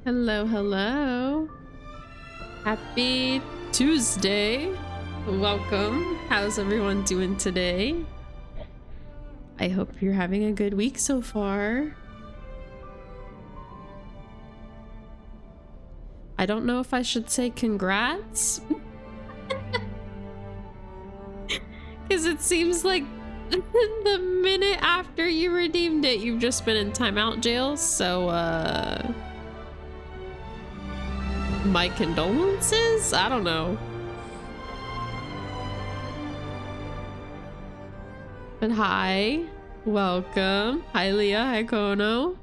Hello, hello. Happy Tuesday. Welcome. How's everyone doing today? I hope you're having a good week so far. I don't know if I should say congrats. Because it seems like the minute after you redeemed it, you've just been in timeout jail. So, my condolences? I don't know. But hi, welcome. Hi, Leah. Hi, Kono.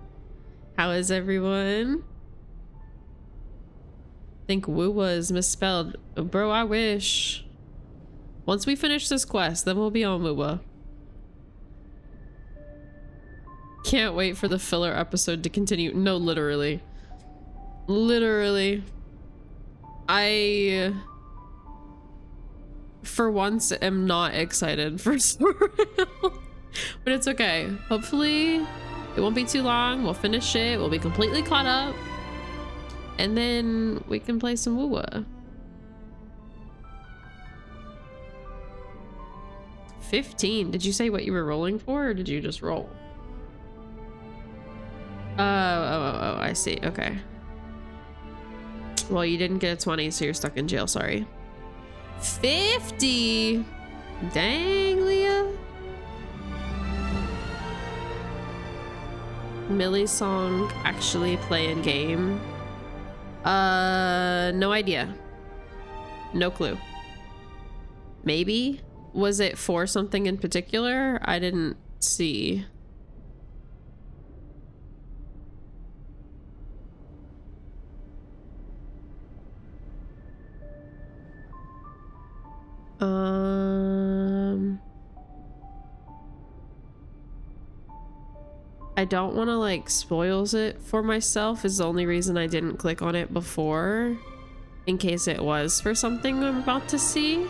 How is everyone? I think Wuwa is misspelled. Bro, I wish. Once we finish this quest, then we'll be on Wuwa. Can't wait for the filler episode to continue. No, literally. Literally. I, for once, am not excited for Sorrel. But it's okay. Hopefully, it won't be too long. We'll finish it. We'll be completely caught up. And then we can play some Wuwa. 15. Did you say what you were rolling for, or did you just roll? Oh, I see. Okay. Well, you didn't get a 20, so you're stuck in jail. Sorry. 50. Dang, Leah. Millie's song actually play in game? No idea. No clue. Maybe? Was it for something in particular? I didn't see. I don't want to like spoils it for myself is the only reason I didn't click on it before, in case it was for something I'm about to see.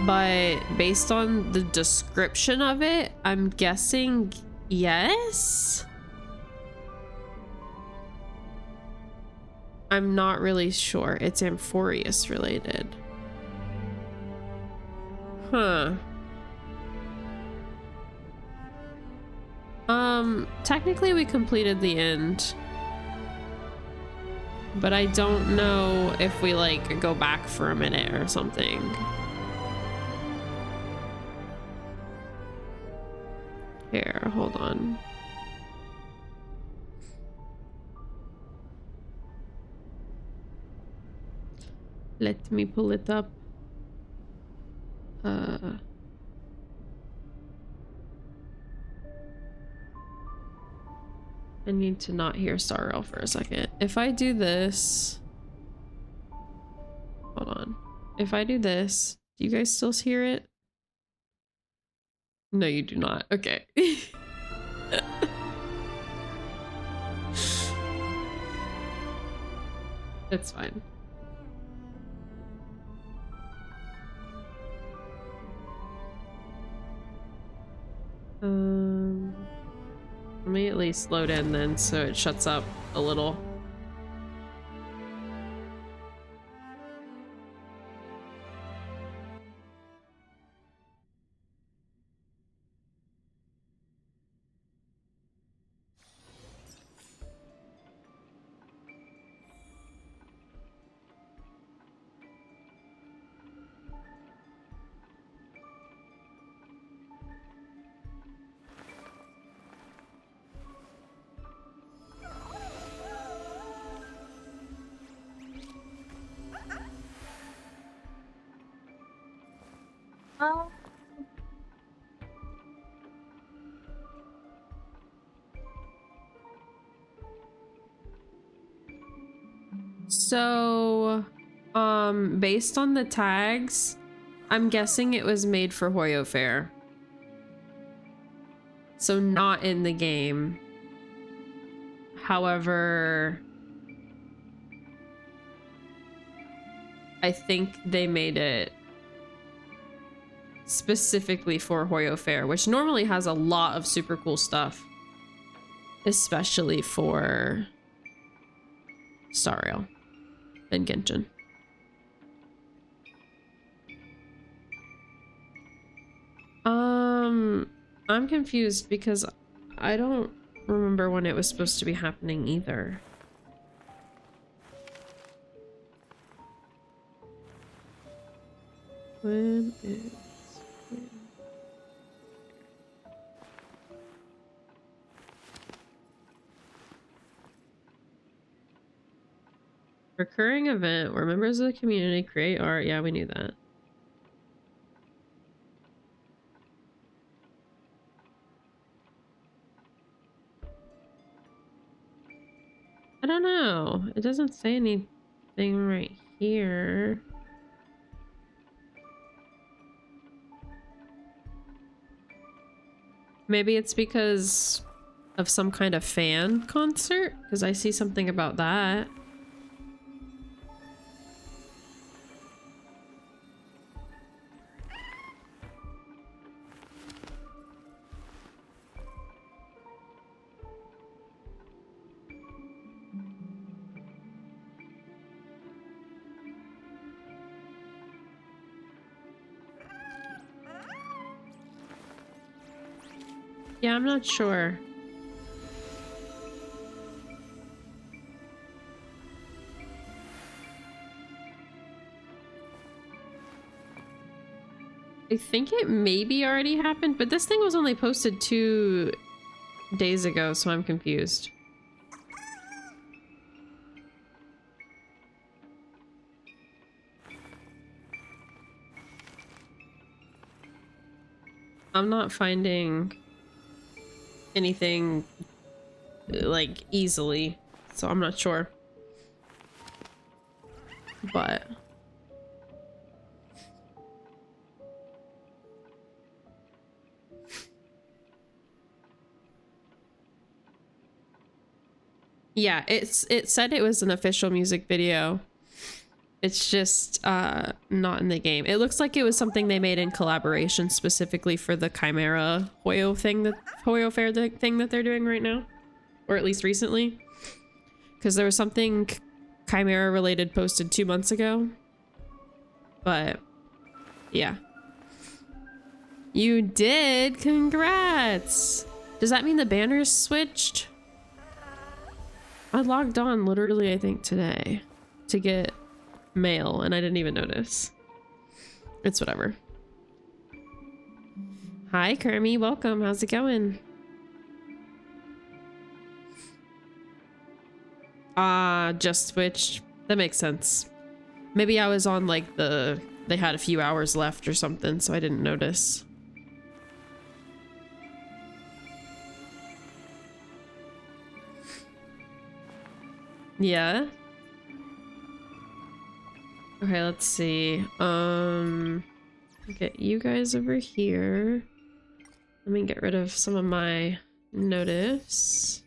But based on the description of it, I'm guessing yes. I'm not really sure. It's Amphorius related. Huh. Technically we completed the end, but I don't know if we like go back for a minute or something. Here, hold on. Let me pull it up. I need to not hear Sorrel for a second. If I do this, hold on. If I do this, do you guys still hear it? No, you do not. Okay. That's fine. Let me at least load in then so it shuts up a little. So, based on the tags, I'm guessing it was made for Hoyo Fair. So not in the game. However, I think they made it specifically for Hoyo Fair, which normally has a lot of super cool stuff, especially for Sariel and Genshin. I'm confused because I don't remember when it was supposed to be happening either. When is when? Recurring event where members of the community create art. Yeah, we knew that. I don't know. It doesn't say anything right here. Maybe it's because of some kind of fan concert, because I see something about that. Yeah, I'm not sure. I think it maybe already happened, but this thing was only posted 2 days ago, so I'm confused. I'm not finding anything like easily, so I'm not sure. But yeah, it said it was an official music video. It's just not in the game. It looks like it was something they made in collaboration specifically for the Chimera Hoyo Fair thing that they're doing right now, or at least recently, because there was something Chimera related posted 2 months ago. But yeah, you did. Congrats. Does that mean the banners switched? I logged on literally, I think today to get mail and I didn't even notice. It's whatever. Hi Kermie, welcome. How's it going? Just switched. That makes sense. Maybe I was on like they had a few hours left or something, so I didn't notice. Yeah. Okay, let's see. Get you guys over here. Let me get rid of some of my notice.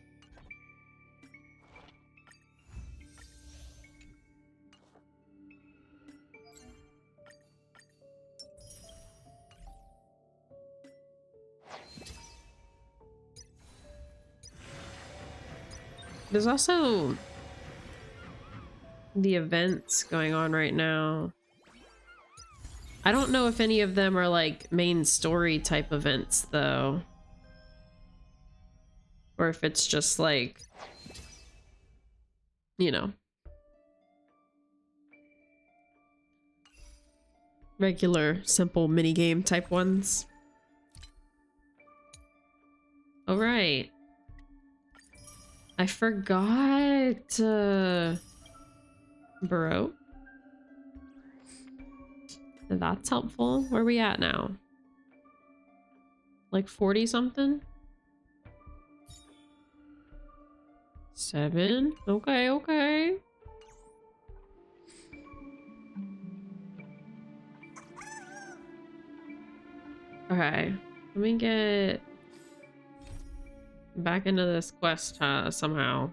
There's also the events going on right now. I don't know if any of them are like main story type events though. Or if it's just like, you know, regular simple minigame type ones. All right. I forgot Burrow. That's helpful. Where are we at now? Like 40 something? 7? Okay, okay. Okay, let me get back into this quest somehow.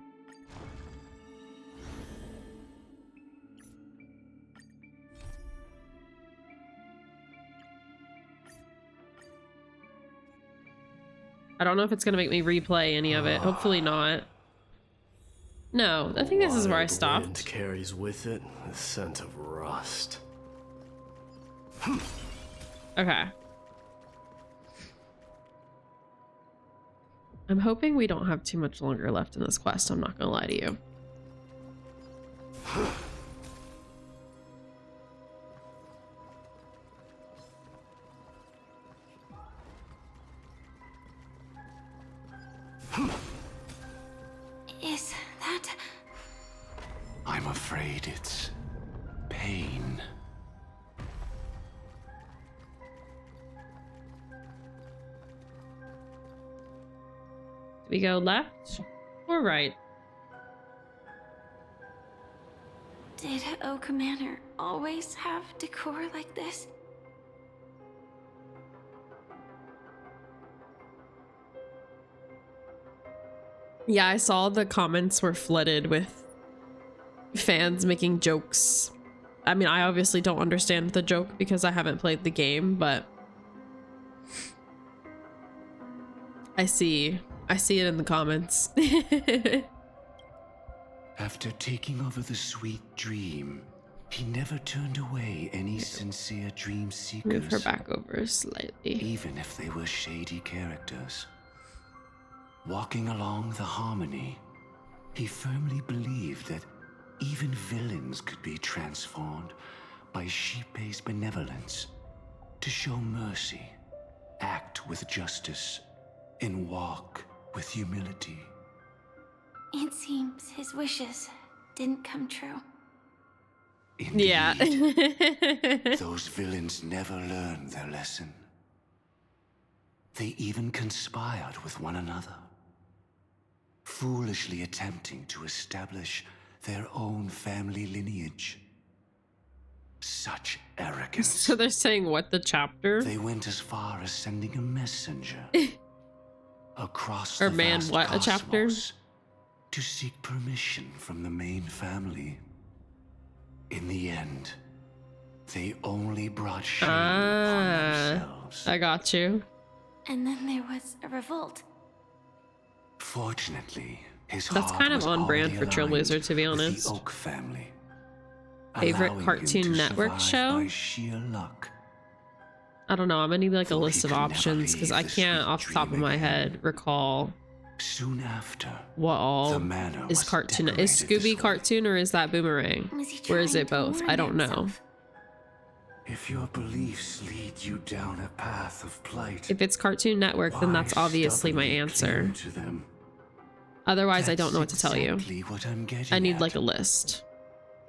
I don't know if it's gonna make me replay any of it. Hopefully not. No, I think this is where I Wild stopped. wind carries with it the scent of rust. Okay. I'm hoping we don't have too much longer left in this quest, I'm not gonna lie to you. Is that... I'm afraid it's pain. Do we go left or right? Did Oak Manor always have decor like this? Yeah, I saw the comments were flooded with fans making jokes. I mean, I obviously don't understand the joke because I haven't played the game, but I see it in the comments. After taking over the sweet dream, he never turned away any sincere dream seekers. Move her back over slightly. Even if they were shady characters. Walking along the harmony, he firmly believed that even villains could be transformed by Xipe's benevolence to show mercy, act with justice, and walk with humility. It seems his wishes didn't come true. Indeed, Yeah. those villains never learned their lesson. They even conspired with one another, foolishly attempting to establish their own family lineage. Such arrogance. So they're saying what, the chapter? They went as far as sending a messenger across Or the man, vast what, a chapter? cosmos to seek permission from the main family. In the end, they only brought shame upon themselves. I got you. And then there was a revolt. Fortunately, his That's heart kind of was on brand already for Trailblazer, aligned to be with honest. The Oak family, Favorite allowing him Cartoon to Network survive show? by sheer luck. I don't know. I'm gonna need like a Though he list of could never options because leave I the can't sweet off the top of dream my again. head recall Soon after, what all the manor is was cartoon. Is decorated this Scooby way. cartoon or is that Boomerang? Was he Or is trying it to both? warn I don't know. himself? If your beliefs lead you down a path of plight, If it's Cartoon Network, then why that's obviously my stubbornly answer. cling to them? Otherwise, I don't know what That's to tell you. exactly what I'm getting I need at. like a list.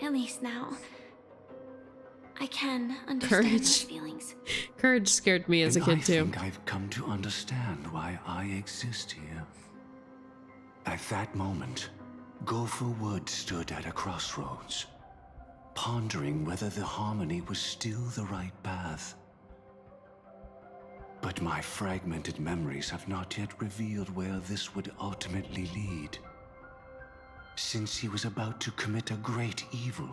At least now, I can understand Courage. his feelings. Courage scared me as a And kid I too. think I've come to understand why I exist here. At that moment, Gopher Wood stood at a crossroads, pondering whether the harmony was still the right path. But my fragmented memories have not yet revealed where this would ultimately lead. Since he was about to commit a great evil,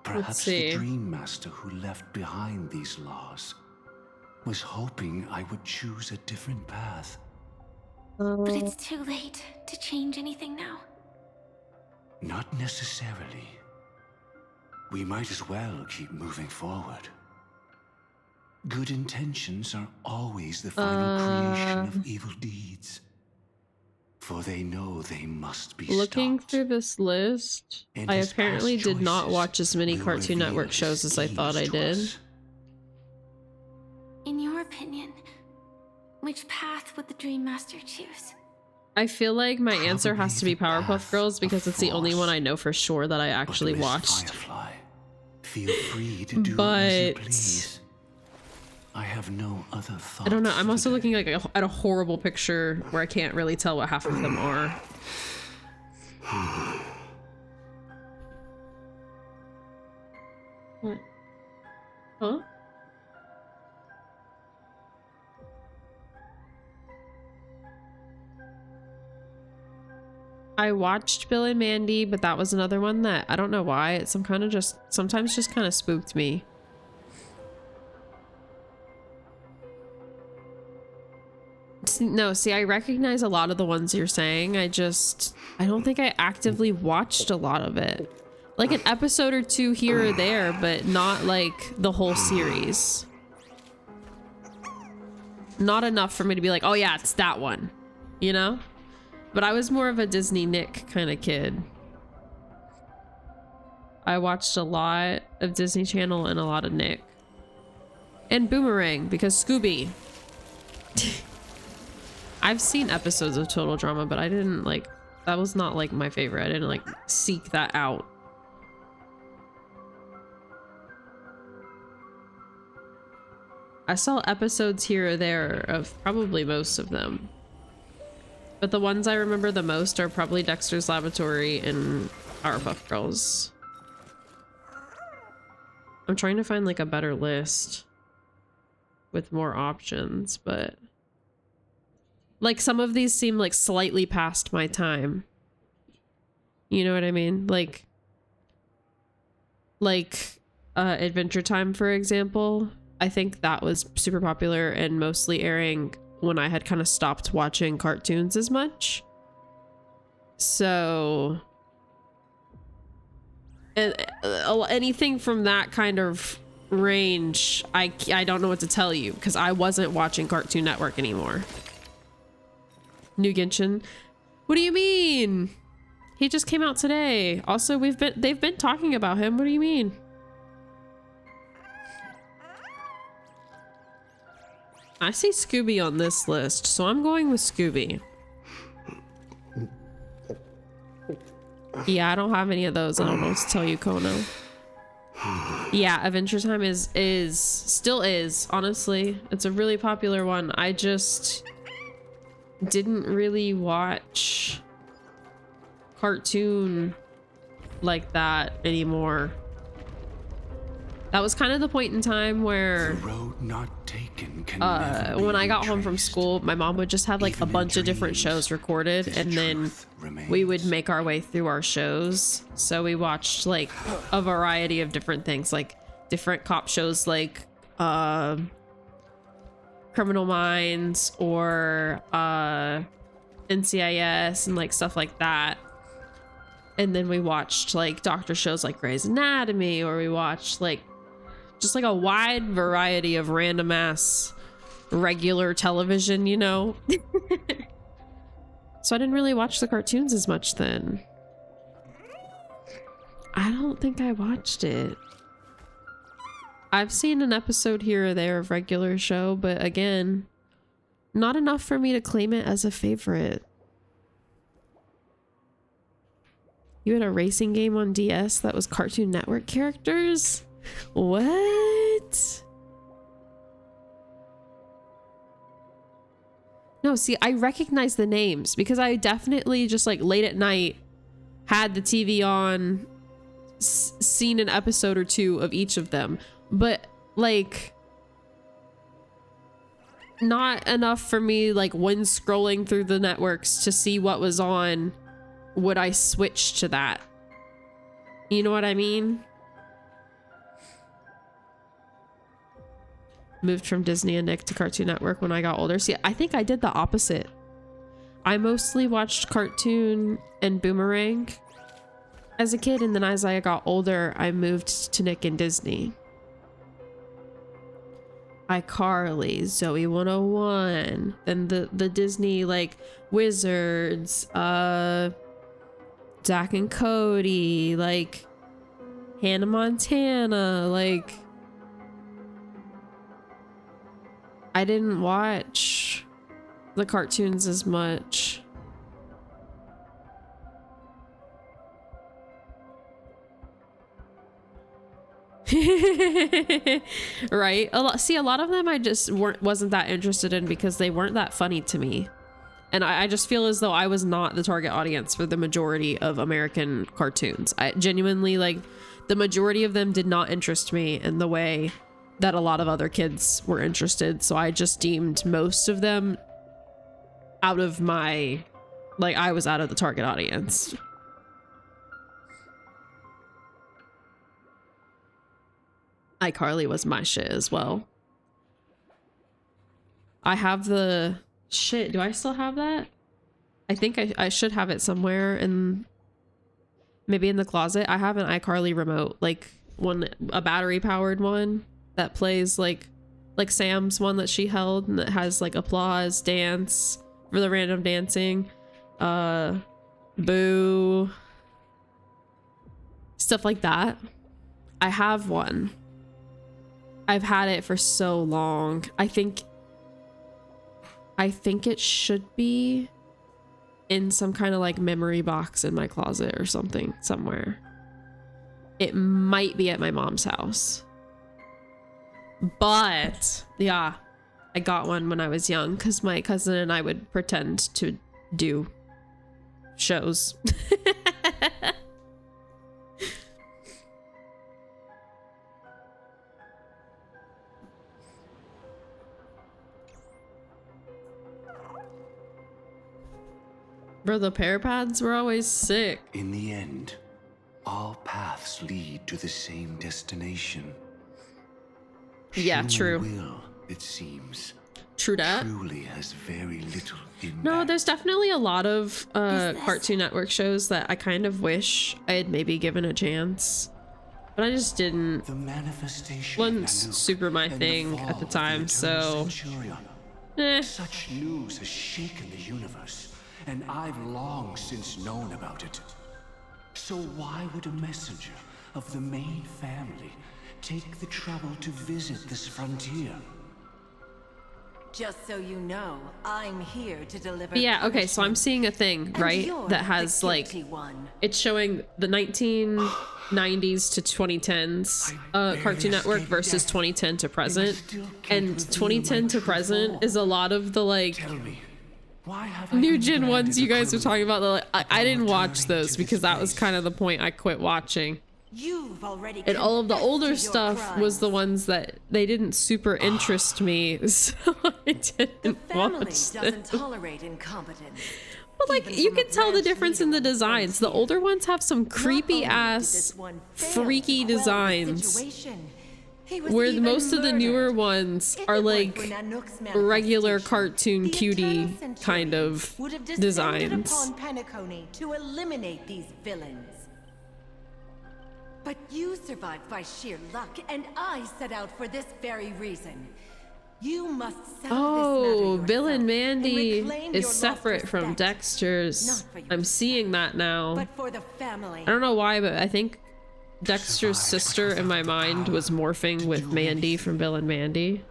perhaps see. the Dream Master who left behind these laws was hoping I would choose a different path. But it's too late to change anything now. Not necessarily. We might as well keep moving forward. Good intentions are always the final creation of evil deeds. For they know they must be Looking stopped. through this list, And I his apparently past did not choices watch as many will Cartoon reveal Network his shows as I thought I schemes to did. us. In your opinion, which path would the Dream Master choose? I feel like my answer has to be Probably the Powerpuff path Girls of because it's the only force. one I know for sure that I But actually Miss watched. Firefly, feel free to do as you But please. I have no other thoughts. I don't know. I'm also today. looking like at a horrible picture where I can't really tell what half of them are. What? Huh? I watched Bill and Mandy, but that was another one that I don't know why. It's sometimes just kind of spooked me. No, see, I recognize a lot of the ones you're saying. I don't think I actively watched a lot of it. Like an episode or two here or there, but not like the whole series. Not enough for me to be like, oh yeah, it's that one, you know? But I was more of a Disney Nick kind of kid. I watched a lot of Disney Channel and a lot of Nick. And Boomerang, because Scooby. I've seen episodes of Total Drama, but I didn't like, that was not like my favorite. I didn't like seek that out. I saw episodes here or there of probably most of them. But the ones I remember the most are probably Dexter's Laboratory and Powerpuff Girls. I'm trying to find like a better list with more options, but like some of these seem like slightly past my time. You know what I mean? Like Adventure Time, for example. I think that was super popular and mostly airing when I had kind of stopped watching cartoons as much. So anything from that kind of range, I don't know what to tell you because I wasn't watching Cartoon Network anymore. New Genshin? What do you mean? He just came out today. Also, they've been talking about him. What do you mean? I see Scooby on this list, so I'm going with Scooby. Yeah, I don't have any of those. I don't know what to tell you, Kono. Yeah, Adventure Time still is, honestly. It's a really popular one. I just didn't really watch cartoon like that anymore. That was kind of the point in time where The road not taken can when I got home from school, my mom would just have like a bunch of different shows recorded, and then we would make our way through our shows. So we watched like a variety of different things, like different cop shows like Criminal Minds or NCIS and like stuff like that. And then we watched like doctor shows like Grey's Anatomy, or we watched like just like a wide variety of random ass regular television, you know? So I didn't really watch the cartoons as much then. I don't think I watched it. I've seen an episode here or there of regular show, but again, not enough for me to claim it as a favorite. You had a racing game on DS that was Cartoon Network characters? What? No, see, I recognize the names because I definitely just like late at night had the TV on, seen an episode or two of each of them, but like not enough for me, like when scrolling through the networks to see what was on, would I switch to that? You know what I mean? Moved from Disney and Nick to Cartoon Network when I got older. See, I think I did the opposite. I mostly watched cartoon and Boomerang as a kid, and then as I got older, I moved to Nick and Disney. iCarly, Zoe 101, then the Disney like Wizards, Zack and Cody, like Hannah Montana, like I didn't watch the cartoons as much. Right? A lot of them I just wasn't that interested in because they weren't that funny to me. And I just feel as though I was not the target audience for the majority of American cartoons. I genuinely, like, the majority of them did not interest me in the way that a lot of other kids were interested. So I just deemed most of them out of my, like, I was out of the target audience. iCarly was my shit as well. I have the Shit, do I still have that? I think I should have it somewhere in, maybe in the closet. I have an iCarly remote, like a battery powered one that plays like Sam's one that she held, and that has like applause, dance for the random dancing, boo, stuff like that. I have one. I've had it for so long. I think it should be in some kind of like memory box in my closet or something somewhere. It might be at my mom's house. But yeah, I got one when I was young because my cousin and I would pretend to do shows. Bro, the pear pads were always sick. In the end, all paths lead to the same destination. Yeah, Human true. Will, it seems, True that. truly has very little impact. No, there's definitely a lot of Cartoon Network shows that I kind of wish I had maybe given a chance, but I just didn't. The manifestation Wasn't of Nanook super my and the thing fall at the of time, Eternal so Centurion. eh. Such news has shaken the universe, and I've long since known about it. So why would a messenger of the main family take the trouble to visit this frontier? Just so you know, I'm here to deliver. But yeah, okay, so I'm punishment. seeing a thing, And right, you're that has the like, guilty one. it's showing the 1990s to 2010s Cartoon Network versus 2010 to present, and 2010 to present is a lot of the like Tell me, why have I new been gen ones branded you a guys were talking criminal? about. I didn't watch returning those to because this that was place? kind of the point I quit watching. You've already And all of the confessed to older your stuff was the crimes. ones that they didn't super interest me, so I The didn't family watch doesn't them. tolerate incompetence. But like, Even you from a can tell the branch difference in the leader on the designs. The frontier. older ones have some Not creepy only did ass, this one fail freaky to quell the designs, situation, he was where even most of the newer murdered. ones If are it weren't like for Nanook's regular manifestation, cartoon the cutie Eternal Centurion kind of would have descended designs. upon Penacony to eliminate these villains. But you survived by sheer luck, and I set out for this very reason. You must settle Oh, this Bill matter and yourself Mandy reclaim is your lost separate from respect. Dexter's. Not for I'm yourself, seeing that now. but for the family. I don't know why, but I think Dexter's survive, sister but in my without the mind power was morphing to with do Mandy anything. from Bill and Mandy.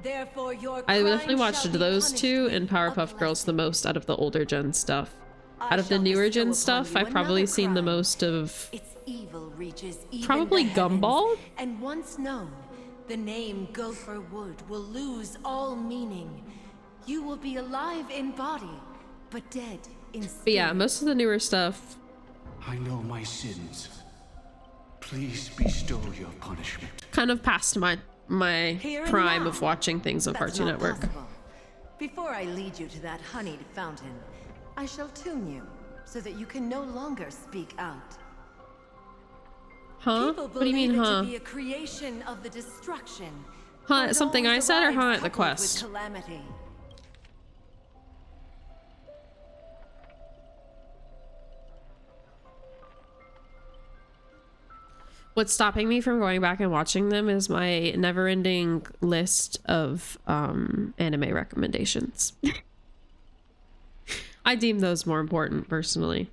Therefore, your I definitely crime watched shall be those punished two with and a Powerpuff Girls the blessing. most out of the older gen stuff. I Out of the shall newer bestow gen upon stuff, you I've probably another seen the crime. most of Its evil reaches even Probably the heavens, Gumball? And once known, the name Gopher Wood will lose all meaning. You will be alive in body, but dead in spirit. But yeah, most of the newer stuff. I know my sins. Please bestow your punishment. Kind of past my Here and prime now. of watching things on That's Cartoon not Network. possible. Before I lead you to that honeyed fountain, I shall tune you so that you can no longer speak out. Huh? People What do you mean, believe it huh? to be a creation of the destruction. Huh? For Something I those said, or alive huh? At the coupled with quest. calamity. What's stopping me from going back and watching them is my never-ending list of anime recommendations. I deem those more important, personally.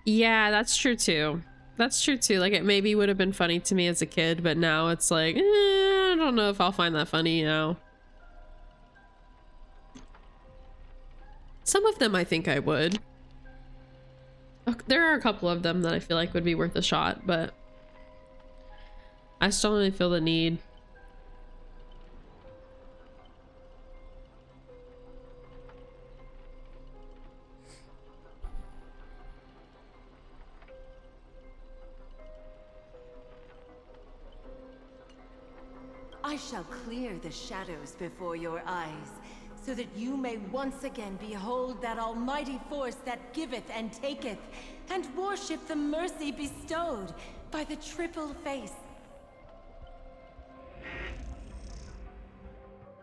Yeah, that's true too. That's true too. Like, it maybe would have been funny to me as a kid, but now it's like, I don't know if I'll find that funny now. Some of them I think I would. There are a couple of them that I feel like would be worth a shot, but I still don't really feel the need. I shall clear the shadows before your eyes, so that you may once again behold that almighty force that giveth and taketh, and worship the mercy bestowed by the triple face.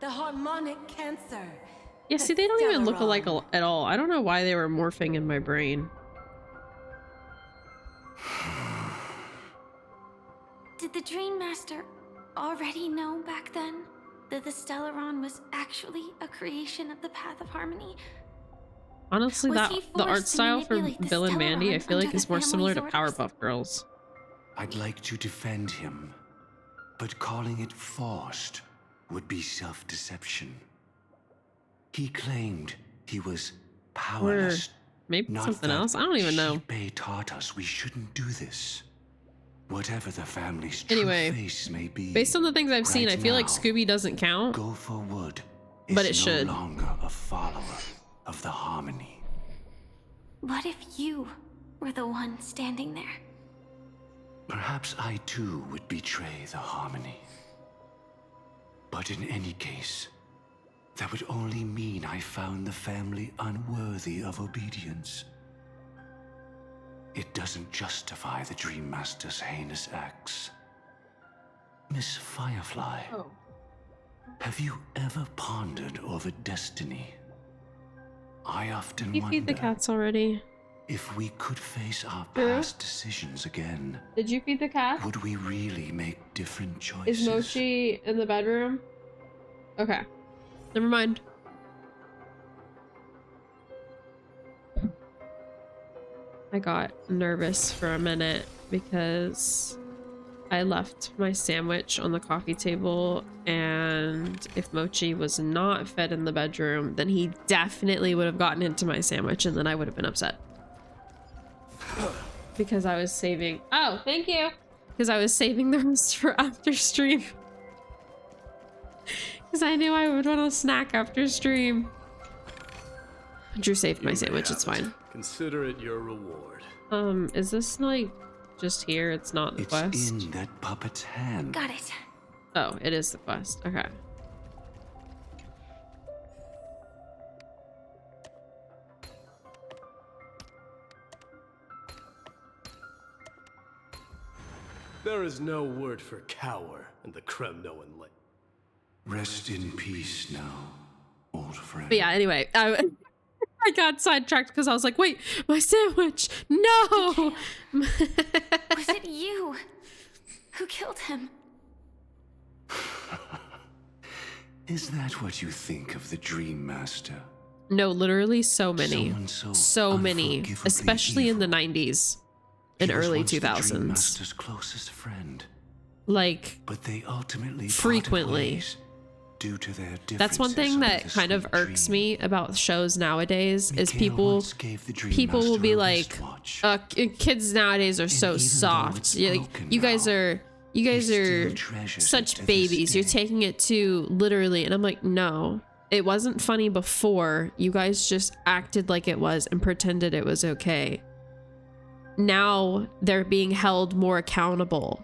The harmonic cancer. Yeah, see, they don't even look Stellaron. alike at all. I don't know why they were morphing in my brain. Did the Dream Master already know back then that the Stellaron was actually a creation of the Path of Harmony? Honestly, Was that he the art forced to style for manipulate the Bill and Mandy, I Stellaron feel like under is the more similar to family's orders? Powerpuff Girls. I'd like to defend him, but calling it forced would be self-deception. He claimed he was powerless. Maybe Not something that else. I don't even know. Xipe taught us we shouldn't do this. Whatever the family's Anyway, true face may be, Based on the things I've seen, I right feel like now, Scooby doesn't count. Go for Wood But is it should. no longer a follower of the Harmony. What if you were the one standing there? Perhaps I too would betray the Harmony. But in any case, that would only mean I found the family unworthy of obedience. It doesn't justify the Dream Master's heinous acts. Miss Firefly, have you ever pondered over destiny? I often You feed the wonder cats already. if we could face our Drew? past decisions again, Did you feed the cat? would we really make different choices? Is Mochi in the bedroom? Okay. Never mind. I got nervous for a minute because I left my sandwich on the coffee table, and if Mochi was not fed in the bedroom, then he definitely would have gotten into my sandwich, and then I would have been upset. Because I was saving... Oh, thank you! Because I was saving the rest for after stream. Because I knew I would want a snack after stream. Drew saved my sandwich, it's fine. Consider it your reward. Is this like just here? It's not the It's quest? in that puppet's hand. Got it. Oh, it is the quest. Okay. There is no word for cower in the Kremnoan language. Rest in peace now, old friend. But yeah, anyway, I got sidetracked because I was like, wait, my sandwich! No! Was it you who killed him? Is that what you think of the Dream Master? No, literally so many. Someone So many. unforgivably Especially in the evil. 90s He and was early once the Dream 2000s. Master's closest friend, Like, but they ultimately parted frequently. ways due to their that's one thing differences that under kind the of sweet irks dream. me about shows nowadays is Mikhail people once gave the Dream will Master be a like, wristwatch. kids nowadays are so even though soft. it's Yeah, like, broken you guys now, are still treasures it such to this babies. You're day. taking it too literally, and I'm like, no, it wasn't funny before. You guys just acted like it was and pretended it was okay. Now they're being held more accountable.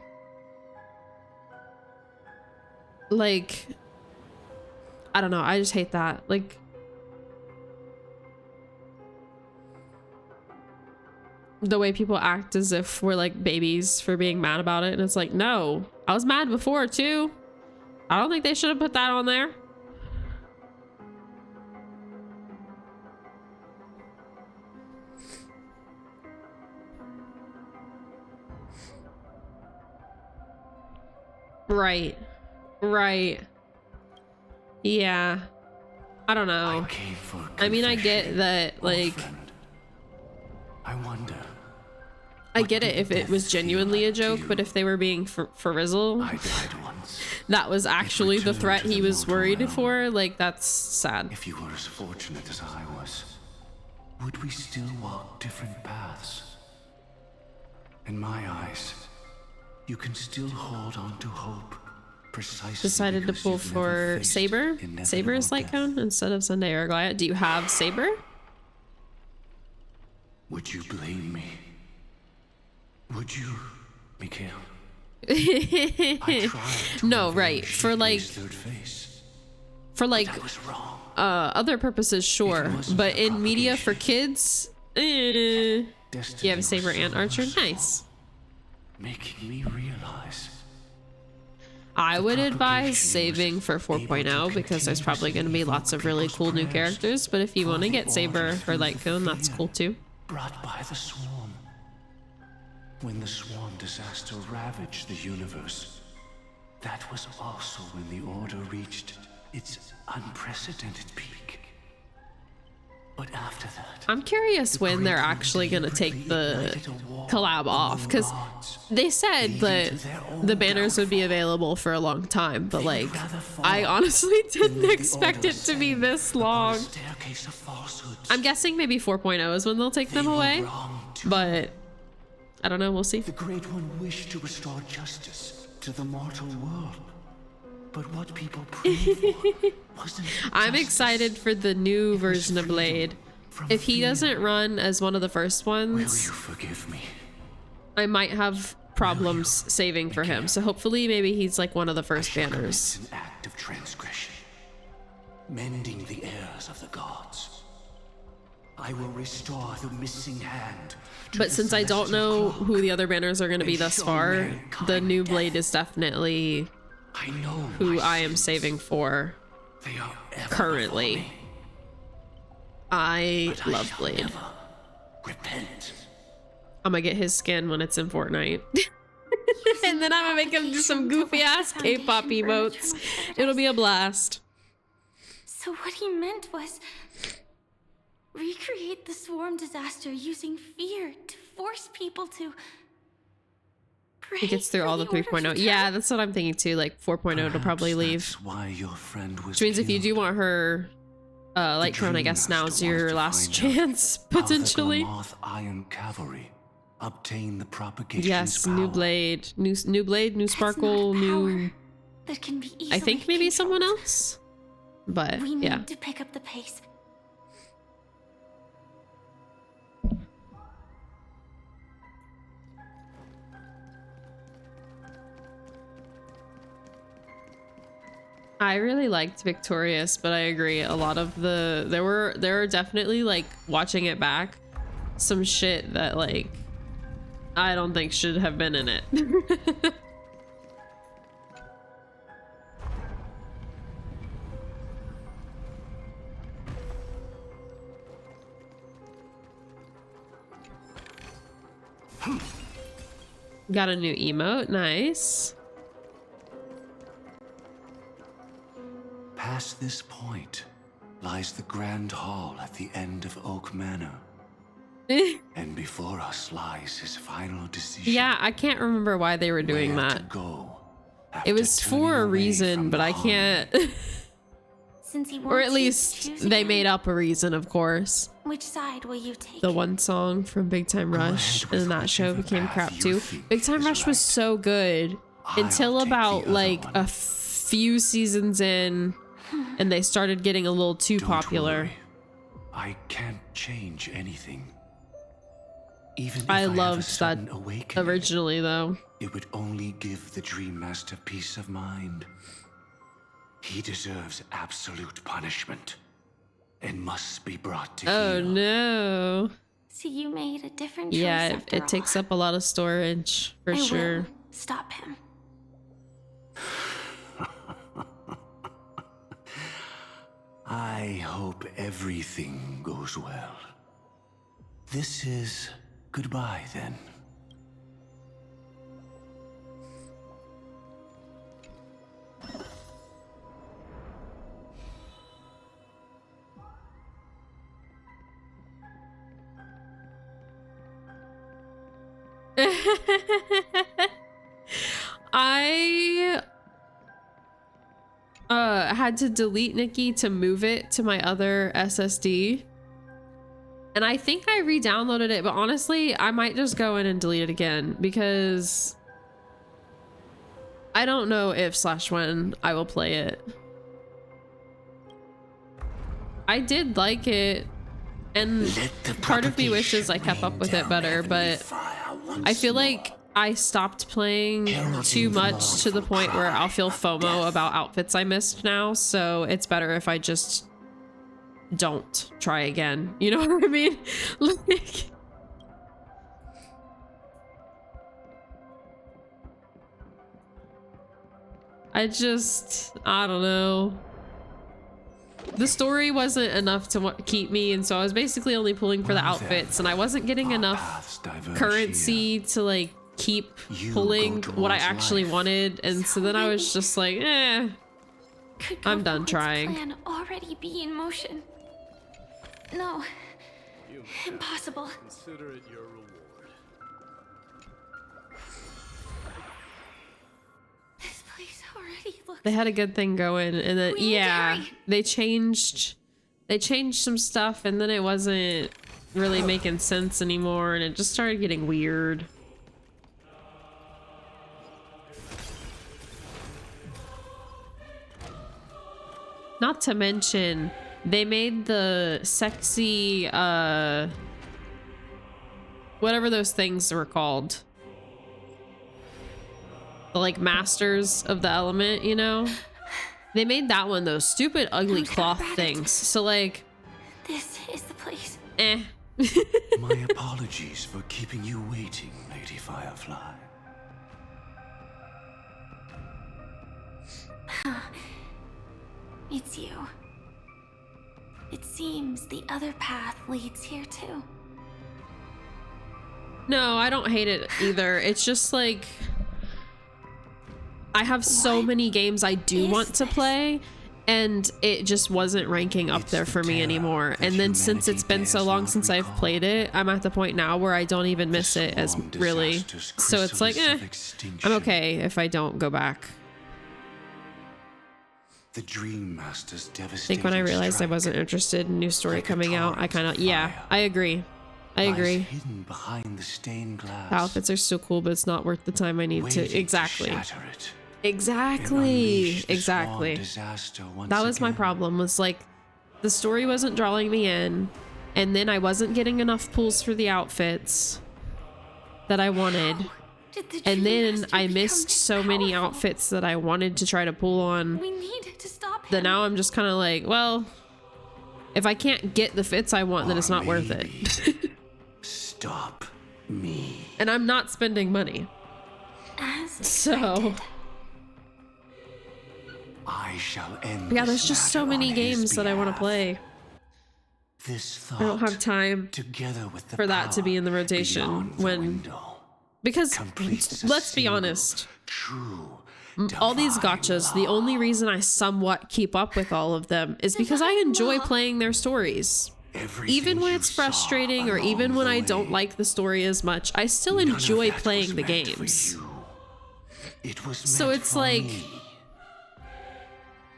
Like, I don't know, I just hate that. Like, the way people act as if we're like babies for being mad about it, and it's like, no, I was mad before too. I don't think they should have put that on there. Right. Yeah. I don't know. I came for I mean, I get confession, that, old like, friend. I wonder. I what get it did if it death was feel genuinely a like to joke, you? but if they were being for Rizzle, I died once. that was actually the returned threat to he the was mortal worried realm. for, like, that's sad. If you were as fortunate as I was, would we still walk different paths? In my eyes, you can still hold on to hope. Precisely Decided to because pull you've never for faced Saber. inevitable Saber is light death. cone instead of Sunday or Goliath. Do you have Saber? Would you blame me? Would you, Mikhail? I tried to No, reveal right. For like, Shadow's third face. I was wrong. other purposes, sure, wasn't but a in media for propagation. kids, you Destiny have a saber was and so archer. merciful, Nice. making me realize I would advise propagation saving was for able to 4.0 because there's probably going to be lots of really cool new characters. But if you want to get Saber for Lightcone, that's cool too. brought by the swarm. When the swarm disaster ravaged the universe, that was also when the Order reached its unprecedented peak. But after that, I'm curious when they're actually going to take the collab off, because they said that the banners would be available for a long time, but like, I honestly didn't expect it to be this long. I'm guessing maybe 4.0 is when they'll take them away, but I don't know, we'll see. The Great One wished to restore justice to the mortal world. But what people prayed for wasn't I'm justice. excited for the new version of Blade. If he doesn't run as one of the first Will ones, you forgive me? I might have problems saving for him. So hopefully maybe he's like one of the first Commit banners. an act of transgression, mending the errors of the gods. I will restore the missing hand. to But the since I don't know celestial who clock. the other banners are going to be thus far, the new Blade is definitely I know who my I am sins. saving for They are ever currently. before me, I but I love shall Blade. never repent. I'm gonna get his skin when it's in Fortnite. And then I'm gonna make him do some goofy ass K-pop emotes. It'll be a blast. So what he meant was recreate the swarm disaster using fear to force people to pray. He gets through all the 3.0. Yeah, that's what I'm thinking too. Like 4.0 to probably Perhaps leave. That's why your friend was Which means if you do killed. want her Lightcone, I guess now's your last chance, How potentially. the Glamoth Iron Cavalry obtain the propagation. Yes, new Blade. New Blade, new Sparkle, new... that can be I think easily maybe someone controlled. else? But, We need yeah. to pick up the pace. I really liked Victorious, but I agree. A lot of there were definitely, like, watching it back, some shit that, like, I don't think should have been in it. Got a new emote, nice. Past this point lies the Grand Hall at the end of Oak Manor. And before us lies his final decision. Yeah, I can't remember why they were doing Where to that. go It was after for a turning away reason, from but the I harmony. can't. Since he Or wants at you to least choose they again, made up a reason, of course. Which side will you take? The one song from Big Time Go Rush, ahead with and that show whichever became path crap you too. think Big Time is Rush was right. so good until I'll take the about other like one. a few seasons in, and they started getting a little too Don't popular. worry. I can't change anything. Even if I have a loved that sudden awakening, originally, though. it would only give the Dream Master peace of mind. He deserves absolute punishment and must be brought to Oh heel. no. So you made a different choice Yeah, after it takes all. up a lot of storage for I sure. will stop him. I hope everything goes well. This is goodbye then. I had to delete Nikki to move it to my other SSD. And I think I re-downloaded it, but honestly, I might just go in and delete it again because I don't know if / when I will play it. I did like it, and Let the part of me wishes I kept up with it propagation better, heavenly but fire once I feel more. like I stopped playing too much to the point where I'll feel FOMO about outfits I missed now, so it's better if I just don't try again. You know what I mean? Like, I don't know. The story wasn't enough to keep me, and so I was basically only pulling for the outfits, and I wasn't getting enough currency to like keep pulling what I actually wanted, and so then I was just like, Could I'm done Goforth's trying. plan already be in motion? No, impossible. Consider it your reward. This place already looks. they had a good thing going, and then We need to yeah, hurry. they changed some stuff, and then it wasn't really making sense anymore, and it just started getting weird. Not to mention, they made the sexy, whatever those things were called. The, like, masters of the element, you know? They made that one those stupid, ugly Those cloth rabbits. things. So, like, This is the place. My apologies for keeping you waiting, Lady Firefly. It's you. It seems the other path leads here too. No, I don't hate it either. It's just like I have so What many games I do is want to this? play, and it just wasn't ranking up It's there the for me terror anymore. that And then since it's humanity been so dares long not since I've recall. played it, I'm at the point now where I don't even miss it as Swarm really. disasters, So it's like, chrysalis of I'm extinction. okay if I don't go back. The Dream Master's I think when I realized I wasn't interested in new story like a coming out, I torrent kind of, of yeah, fire. I agree. I agree. hidden behind the stained glass. The outfits are so cool, but it's not worth the time I need to. waiting Exactly. shatter it and Exactly. unleash the Exactly. swarm disaster once That was my again. problem, was like the story wasn't drawing me in, and then I wasn't getting enough pulls for the outfits that I wanted. Did the And Dream then Master I become missed this so many powerful? outfits that I wanted to try to pull on, We need to stop that him. now I'm just kind of like, well, if I can't get the fits I want, then it's not worth it. Stop me. And I'm not spending money. As So, expected. I shall end yeah, this there's just so matter many on his games that I want to behalf. play. This thought, I don't have time together with the for that to be power in the rotation beyond the when- window, Because, completes a let's be single, honest, true, all these divine gotchas, the law. only reason I somewhat keep up with all of them is because I Divine enjoy law. playing their stories. Everything Even when you it's saw frustrating, or along even when the I don't way, like the story as much, I still none of enjoy that playing was the meant for games. you. It was So meant it's for like, me.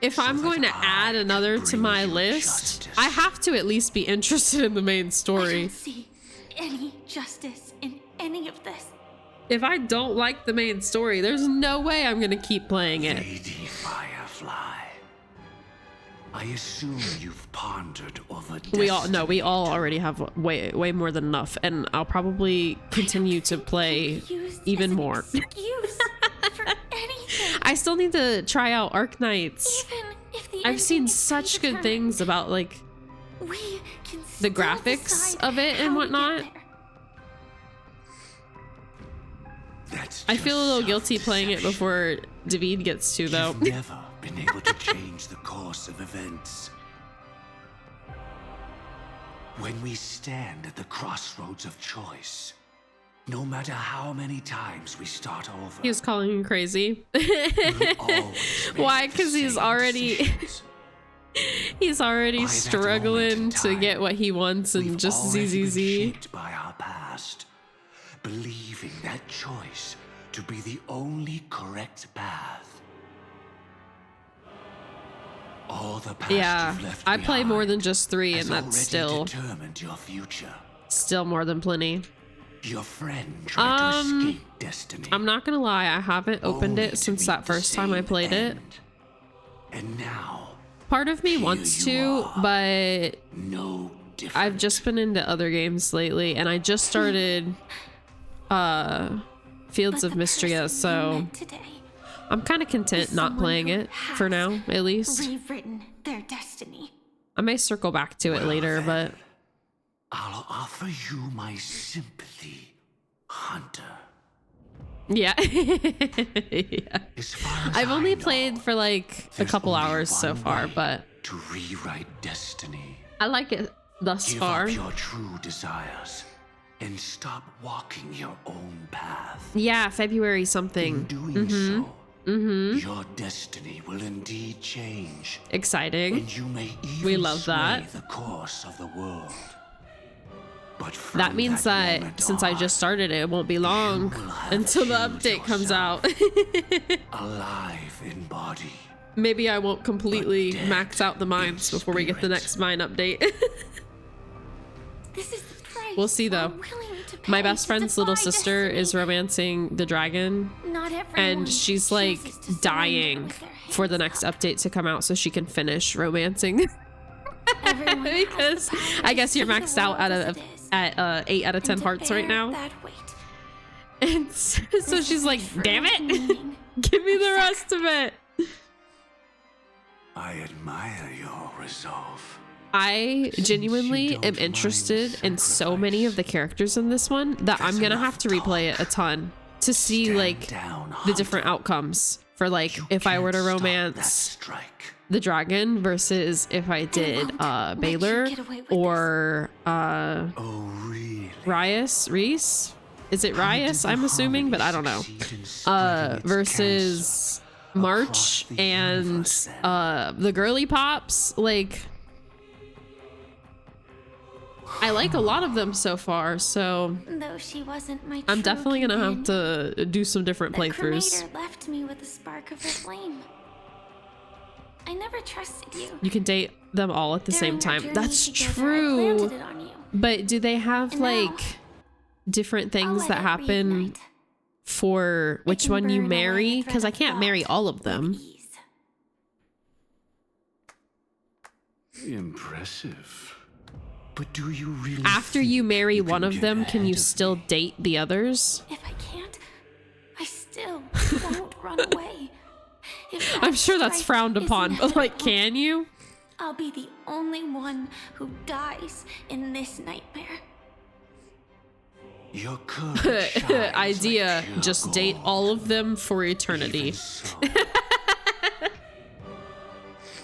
If So I'm that going to I add can another to bring my you list, justice. I have to at least be interested in the main I story. don't see any justice in any of this. If I don't like the main story, there's no way I'm going to keep playing it. Lady Firefly, I assume you've pondered over We all already have way more than enough, and I'll probably continue to play Used even as an more. excuse for anything. I still need to try out Arknights. Even if the I've seen ending is such good predetermined, things about like we can the still graphics decide of it and how to get whatnot. there. That's I just feel a little guilty playing it self-deception. before David gets to though. You've never been able to change the course of events. When we stand at the crossroads of choice, no matter how many times we start over, He was calling him crazy. we'll always make Why? the 'Cause he's same already- decisions. He's already By that struggling moment in to time, get what he wants and We've just already been ZZZ. shaped by our past, believing that choice to be the only correct path. All the past Yeah, you've left I play more behind than just 3, has and that's already still determined your future. more than plenty. Your friend tried to escape destiny. I'm not gonna lie, I haven't opened only it to since meet that the first time I same played it. end. And now, Part of me Here wants you to, are. but no different. I've just been into other games lately, and I just started Fields but of the Mystria, person you so met today I'm kind of content is not someone playing who it has for now, at least. rewritten their destiny. I may circle back to it Well, later, then, but I'll offer you my sympathy, Hunter. yeah. As far as I've only I know, played for like a there's couple only hours so one far, way but to rewrite destiny. I like it thus Give far. up your true desires and stop walking your own path. Yeah, February In something. doing so, your destiny will indeed change, Exciting. and you may even We love sway that. the course of the world. But from That means that moment since I on, just started it, it won't be long will have until the killed update comes yourself. out. alive in body. Maybe I won't completely But dead max out the mines in before we get the spirit. next mine update. This is the price We'll see, though. we're willing to My pay best to friend's little defy sister destiny. is romancing the dragon, Not everyone and she's like chooses to surrender dying with their for the hands next up. update to come out so she can finish romancing. Everyone has the Because power I to guess you're see the maxed out world at as a it is, at 8 out of 10 and to hearts right bear now. that weight. And so This she's is like, true damn it, meaning give me of the rest of it. I admire your resolve. I genuinely don't am mind interested in so many of the characters in this one that I'm gonna have to replay it a ton to see Stand like down, the Hunter. different outcomes for like You if I were to can't stop that romance strike. the dragon versus if I did won't let you Baylor get away with or Oh, really? Reese? Is it How did Rias? the I'm assuming, but I don't know. succeed in spreading its Versus March across the and universe, then? the girly pops. Like I like a lot of them so far, so Though she wasn't my I'm true definitely gonna have companion, to do some different the playthroughs. cremator left me with a spark of her flame. I never trusted you. You can date them all at the same During our time. journey That's together, I true. planted it on you. But do they have And now, like different I'll things let that it happen reignite. for which can one you burn away marry? a thread Because I of can't marry thought all of with them. ease. Impressive. But do you really After you think marry you one can of get them, can you ahead of still me? date the others? If I can't, I still won't run away. If that I'm sure that's strife frowned is upon, but like, inevitable, can you? I'll be the only one who dies in this nightmare. Your courage shines Idea, like pure just date gold. all of them for eternity. Even so,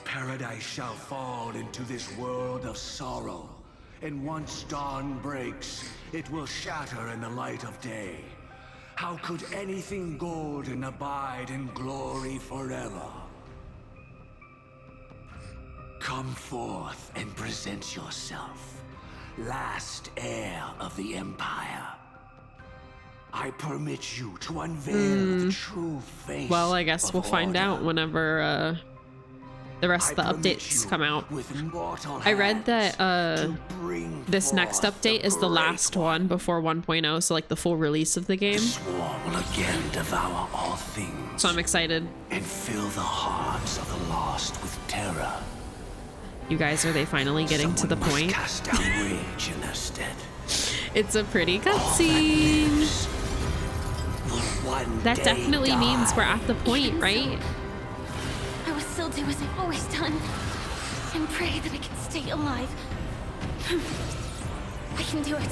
paradise shall fall into this world of sorrow, and once dawn breaks, it will shatter in the light of day. How could anything golden abide in glory forever? Come forth and present yourself, last heir of the Empire. I permit you to unveil the true face. Well, I guess of we'll find order. out whenever the rest of the I permit updates you come out. with mortal I read that hands to bring this next forth the update is the great last one before 1.0, so like the full release of the game. Swarm will again devour all things So I'm excited. and fill the hearts of the lost with terror. You guys, are they finally getting to the Someone must point? cast down rage in their stead. It's a pretty cutscene. Will one That day definitely means die. we're at the point, right? I will still do as I've always done and pray that I can stay alive. I can do it.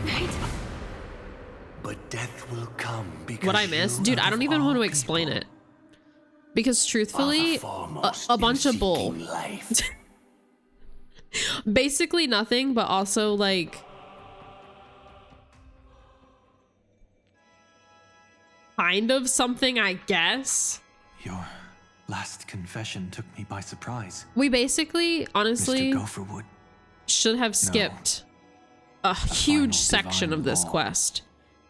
Right? But death will come because What I miss? you Dude, I of don't even want all to explain people it. Because are the truthfully, foremost a bunch in of bull. seeking life. Basically nothing, but also like kind of something, I guess. Your last confession took me by surprise, We basically, honestly, Mr. Gopherwood. should have skipped a huge final section divine of this law. quest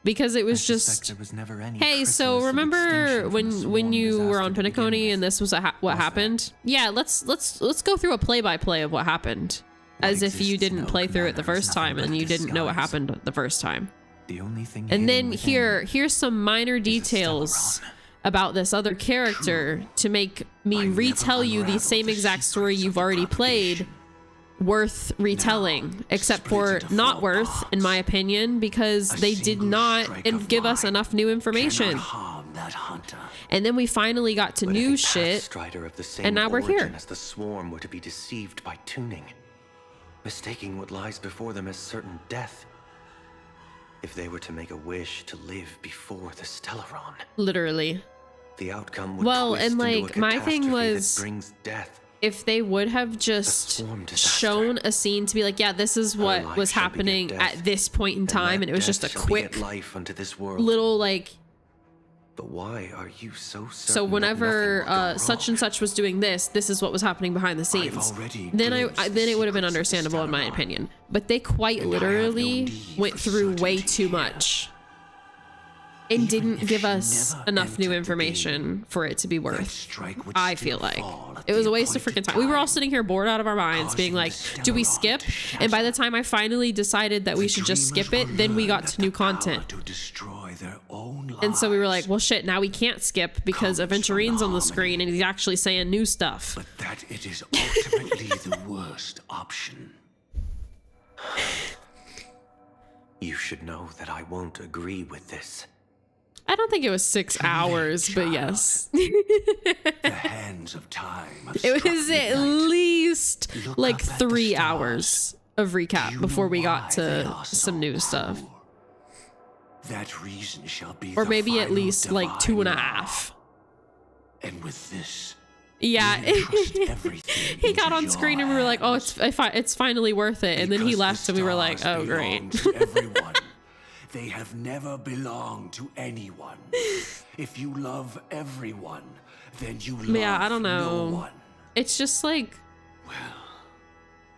because it was I suspect just. there was never any Hey, so chrysalis of remember extinction from the when swarm you were disaster on to begin Pinacone with? and this was what Was there? happened? Yeah, let's go through a play-by-play of what happened, What as if you exists didn't in play Oak through it the Manor is first nothing time but and a you didn't know what disguise. happened the first time. The only thing And hidden then within here's some minor is a details Stellaron. about this other character to make I me never retell you the unraveled same the exact story secrets of you've the already played, propagation. worth retelling, except for not worth, in my opinion, because they did not give us enough new information. That hunter. And then we finally got to new shit, Strider of the same and now we're here. origin as the swarm were to be deceived by tuning, mistaking what lies before them as certain death. If they were to make a wish to live before the Stellaron, literally. the outcome would Well, twist and into like a my thing catastrophe was, that brings death. if they would have just swarm disaster. shown a scene to be like, yeah, this is what life was shall beget happening death, at this point in and time, that and it was just a death shall beget quick life unto this world. little like, But why are you so certain so that whenever nothing will go such wrong? and such was doing this is what was happening behind the scenes. already Then glimpsed then the it would have been secrets of the understandable in my Stellaron. opinion. But they quite And I have no literally need went for through way certainty too here. much and Even didn't if give she us never enough new entered the information game, for it to be that worth. strike would I still feel like fall at it was the a waste of freaking appointed time. We were all time, sitting here bored out of our minds, being like, causing the "Do we Stellaron skip?" to And by the shatter. time I finally decided that we The should just dreamers skip it, will then we learn got that to new the power content. to destroy their own And so we were like, lives, "Well, shit! Now we can't skip because comes from the Aventurine's on the harmony. screen and he's actually saying new stuff." but that it is ultimately the worst option. You should know that I won't agree with this. I don't think it was 6 hours, but yes, The hands of time have it struck was at midnight. least Look like up at the 3 stars. hours of Do recap you before know we got why they to are some so new stuff, cruel? That reason shall be or the maybe at final least like divine 2.5. law. And with this, Yeah, we entrust everything he got into on your screen and we were like, "Oh, hands. it's finally worth it." And then he Because left the and we were like, stars "Oh, belong great." to everyone. They have never belonged to anyone. If you love everyone, then you love Yeah, I don't know. no one. It's just like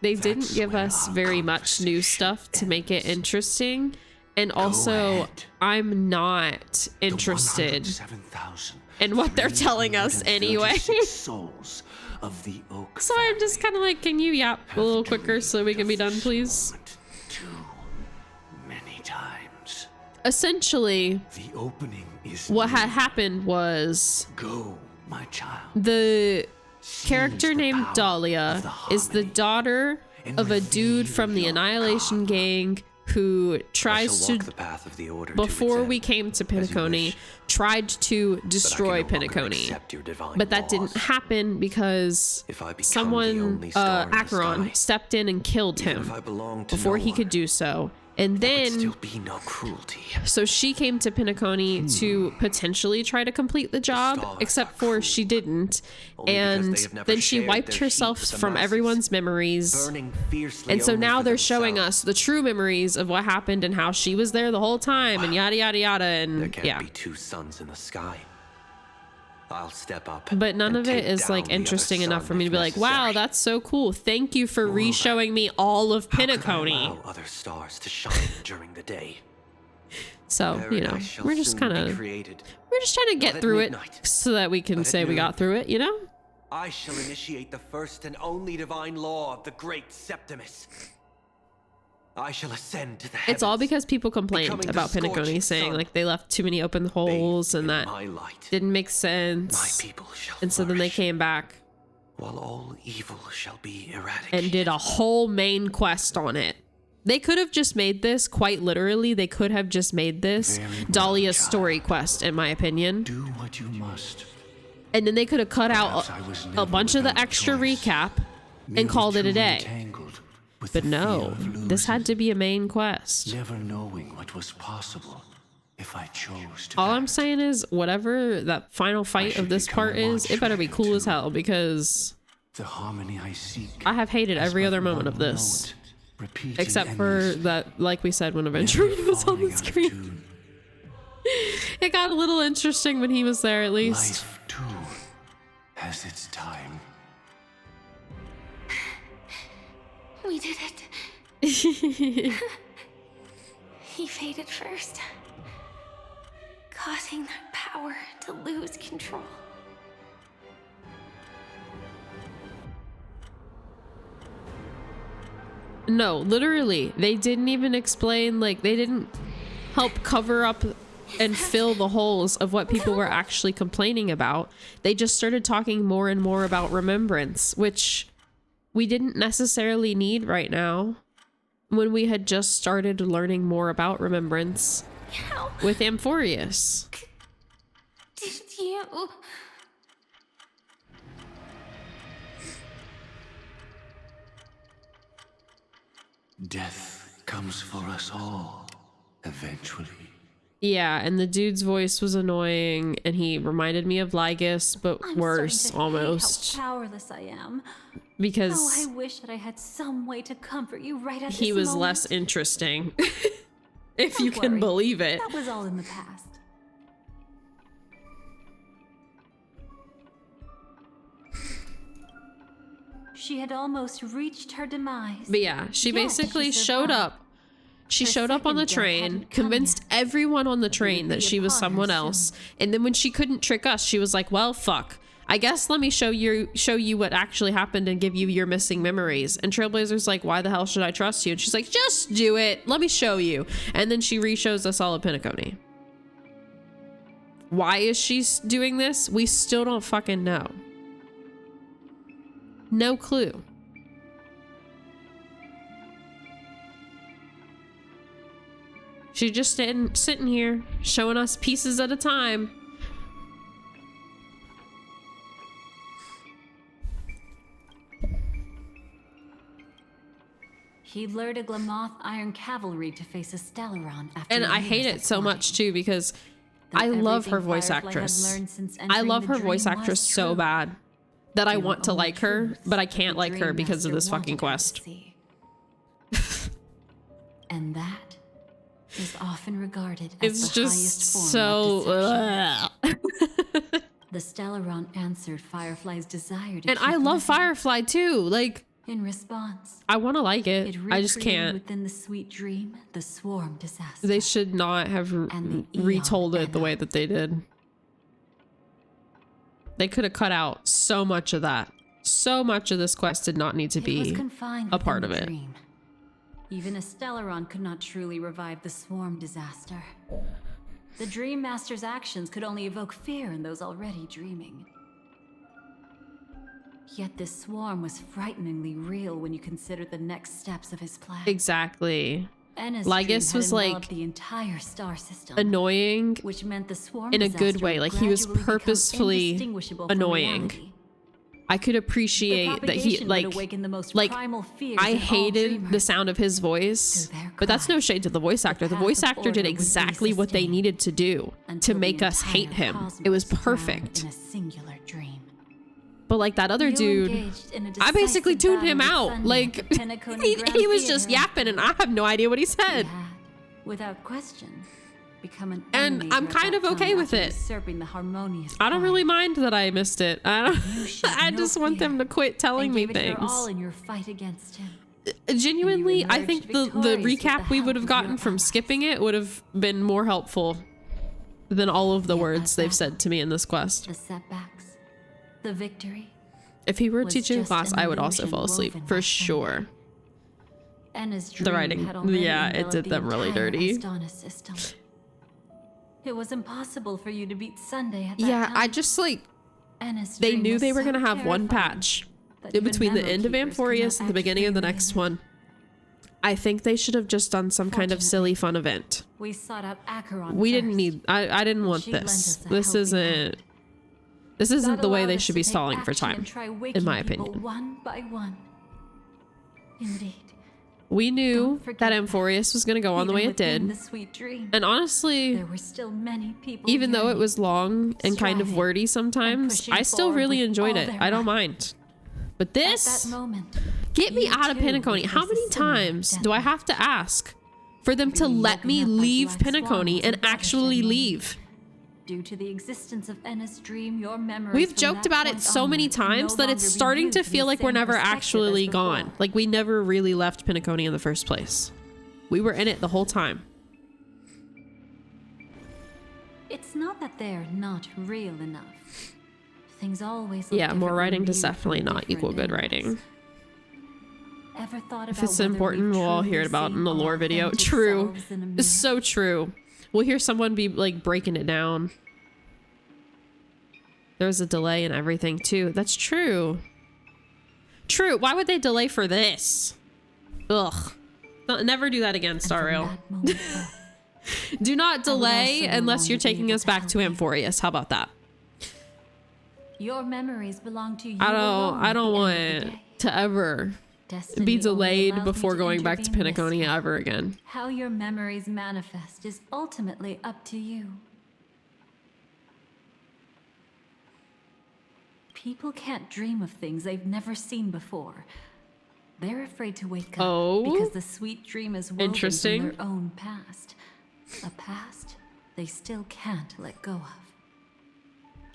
they didn't that's give where us our very much new conversation stuff to make it ends. interesting. And also, ahead. I'm not The interested 107,000 in what they're telling us anyway. 336 souls of the Oak So I'm just kind of like, can you yap a little quicker so we can be done, please? Too many times. Essentially, The opening is what had near. happened was Go, my child. the character Seize the named power Dahlia of the is the harmony daughter and of a dude reveal from the your Annihilation karma. gang who I tries shall to, walk the path of the order to before its we end, came to as you Pinacone, wish. tried to But I destroy can no longer Pinacone. accept your divine But that didn't laws. happen because If I become the someone, only star in the Acheron, sky, stepped in and killed Even him if I belong to before no he one, could do so. And there would then, still be no cruelty. so she came to Pinacone to potentially try to complete the job, stars except are for cruel, she didn't. only because And they have never then she shared wiped their heat herself with the from masses, everyone's memories. burning fiercely And so only now for they're showing themselves. us the true memories of what happened and how she was there the whole time and yada yada yada There and can't yeah. be two suns in the sky. I'll step up. But none and of it take is down like the other interesting enough sun for me to if be like, wow, necessary. that's so cool. Thank you for re-showing me all of How could I Pinacone. allow other stars to shine during the day. So, you know, Paradise shall we're just soon kind be of created. we're just trying to get at through it midnight, so that we can but at say we got noon. through it, you know? I shall initiate the first and only divine law of the great Septimus. I shall ascend to the heavens. It's all because people complained becoming the about Pinacone scorching saying sun. like they left too many open holes Bathed and in that my light. didn't make My sense. people shall And so then they flourish, came back while all evil shall be eradicated. and did a whole main quest on it. They could have just made this, quite literally, they could have just made this Very well, Dahlia's child. story quest, in my opinion. Do what you must. And then they could have cut out Perhaps I was a never bunch of the without extra choice. recap Merely and called it a too day. entangled with But the no, fear of this had losing, to be a main quest. never knowing what was possible if I chose to. All I'm act. saying is, whatever that final fight should of this become part a is, it better be watchmaker cool as too. hell because The harmony I seek. I have hated has every but other moment one of this. note, repeating Except for endless, that, like we said, when never Aventurine was on falling the out of screen. tune. It got a little interesting when he was there, at least. Life too has its time. We did it. He faded first, causing their power to lose control. No, literally, they didn't even explain, like, they didn't help cover up and fill the holes of what people were actually complaining about. They just started talking more and more about remembrance, which we didn't necessarily need right now when we had just started learning more about remembrance How with Amphorius. did you? Death comes for us all, eventually. Yeah, and the dude's voice was annoying, and he reminded me of Lygus, but I'm worse starting to hate almost. How powerless I am. Because Oh, I wish that I had some way to comfort you right at he this was moment. less interesting. If you Don't can worry. believe it. That was all in the past. She had almost reached her demise. But yeah, she Yet basically she showed survived. up. She Her showed up on the second death train, hadn't come convinced yet. everyone on the train would that be she was upon her someone soon. else. And then when she couldn't trick us, she was like, well, fuck. I guess let me show you what actually happened and give you your missing memories. And Trailblazer's like, why the hell should I trust you? And she's like, just do it. Let me show you. And then she re-shows us all of Penacony. Why is she doing this? We still don't fucking know. No clue. She's just sitting here, showing us pieces at a time. He lured a Glamoth Iron Cavalry to face a Stellaron after And a I hate years it of so plotting. much too because Though I love her everything voice Firefly had actress. learned since I entering love the her voice dream was actress so true. bad that I They were want to only like her, truths but I that can't the like her Dream because of Master this fucking wanted her to quest. see. And that is often regarded as It's the just highest form so of deception. ugh. The Stellaron answered Firefly's desire to And keep I love living. Firefly too. Like In response, I want to like it. it I just recreated can't. within the sweet dream the swarm disaster. They should not have And the retold Eon it the way that they did. They could have cut out so much of that. So much of this quest did not need to It was be confined a part within of the it. dream. Even a Stellaron could not truly revive the swarm disaster. The Dream Master's actions could only evoke fear in those already dreaming. Yet this swarm was frighteningly real when you consider the next steps of his plan. Exactly. Enna's Lygus dream had was, like, enveloped the entire star system, Annoying which meant the swarm in a good disaster way. would Like he was gradually become purposefully indistinguishable from annoying. reality. I could The appreciate that he propagation would like awaken the most like primal fears I in all hated the dreamers. sound of his voice, Through their but that's no cries, shade to the voice actor. The path voice of actor did order would be exactly what they sustained needed to do to until the make us hate entire him. cosmos It was drowned perfect. in a singular dream. But like that other You dude, engaged in a I basically decisive tuned him battle out. with Like Sunny at the Penacony Grand he was just Theater. yapping and I have no idea what he He said. had, without question, become an And enemy I'm at kind that of okay time with after it. usurping the harmonious I don't quiet. really mind that I missed it. I don't You showed I no just want them fear to quit telling and me gave it your all things. in your fight against him. Genuinely, I emerged think the victorious with recap the we help would have of your gotten from allies. skipping it would have been more helpful than all of the Yet words that they've said to me in this quest. The setbacks, the victory, If he were was teaching a just class, an I would also illusion fall asleep woven for by sure. Enna's The dream writing, had already yeah, it enveloped did the them really entire dirty. Astana system. It was impossible for you to beat Sunday at that Yeah, time. I just like Enna's they dream knew was they were so gonna have one terrifying patch that in even between the Memory end of Keepers could Amphorius not and the beginning of the accurately next relay them. one. I think they should have just done some kind of silly fun event. We sought out Acheron We didn't first. need I didn't want She lent this. us a This helping isn't hand. this isn't God the way allowed they us should to be take stalling for action time, and try in waking my people opinion. One by one. Indeed. We knew Don't forget that that. Amphorius was going to go on the Even way it within did. The sweet dream, And honestly, there were still many people even though it yearning. was long and kind of striving, wordy sometimes, pushing I still forward really with enjoyed all it. their I don't might. mind. But At this, that moment, get me you out of too Penacony. would How face a many similar times do I death. have to ask for them to Being let me woken up by leave black Penacony swans and and ravished actually animals. leave? Due to the existence of Enna's dream, your memories We've from joked that about it point so many onward can times no that it's longer be starting viewed to from feel the like we're same never perspective actually as gone. before. Like we never really left Penacony in the first place. We were in it the whole time. It's not that they're not real enough. Things always look Yeah, more different when writing does viewed from definitely not equal good different writing. angles. Ever thought If about it's whether important, we've we'll all truly hear it about seen in the lore our video. authentic True. selves in a It's mirror? so true. We'll hear someone be like breaking it down. There's a delay in everything too. That's true. True. Why would they delay for this? Ugh. Never do that again, Star Rail. Do not delay unless you're taking us back to Amphorius. How about that? Your memories belong to you. I don't want to ever be delayed before going back to Penacony ever again. How your memories manifest is ultimately up to you. People can't dream of things they've never seen before. They're afraid to wake up because the sweet dream is woven from their own past. A past they still can't let go of.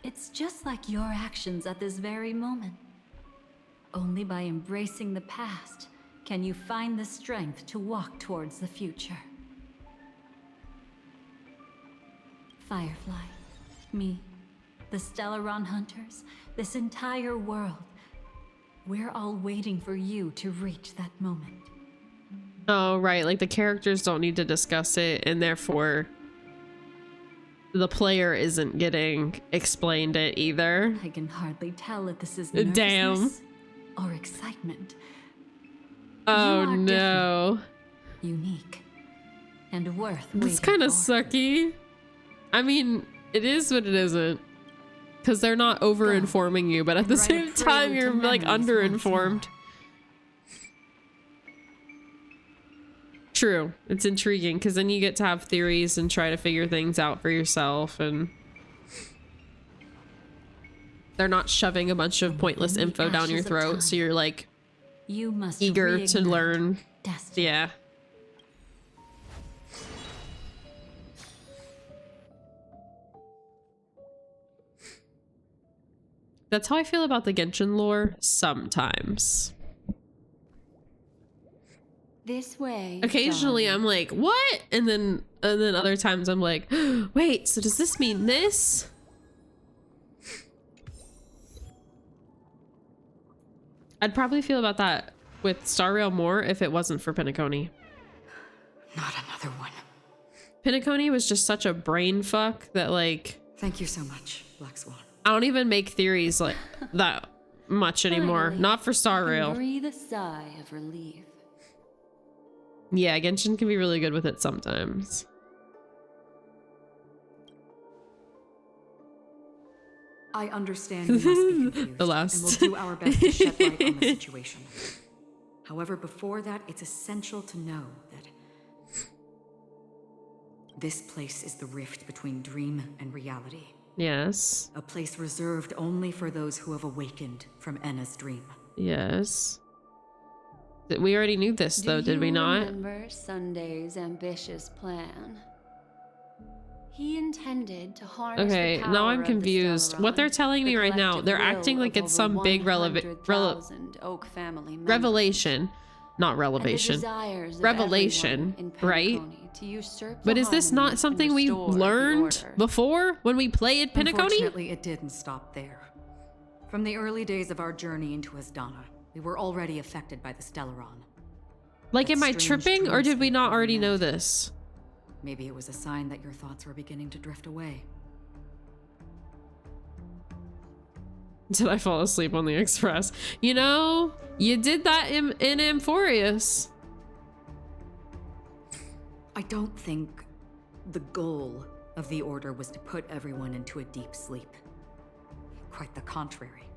It's just like your actions at this very moment. Only by embracing the past can you find the strength to walk towards the future. Firefly, me, the Stellaron Hunters, this entire world. We're all waiting for you to reach that moment. Oh, right. Like the characters don't need to discuss it, and therefore the player isn't getting explained it either. I can hardly tell if this is nervousness or excitement. Oh no. Unique and worth It's kind of sucky. I mean, it is what it isn't. Because they're not over-informing you, but at the same time, you're like under-informed. True. It's intriguing because then you get to have theories and try to figure things out for yourself, and they're not shoving a bunch of pointless info down your throat, so you're like eager to learn. Yeah. That's how I feel about the Genshin lore sometimes. This way. Occasionally I'm like, what? And then other times I'm like, wait, so does this mean this? I'd probably feel about that with Star Rail more if it wasn't for Penacony. Not another one. Penacony was just such a brain fuck that, like... Thank you so much, Black Swan. I don't even make theories like that much anymore. Finally, not for Star Rail. Breathe a sigh of relief. Yeah, Genshin can be really good with it sometimes. I understand you must be confused, The last. and we'll do our best to shed light on the situation. However, before that, it's essential to know that this place is the rift between dream and reality. Yes. A place reserved only for those who have awakened from Enna's dream. Yes. We already knew this, though, did we not? Remember Sunday's ambitious plan? He intended to harness Okay, the power now I'm of the confused. What they're Stellaron, telling me the right now, collective they're will acting like of it's over some big 100,000 Oak family members, revelation. Not and the relevation. desires of Revelation, everyone in right? Penacony to usurp But the is this harmony not something and we restore the learned order. before when we played Penacony? Unfortunately, it didn't stop there. From the early days of our journey into Asdana, we were already affected by the Stellaron. Like, That am I strange tripping, or did we dreamscape not that already know met. this? Maybe it was a sign that your thoughts were beginning to drift away. Did I fall asleep on the express? You know, you did that in Amphorius. I don't think the goal of the Order was to put everyone into a deep sleep. Quite the contrary.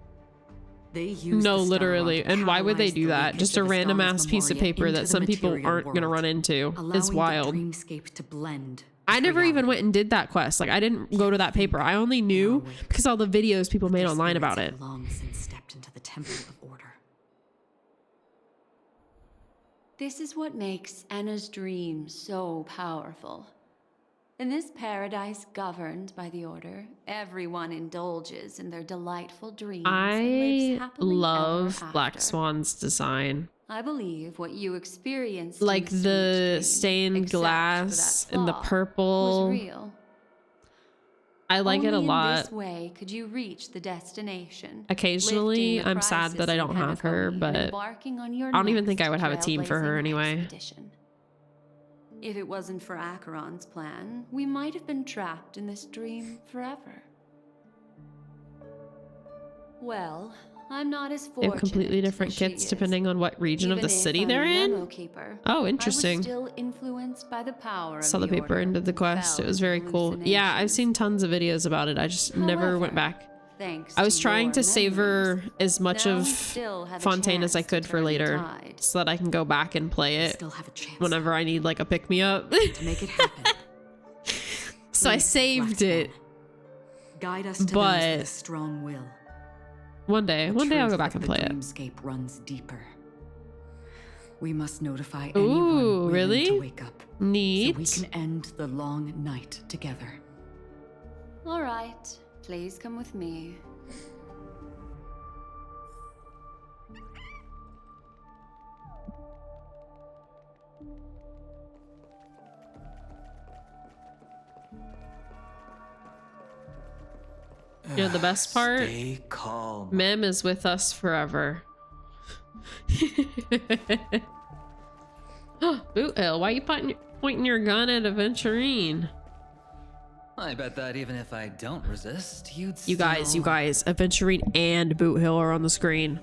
They used No, the literally. Stellaron to And why would they catalyze do the that? leakage Just a of random Asdana's ass piece of memoria paper into that the some people material aren't gonna world, run into. It's allowing wild. the dreamscape to blend. I with never even reality. went and did that quest. Like, I didn't go to that paper. I only knew because all the videos people made Their online spirits about have it. long since stepped into the Temple of Order. This is what makes Enna's dream so powerful. In this paradise governed by the Order, everyone indulges in their delightful dreams and lives I happily love ever Black after. Swan's design. I believe what you experienced in Like the sweet the dream, stained except for glass that and the flaw, purple. was real. I like it a Only in lot. this way could you reach the destination. Occasionally, lifting the I'm sad that crisis I in don't have her, Penacony and but embarking on your I don't even think next I would have a team for her trailblazing anyway. expedition. If it wasn't for Acheron's plan, we might have been trapped in this dream forever. Well, I'm not as They fortunate. have completely different as she kits is. depending on what region of Even the if city I'm they're a in. memo keeper, Oh, I interesting. was still influenced by the power Saw of the the paper order ended the and quest. fell It was into very cool. Yeah, I've hallucinations. seen tons of videos about it. I just never went However, back. thanks I was to trying your to savor memories, as much now of we still have a Fontaine as I chance to could for turn the later, tide. so that I can go back and play We it still have a chance. whenever I need like a pick me up. To make it happen. So I Please, saved Black it. Swan, guide us to those But with a strong will. one day The I'll go truth back of and the play it. dreamscape runs deeper. We must notify Ooh, anyone willing really? to wake up, Neat. so we can end the long night together. All right, please come with me. You know the best part? Stay calm. Mem is with us forever. Boot Hill, why are you pointing your gun at Aventurine? I bet that even if I don't resist, you'd You guys, still... Aventurine and Boot Hill are on the screen.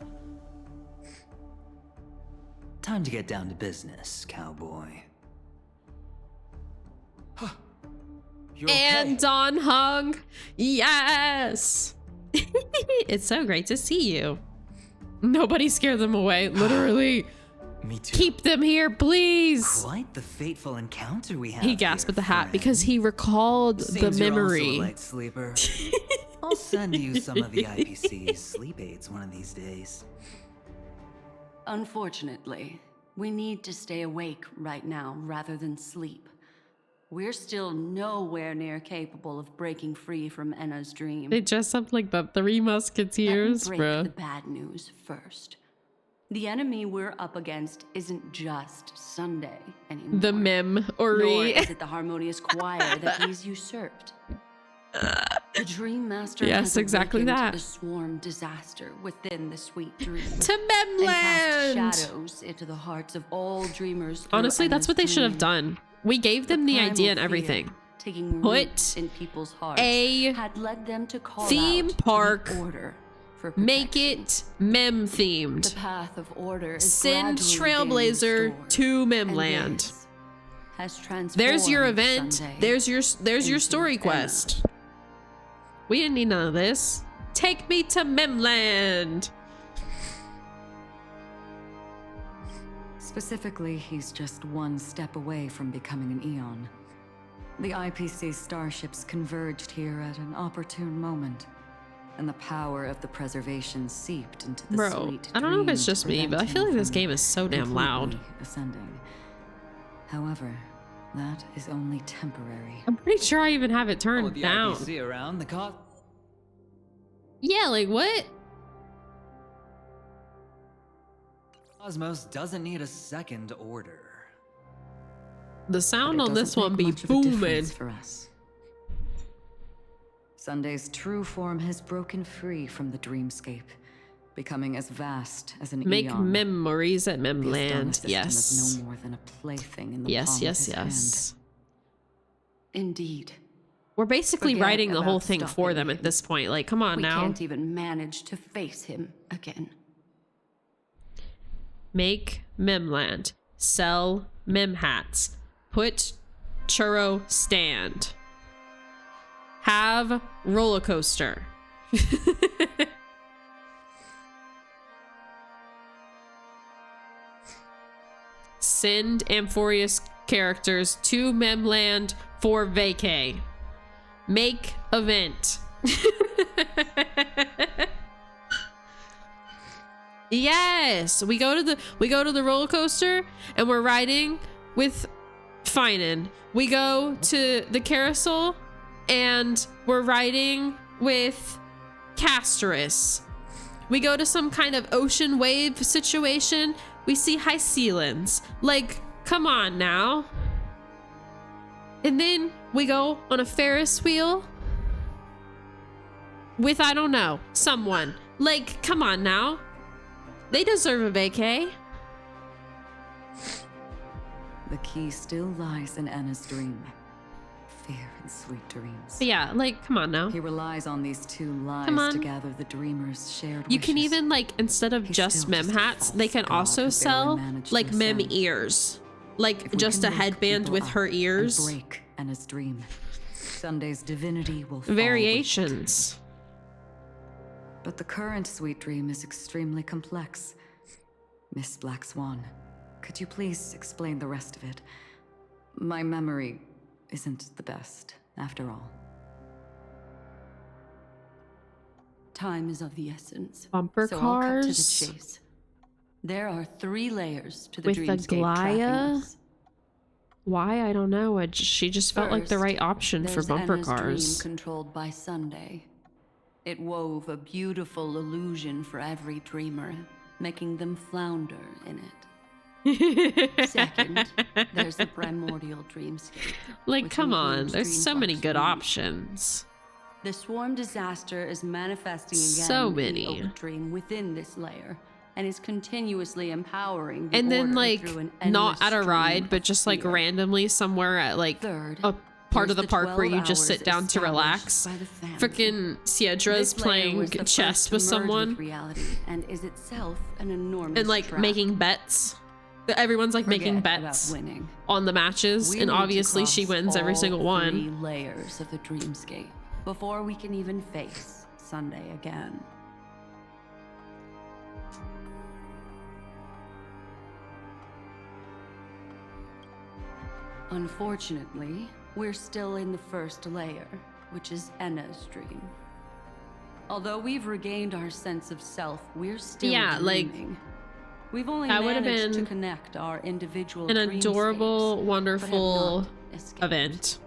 Time to get down to business, cowboy. You're And okay. Don Hung. Yes. It's so great to see you. Nobody scare them away, literally. Me too. Keep them here, please. Quite the fateful encounter we had. He gasped here, at the hat friend. because he recalled the Seems you're also a memory. light sleeper. I'll send you some of the IPC's sleep aids one of these days. Unfortunately, we need to stay awake right now rather than sleep. We're still nowhere near capable of breaking free from Enna's dream. They dress up like the Three Musketeers, Let me break bruh. the bad news first. The enemy we're up against isn't just Sunday anymore. The Nor memory. is it the harmonious choir that he's usurped. The Dream Master Yes, has exactly awakened that. the swarm disaster within the sweet dream. To And cast Memland. shadows into the hearts of all dreamers. through Honestly, that's Enna's what they should have dream. done. We gave them the primal idea and fear everything. Taking Put root in people's hearts a had led them to call theme out to the park. order for Make protection. it Mem The themed. path of order is Send gradually being Trailblazer restored, to and Memland. this has transformed There's your event. Sunday There's your into story Enna. quest. We didn't need none of this. Take me to Memland. Specifically, he's just one step away from becoming an Eon. The IPC starships converged here at an opportune moment, and the power of the preservation seeped into the Bro, sweet I don't know if dream it's to just me, but I prevent feel him like this from game is so damn loud. completely ascending. However, that is only temporary. I'm pretty sure I even have it With turned the down. IPC around, the cost... Yeah, like what? Cosmos doesn't need a second order. The sound But it on this doesn't one make be much of a booming. difference for us. Sunday's true form has broken free from the dreamscape, becoming as vast as an Make eon. memories at The Astana Memland. system Yes. is no more than a plaything in the Yes, palm yes, of his yes. Indeed. We're basically Forget writing the whole about thing for stopping them at him. this point. Like, come on We now. can't even manage to face him again. Make Memland. Sell Mem hats. Put churro stand. Have roller coaster. Send Amphorius characters to Memland for vacay. Make event. Yes, we go to the roller coaster and we're riding with Finan. We go to the carousel and we're riding with Castorus. We go to some kind of ocean wave situation. We see Hycealans. Like, come on now. And then we go on a Ferris wheel with, I don't know, someone. Like, come on now. They deserve a vacay. The key still lies in Anna's dream. fear and sweet dreams. But yeah, like, come on now. He relies on these two lies to gather the dreamers' shared You wishes. can even, like, instead of just mem hats, they can also sell, like, mem ears. Like, just a headband with her ears. Break Anna's dream. Sunday's divinity will fall. Variations. But the current sweet dream is extremely complex. Miss Black Swan, could you please explain the rest of it? My memory isn't the best, after all. Time is of the essence. Bumper so cars. I'll cut to the chase. There are 3 layers to the with dreamscape Aglaya. trappings. Why? I don't know. She just felt like the right option for bumper Anna's cars. Dream controlled by Sunday. It wove a beautiful illusion for every dreamer, making them flounder in it. Second, there's the primordial dreamscape. Like, come on, there's so many good options. The swarm disaster is manifesting again So in many. the oak dream within this layer, and is continuously empowering the And then, order like, through an not endless at a stream ride, of but just like fear. randomly somewhere at like Third, a part of there's the park where you 12 just sit hours down to relax. established by the family. Frickin' Siedra's This layer playing was the chess first to with merge someone reality and is itself an enormous and like trap. making bets. Everyone's like making Forget bets about winning. on the matches, We and need to obviously she cross wins every all single 3 one. layers of the dreamscape before we can even face Sunday again. Unfortunately, we're still in the first layer, which is Enna's dream. Although we've regained our sense of self, we're still dreaming. We've only that would have managed to been connect our individual an adorable, dreamscapes, wonderful but have not escaped. event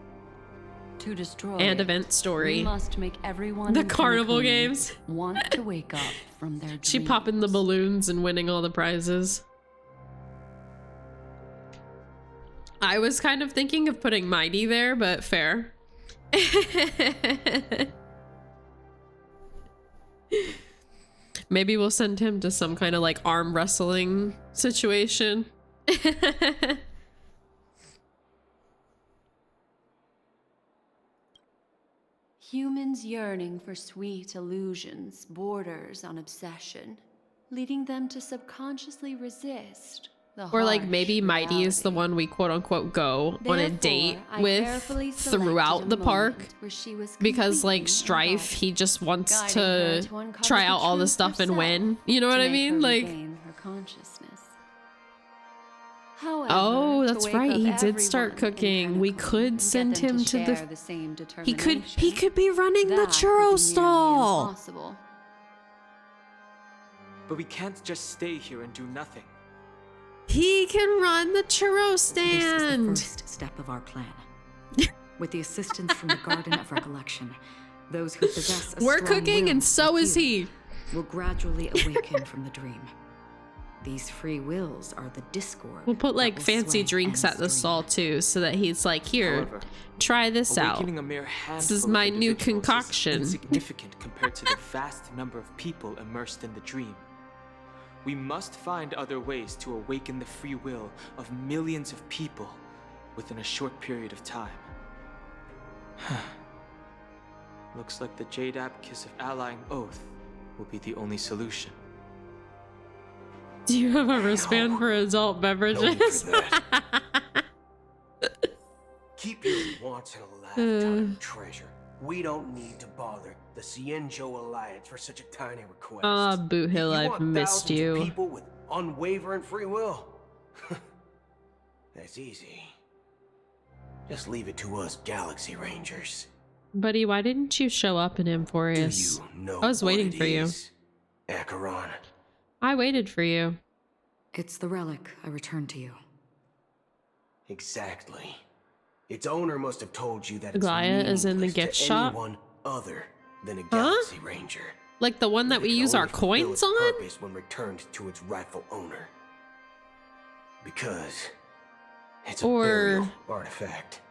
To destroy and it, event story. we must make everyone The in carnival Kamakuni games. want to wake up from their She dreams. popping the balloons and winning all the prizes. I was kind of thinking of putting Mighty there, but fair. Maybe we'll send him to some kind of like arm wrestling situation. Humans yearning for sweet illusions borders on obsession, leading them to subconsciously resist the Or like harsh maybe Mighty is the reality. one we quote unquote go on a Therefore, date I with carefully throughout selected the a park, moment where she was because like completely Strife, involved, he just wants guiding her to to uncover try the out all the truth stuff and herself win. You know what to I make mean? her Like, regain her consciousness. However, oh, to that's wake right. up He did start everyone in cooking. We Kamakuni could and send get them him to share the. the same He determination. could be running the That would be churro nearly stall. impossible. But we can't just stay here and do nothing. He can run the churro This is the stand. first step of our plan. With the assistance from the Garden of Recollection, those who possess a We're strong cooking will and so like is you he. will gradually awaken from the dream. These free wills are the discord. We'll put like that will fancy sway drinks at the Anna's stall too, so that he's like, here, However, try this out. awakening a mere handful This is of my new individuals is concoction. insignificant compared to the vast number of people immersed in the dream. We must find other ways to awaken the free will of millions of people within a short period of time. Looks like the Jadab Kiss of Allying Oath will be the only solution. Do you have a wristband for adult beverages? Keep your once in a lifetime treasure. We don't need to bother the Cienjo Alliance for such a tiny request. Ah, Boot Hill, You I've want missed thousands of you. people with unwavering free will. That's easy. Just leave it to us Galaxy Rangers. Buddy, why didn't you show up in Emporius? Do you know I was what waiting it for you. is, Acheron? I waited for you. It's the relic I returned to you. Exactly. Its owner must have told you that Aglaya it's is in the meaningless gift to shop? anyone other than a Galaxy Ranger. Like the one that we It can use only our fulfill coins its on? purpose when returned to its rightful owner. Because it's a Or- burial artifact,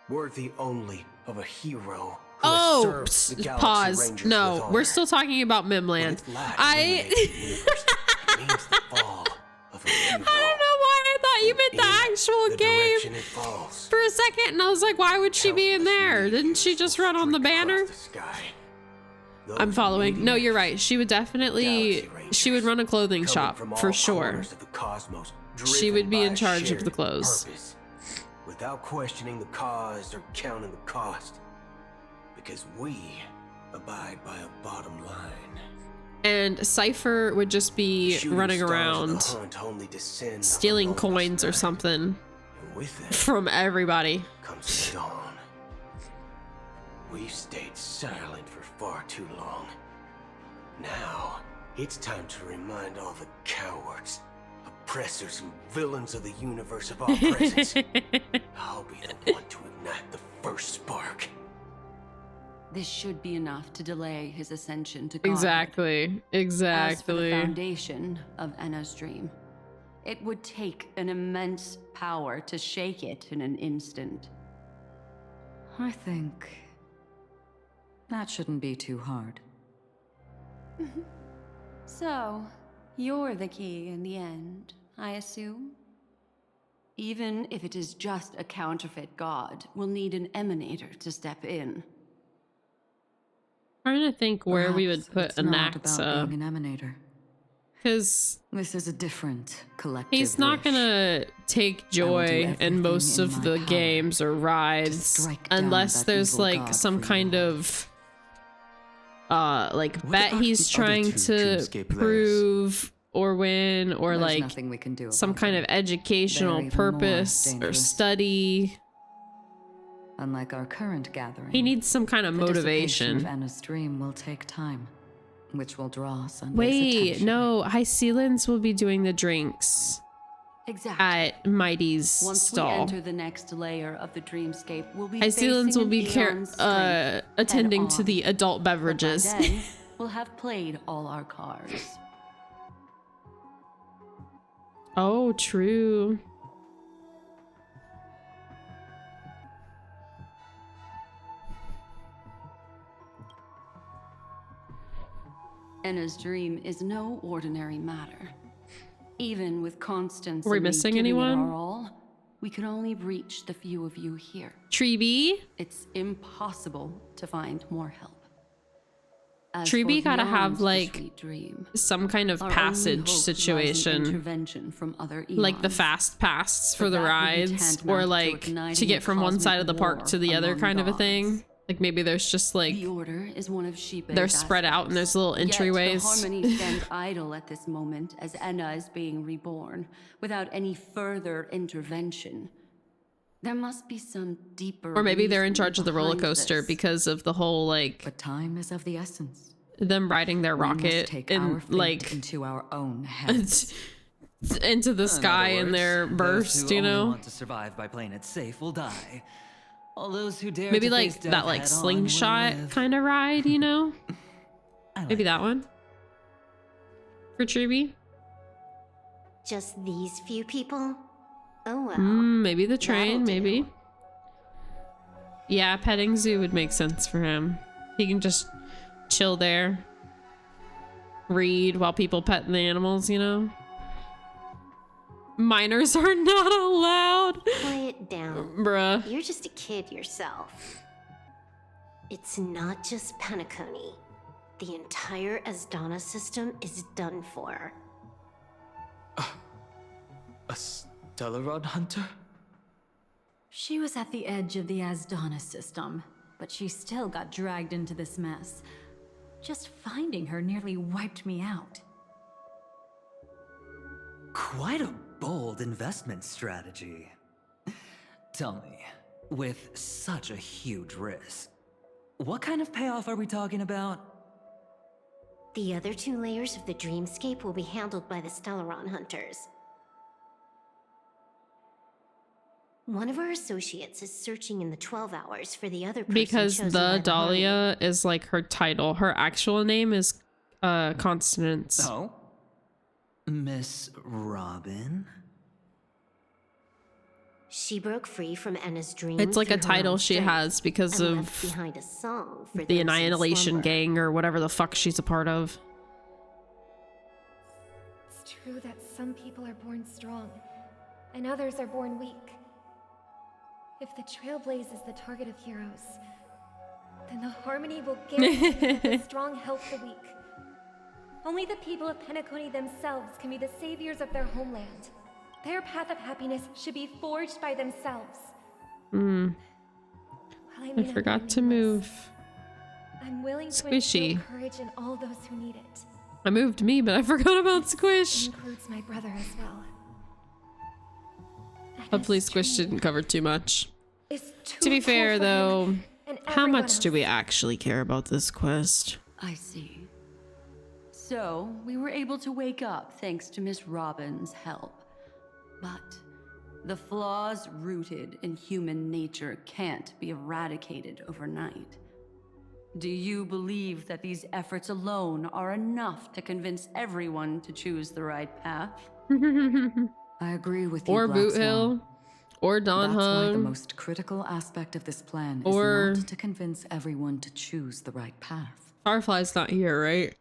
worthy only of a hero who has Oh, served the Galaxy pause. Rangers with No, honor. we're still talking about Mimland. I Means the fall of a hero. I don't know why I thought you meant the actual game for a second, and I was like, why would she be in there? Didn't she just run on the banner? I'm following. No, you're right. She would definitely, she would run a clothing shop for sure. She would be in charge of the clothes. Without questioning the cause or counting the cost. Because we abide by a bottom line. And Cypher would just be running around stealing coins or something from everybody. Comes the dawn. We've stayed silent for far too long. Now, it's time to remind all the cowards, oppressors, and villains of the universe of our presence. I'll be the one to ignite the first spark. This should be enough to delay his ascension to God. Exactly. As for the foundation of Enna's dream, it would take an immense power to shake it in an instant. I think that shouldn't be too hard. So, you're the key in the end, I assume? Even if it is just a counterfeit god, we'll need an emanator to step in. Trying to think where we would put Anaxa. Being an emanator. Because this is a different collective. He's not gonna take joy in most of the games or rides unless there's like some kind of like bet he's trying to prove or win, or like some kind of educational purpose or study. Unlike our current gathering, he needs some kind of motivation. The Enna's dream will take time, which will draw Sunday's Wait, attention. no, High Sealans will be doing the drinks. Exactly. At Mighty's Once stall. we enter the next layer of the dreamscape, we'll be High Sealans will be attending to the the adult beverages. But by then, we'll have played all our cards. Oh, true. Enna's dream is no ordinary matter. Even with Constance Are we and me missing giving anyone? it our all, we can only reach the few of you here. Treeby? It's impossible to find more help. As Treeby for gotta beyond have the like sweet dream, some kind of our only hope passage lies in situation. intervention from other Like the eons. fast pass for But the that would be rides, tantamount or to like igniting to get a from one side of the cosmic park to the war other among kind of a gods. thing. Like maybe there's just like The Order is one of Sheepay's they're spread out and there's little Yet entryways. the Harmony stand idle at this moment as Enna is being reborn, without any further intervention. There must be some deeper Or maybe they're in reason charge of the roller behind coaster this. because of the whole like But time is of the essence. them riding their We must rocket take our and fate like into our own hands. into the sky in their Those burst, who you only know? want to survive by playing it safe will die. All those who dare Maybe to like face death that like head-on will slingshot live. kind of ride, you know? Maybe that one. For Treeby? Just these few people? Oh well. Maybe the train, That'll do. maybe. Yeah, petting zoo would make sense for him. He can just chill there. Read while people pet the animals, you know? Minors are not allowed. Quiet down. Bruh. You're just a kid yourself. It's not just Penacony. The entire Asdana system is done for. A Stellaron hunter? She was at the edge of the Asdana system, but she still got dragged into this mess. Just finding her nearly wiped me out. Quite a bold investment strategy. Tell me, with such a huge risk, what kind of payoff are we talking about? The other two layers of the dreamscape will be handled by the Stellaron hunters. One of our associates is searching in the 12 hours for the other person Because chosen the by Dahlia is like her title. Her actual name is Constance. Oh? Miss Robin? She broke free from Enna's dream. It's like a through her title own she strength has because and of left behind a song for the those in Annihilation slumber. Gang or whatever the fuck she's a part of. It's true that some people are born strong, and others are born weak. If the Trailblaze is the target of heroes, then the Harmony will guarantee the strong help the weak. Only the people of Penacony themselves can be the saviors of their homeland. Their path of happiness should be forged by themselves. I forgot to move. I'm willing to Squishy. instill courage in all those who need it. I moved me, but I forgot about Squish. It includes my brother as well. Hopefully Squish didn't cover too much. To be too fair tall for though, him and how everyone much do we actually care about this quest? I see. So, we were able to wake up thanks to Miss Robin's help. But the flaws rooted in human nature can't be eradicated overnight. Do you believe that these efforts alone are enough to convince everyone to choose the right path? I agree with you, Or Black Boot Swan. Hill, or Don That's why the Hung, most critical aspect of this plan or is not to convince everyone to choose the right path, Firefly's not here, right?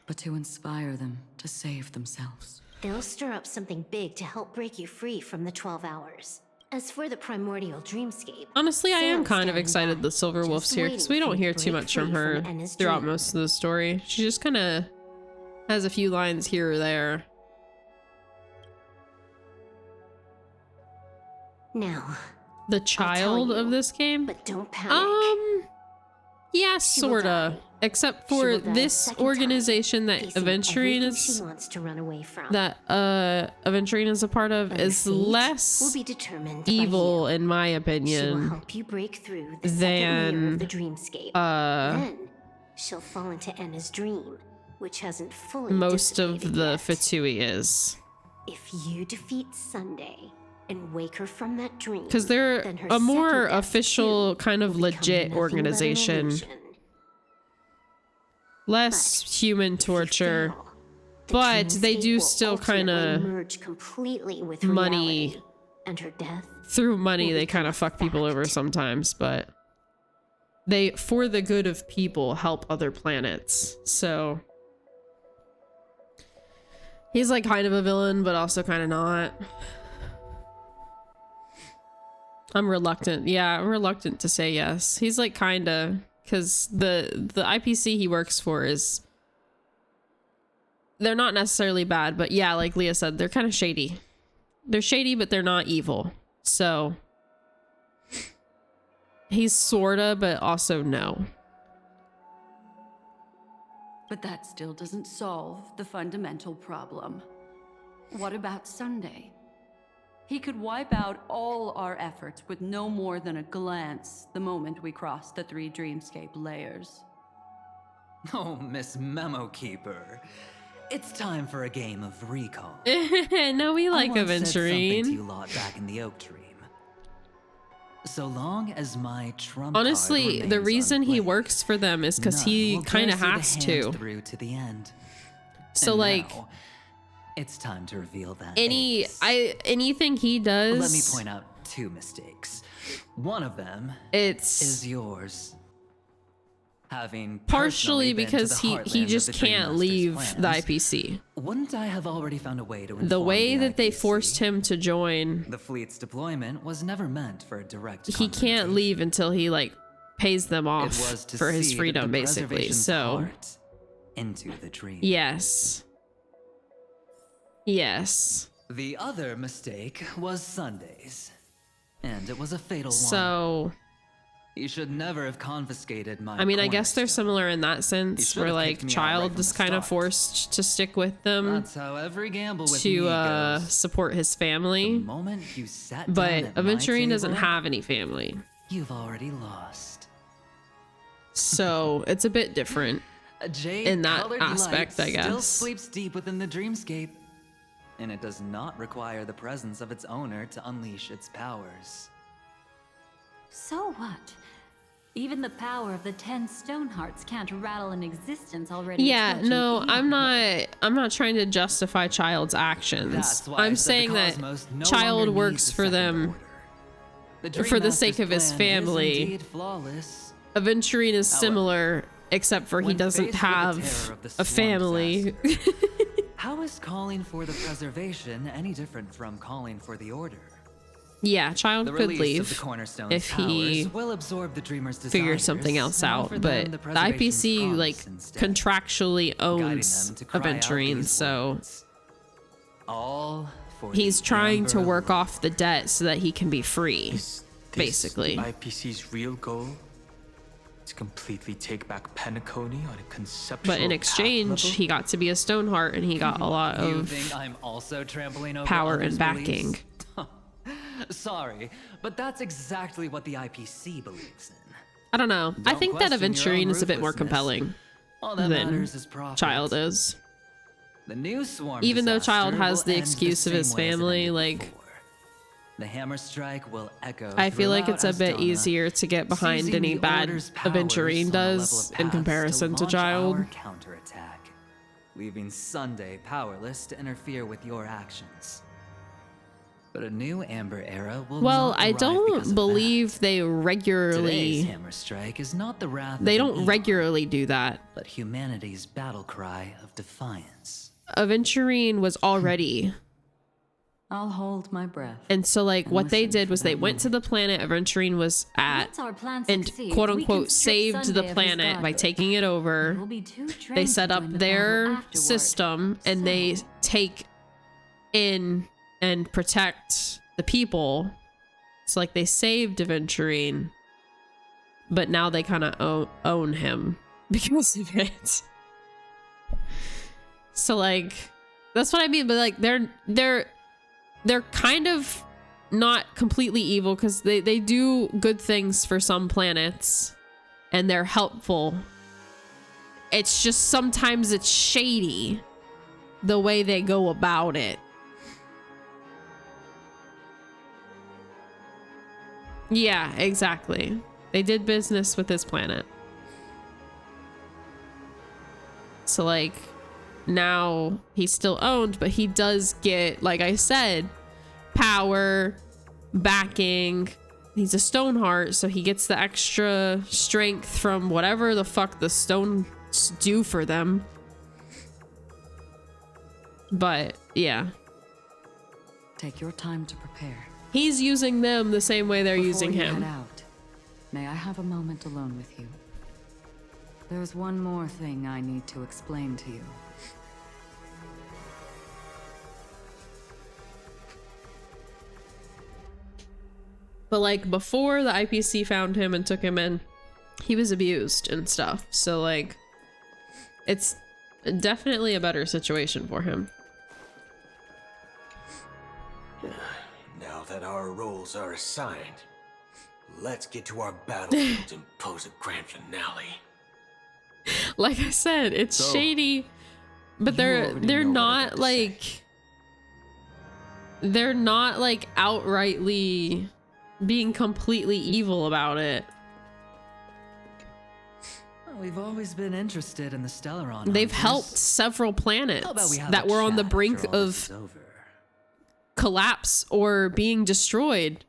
but to inspire them to save themselves. They'll stir up something big to help break you free from the 12 hours. As for the primordial dreamscape, Honestly, I am Sam's kind of standing excited by, that Silver Wolf's just here because we waiting don't for you hear to too break much from free her Enna's throughout dream. most of the story. She just kind of has a few lines here or there. Now, The child you, of this game? but don't panic. Yeah, She will sorta. die. Except She for will die a this second time, organization that facing Aventurine everything is she wants to run away from. that Aventurine is a part of But her is fate less will be determined by evil in my She will opinion help you break through the second layer than of the dreamscape. Then she'll fall into Enna's dream, which hasn't fully most of dissipated the yet. Fatui is. If you defeat Sunday and wake her from that dream, Because they're then her a more second death official, too kind of will become legit nothing but an organization. illusion. Less human torture. Fail, the But they dreamscape do will still kind ultimately of merge completely with money. reality, and her death Through money, will they kind become of fuck people over sometimes, but they, for the good of people, help other planets. So he's like kind of a villain, but also kind of not. I'm reluctant. Yeah, I'm reluctant to say yes. He's like kind of, because the IPC he works for is, they're not necessarily bad, but yeah, like Leah said, they're kind of shady. They're shady, but they're not evil. So he's sorta, but also no. But that still doesn't solve the fundamental problem. What about Sunday? He could wipe out all our efforts with no more than a glance the moment we cross the 3 dreamscape layers. Oh, Miss Memo Keeper. It's time for a game of recall. No, we like I once said something to Aventurine. you lot back in the Oak Dream. So long as my trump Honestly, card the remains reason he unplayed, works for them is because none he will kind dare of see the has hand to. through to the end. So And like now, it's time to reveal that anything he does. Let me point out 2 mistakes. One of them is yours. Having Partially personally been to because the he heartland of just the can't Dreammaster's leave the plans, IPC. Wouldn't I have already found a way to The inform way the that they IPC? forced him to join, The fleet's deployment was never meant for a direct he can't leave until he like pays them off was to for his see that freedom, the basically. preservation's So heart into the dream. yes. Yes. The other mistake was Sundays. And it was a fatal one. So You should never have confiscated my I mean, I guess they're similar in that sense, should where have like kicked me out Child right from is the kind of start. forced to stick with them That's how every gamble with to me goes. support his family. The moment you sat down But at my Aventurine doesn't table, have any family, You've already lost. so it's a bit different A jade in that colored aspect, light I still guess. sleeps deep within the dreamscape, and it does not require the presence of its owner to unleash its powers. So what? Even the power of the 10 stone hearts can't rattle an existence already. Yeah, approaching no, eon. I'm not trying to justify Child's actions. That's why I I'm said saying the that cosmos no Child longer works needs a for second them order. The for the Dream sake of his Master's plan is family. indeed flawless. Aventurine is However, similar, except for he when doesn't faced with the have terror of the a Swarm family. How is calling for the preservation any different from calling for the order? Yeah, Child The could release leave of the Cornerstone if he powers will absorb the Dreamer's figures something desires else and out, offer but them the preservation's IPC promise like instead, contractually guiding owns them to cry out Aventurine, these so words. All for he's the trying to Amber work off the debt so that he can be free, Is this basically. the IPC's real goal? To completely take back Penacony on a conceptual But in exchange, level? he got to be a Stoneheart, and he got a lot You of think I'm also trampling over power others' and backing. beliefs? Sorry, but that's exactly what the IPC believes in. I don't know. I Don't think that question your own Aventurine is a bit more ruthlessness. compelling All that than matters is profit. Child is. The new swarm Even though Child disaster has will the end excuse of same his way as it family, ended like before. The hammer strike will echo. I feel like it's a throughout bit Asdana, easier to get behind seizing any the bad Order's powers Aventurine on a does level of in paths comparison to launch Child. our counterattack, leaving Sunday powerless to interfere with your actions. But a new Amber era will Well, not I arrive because don't of believe they Today's regularly. hammer strike is not the wrath They of an don't eon, regularly do that. but humanity's battle cry of defiance. Aventurine was already. I'll hold my breath. And so, like, what they listen did for was that they went to the planet Aventurine was at Once our plan and succeeds, quote we can unquote strip saved Sunday the of his planet by godhood. taking it over. We'll be too They trained set to up join the their battle afterward. system and they take in and protect the people. It's like they saved Aventurine, but now they kind of own him because of it. So like, that's what I mean. But like, they're kind of not completely evil because they do good things for some planets and they're helpful. It's just sometimes it's shady the way they go about it. Yeah, exactly. They did business with this planet. So like now he's still owned, but he does get, like I said, power, backing. He's a Stoneheart, so he gets the extra strength from whatever the fuck the stones do for them. But yeah. Take your time to prepare. He's using them the same way they're Before using you him. head out, may I have a moment alone with you? There's one more thing I need to explain to you. But like before the IPC found him and took him in, he was abused and stuff. So like, it's definitely a better situation for him. Now that our roles are assigned, let's get to our battlefield and pose a grand finale. Like I said, it's So, shady, but they're already know what I'm not about to like they're not like outrightly being completely evil about it. Well, we've always been interested in the Stellaron. They've hunters. helped several planets How about we have that a were on the chat brink after all this of is over? collapse or being destroyed.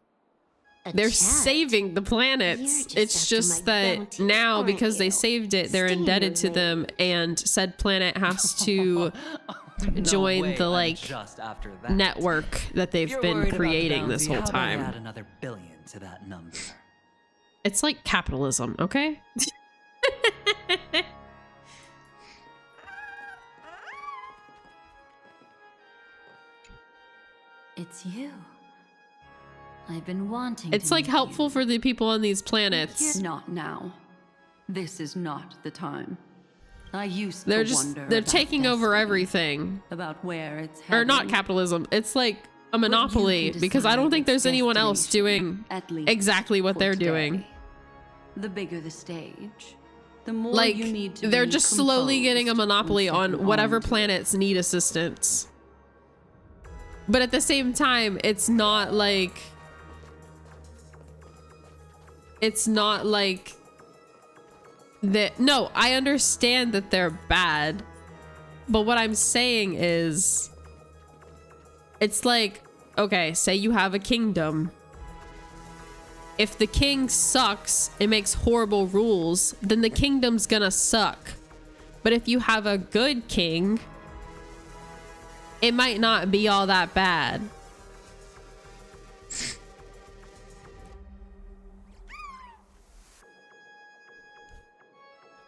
They're saving the planets. It's just that now, because they saved it, they're indebted to them, and said planet has to join way, the I'm like just after that. network that they've You're been worried about the creating this bounty. whole How about we time. add another billion to that number? It's like capitalism, okay? It's you. I've been wanting It's to like meet helpful for the people on these planets. Not now. This is not the time. I used They're to just wonder they're about taking over destiny, everything. about where it's Or heading. not capitalism. It's like a monopoly because I don't think there's anyone else doing at least exactly what for they're today. doing. The bigger the stage, the more Like you need to they're be just slowly getting a composed monopoly and on second whatever to it. planets need assistance. But at the same time, it's not like that. No, I understand that they're bad. But what I'm saying is it's like, okay, say you have a kingdom. If the king sucks and makes horrible rules, then the kingdom's gonna suck. But if you have a good king it might not be all that bad.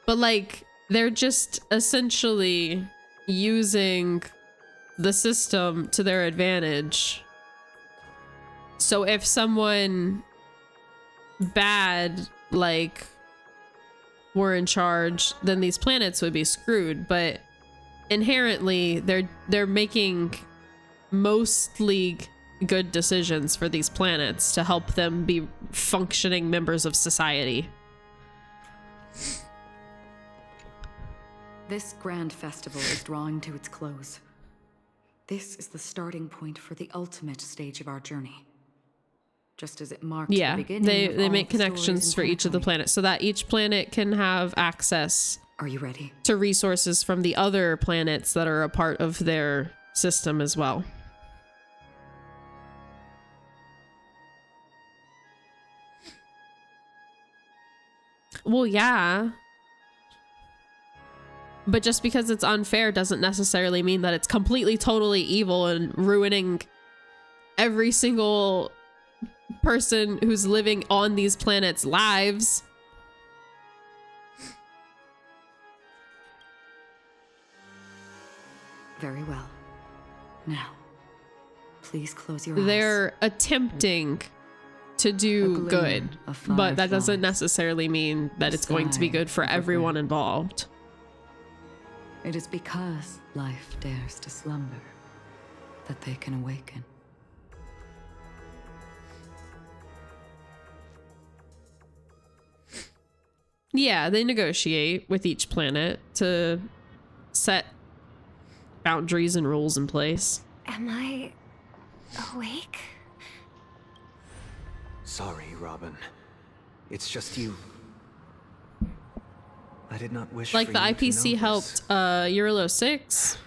But like, they're just essentially using the system to their advantage. So if someone bad, like, were in charge, then these planets would be screwed. But inherently, they're making mostly good decisions for these planets to help them be functioning members of society. This grand festival is drawing to its close. This is the starting point for the ultimate stage of our journey. Just as it marked the beginning they make connections for each of the planets so that each planet can have access. Are you ready? To resources from the other planets that are a part of their system as well. Well, yeah. But just because it's unfair doesn't necessarily mean that it's completely, totally evil and ruining every single person who's living on these planets' lives. Very well. Now, please close your eyes. They're attempting to do good, but that doesn't necessarily mean that it's going to be good for everyone involved. It is because life dares to slumber that they can awaken. Yeah, they negotiate with each planet to set boundaries and rules in place. Am I awake? Sorry, Robin. It's just you. I did not wish like for the you IPC to know helped Eurolo 6.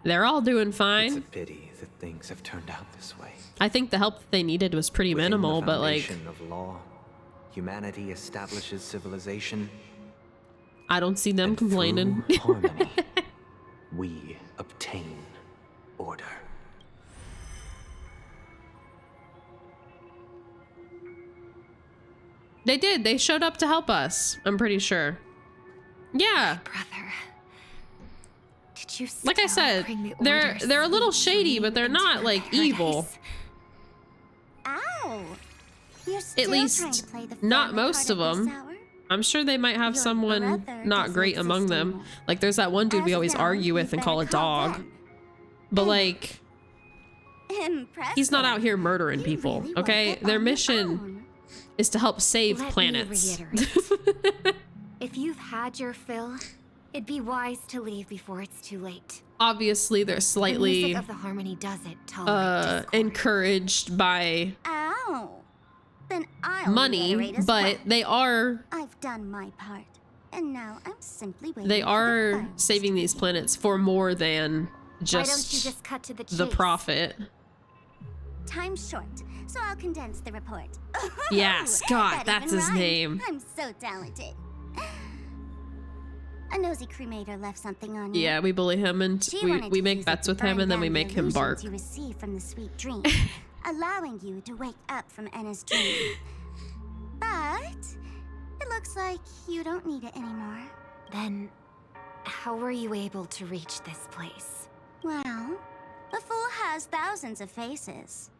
They're all doing fine. It's a pity that things have turned out this way. I think the help that they needed was pretty minimal, but like of law, humanity establishes civilization. I don't see them complaining. Harmony, we obtain order. They did. They showed up to help us. I'm pretty sure. Yeah. Brother. Did you like I said, they're a little shady, but they're not like evil. Ow. At least not most of them. I'm sure they might have someone not great among them. Like there's that one dude we always argue with and call a dog. But like he's not out here murdering people, okay? Their mission is to help save planets. If you've had your fill, it'd be wise to leave before it's too late. Obviously, they're slightly the music of the harmony does it. Encouraged by Then I'll money, but they are. I've done my part, and now I'm simply waiting. They are saving these planets for more than just, why don't you just cut to the profit. Time's short, so I'll condense the report. Yes, God, that's his name. I'm so talented. A nosy cremator left something on you. Yeah, we bully him and we make bets with him and then we make him bark. You receive from the sweet dream, allowing you to wake up from Enna's dream. But it looks like you don't need it anymore. Then how were you able to reach this place? Well, a fool has thousands of faces.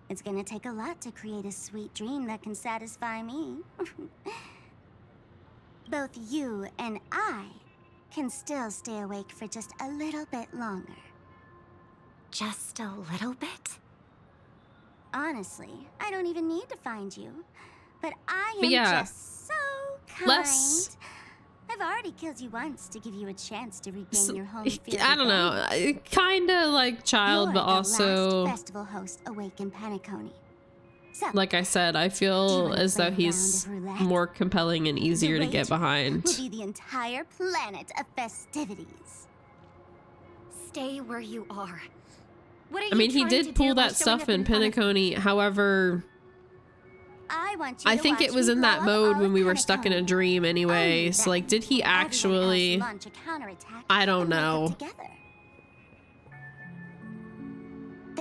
It's gonna take a lot to create a sweet dream that can satisfy me. Both you and I can still stay awake for just a little bit longer. Just a little bit? Honestly, I don't even need to find you. But I am just so kind. I've already killed you once to give you a chance to regain your home field. I don't know, kinda like child, but also last festival host awake in Penacony. So, like I said, I feel as though he's more compelling and easier to get behind. Will be the entire planet of festivities. Stay where you are. What are I mean, you he did pull that stuff in Penacony. However, I think it was in that mode when we were stuck in a dream anyway. So, like, did he actually? I don't know.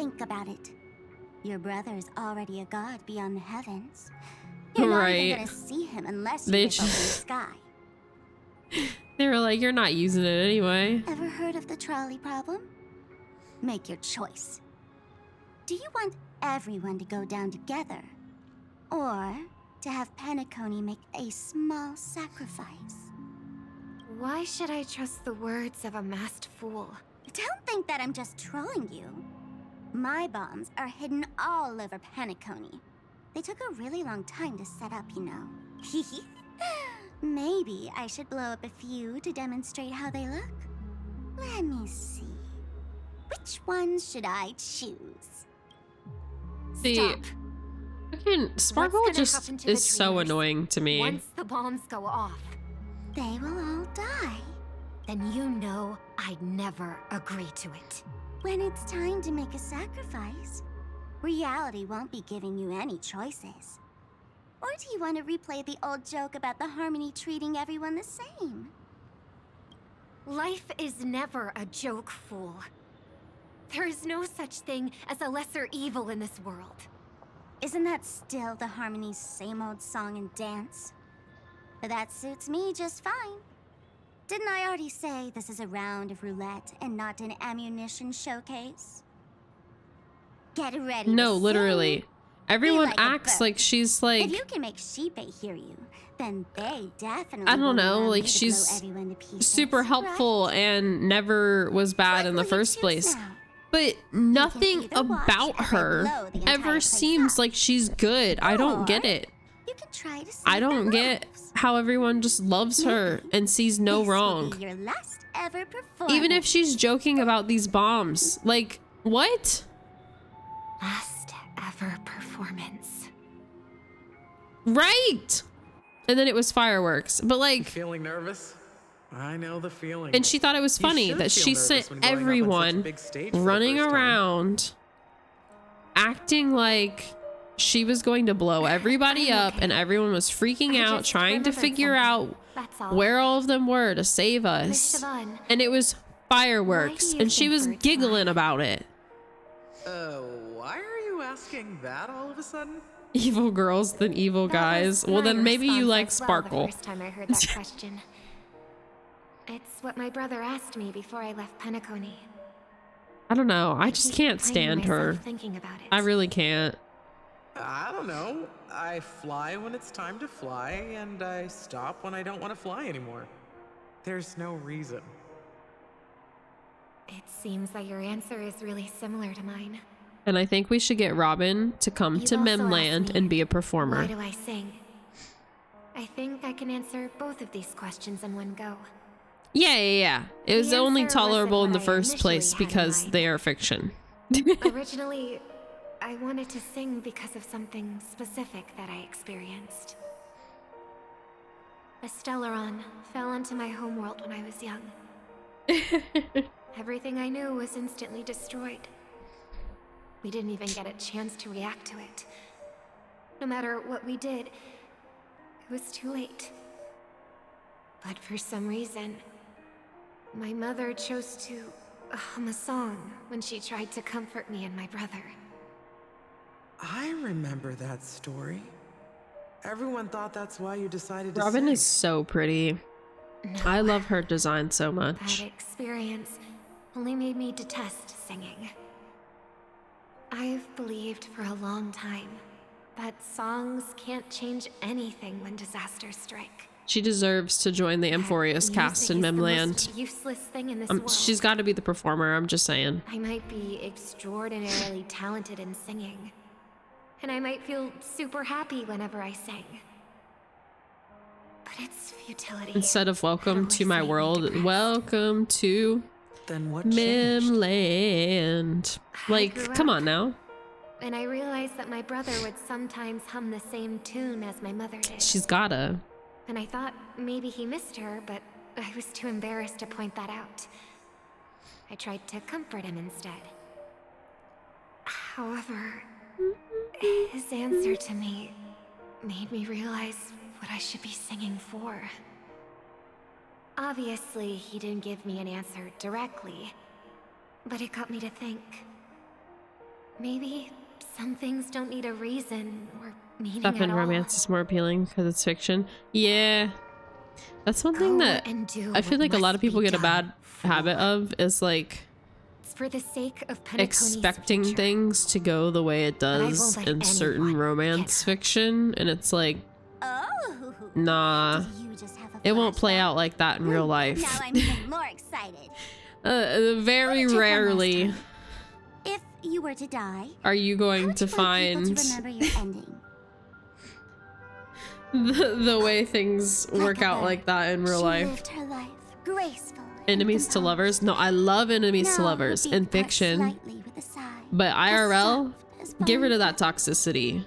think about it. Your brother's already a god beyond the heavens. You're not even gonna see him unless you live up in the sky. They were like, you're not using it anyway. Ever heard of the trolley problem? Make your choice. Do you want everyone to go down together? Or to have Penacony make a small sacrifice? Why should I trust the words of a masked fool? Don't think that I'm just trolling you. My bombs are hidden all over Penacony. They took a really long time to set up, you know. Maybe I should blow up a few to demonstrate how they look. Let me see. Which ones should I choose? See, fucking Sparkle just is so annoying to me. Once the bombs go off, they will all die. Then you know I'd never agree to it. When it's time to make a sacrifice, reality won't be giving you any choices. Or do you want to replay the old joke about the Harmony treating everyone the same? Life is never a joke, fool. There is no such thing as a lesser evil in this world. Isn't that still the Harmony's same old song and dance? But that suits me just fine. Didn't I already say this is a round of roulette and not an ammunition showcase? Get ready. No, literally. Everyone acts like she's like... If you can make Xipe hear you, then they definitely... I don't know, like she's super helpful and never was bad in the first place. But nothing about her ever seems like she's good. I don't get it. I don't get how everyone just loves her and sees no wrong. Even if she's joking about these bombs. Like, what? Last ever performance. Right! And then it was fireworks. But like... Feeling nervous? I know the feeling. And she thought it was funny that she sent everyone running around acting like she was going to blow everybody up, and everyone was freaking out trying to figure out where all of them were to save us. And it was fireworks, and she was giggling about it. Why are you asking that all of a sudden? Evil girls than evil guys. Well, then maybe you like Sparkle. The first time I heard that question. It's what my brother asked me before I left Penacony. I don't know. I just can't stand her. I really can't. I don't know. I fly when it's time to fly, and I stop when I don't want to fly anymore. There's no reason. It seems that your answer is really similar to mine. And I think we should get Robin to come to Memland and be a performer. Why do I sing? I think I can answer both of these questions in one go. Yeah. It was only tolerable in the first place because they are fiction. Originally, I wanted to sing because of something specific that I experienced. A Stellaron fell into my homeworld when I was young. Everything I knew was instantly destroyed. We didn't even get a chance to react to it. No matter what we did, it was too late. But for some reason, my mother chose to hum a song when she tried to comfort me and my brother. I remember that story. Everyone thought that's why you decided to Robin sing. is so pretty. No, I love her design so much. That experience only made me detest singing. I've believed for a long time that songs can't change anything when disasters strike. She deserves to join the Amphorius cast in Memland. Useless thing in this world. She's got to be the performer, I'm just saying. I might be extraordinarily talented in singing, and I might feel super happy whenever I sing. But it's futility. Instead of welcome to my world, welcome to Memland. Like, come on now. And I realized that my brother would sometimes hum the same tune as my mother did. She's gotta. And I thought maybe he missed her, but I was too embarrassed to point that out. I tried to comfort him instead. However, his answer to me made me realize what I should be singing for. Obviously, he didn't give me an answer directly, but it got me to think. Maybe some things don't need a reason or meaning Stuff in at romance is more appealing because it's fiction. Yeah. That's one thing that I feel like a lot of people get a bad habit of, is like for the sake of expecting things to go the way it does in certain romance fiction, and it's like, nah, it won't play out like that in real life. Now I'm even more excited. Very rarely If you were to die, are you going to find to remember your ending. the way things work out like that in real life. Lived her life graceful. Enemies to lovers? No, I love enemies to lovers in fiction, but IRL, get rid of that toxicity.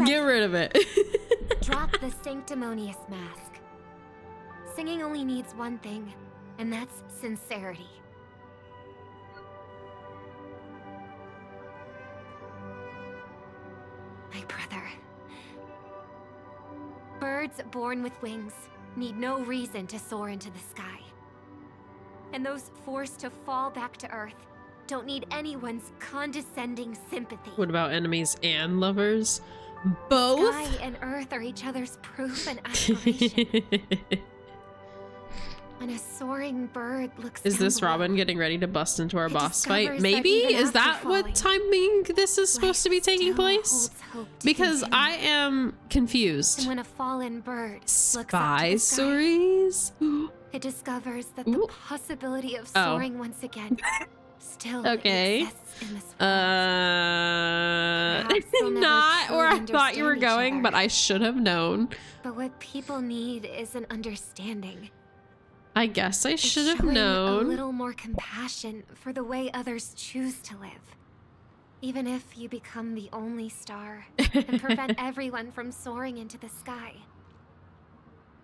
Get rid of it. Drop the sanctimonious mask. Singing only needs one thing, and that's sincerity. My brother. Birds born with wings need no reason to soar into the sky. And those forced to fall back to Earth don't need anyone's condescending sympathy. What about enemies and lovers? Both? Sky and Earth are each other's proof and aspiration. When a soaring bird looks Is this Robin getting ready to bust into our boss fight? Maybe? Is that what timing this is supposed to be taking place? Because I am confused. And when a fallen bird Spy stories? It discovers that the possibility of soaring once again still exists in this world. Not where I thought you were going, but I should have known. But what people need is an understanding. I guess I should have known. A little more compassion for the way others choose to live. Even if you become the only star and prevent everyone from soaring into the sky,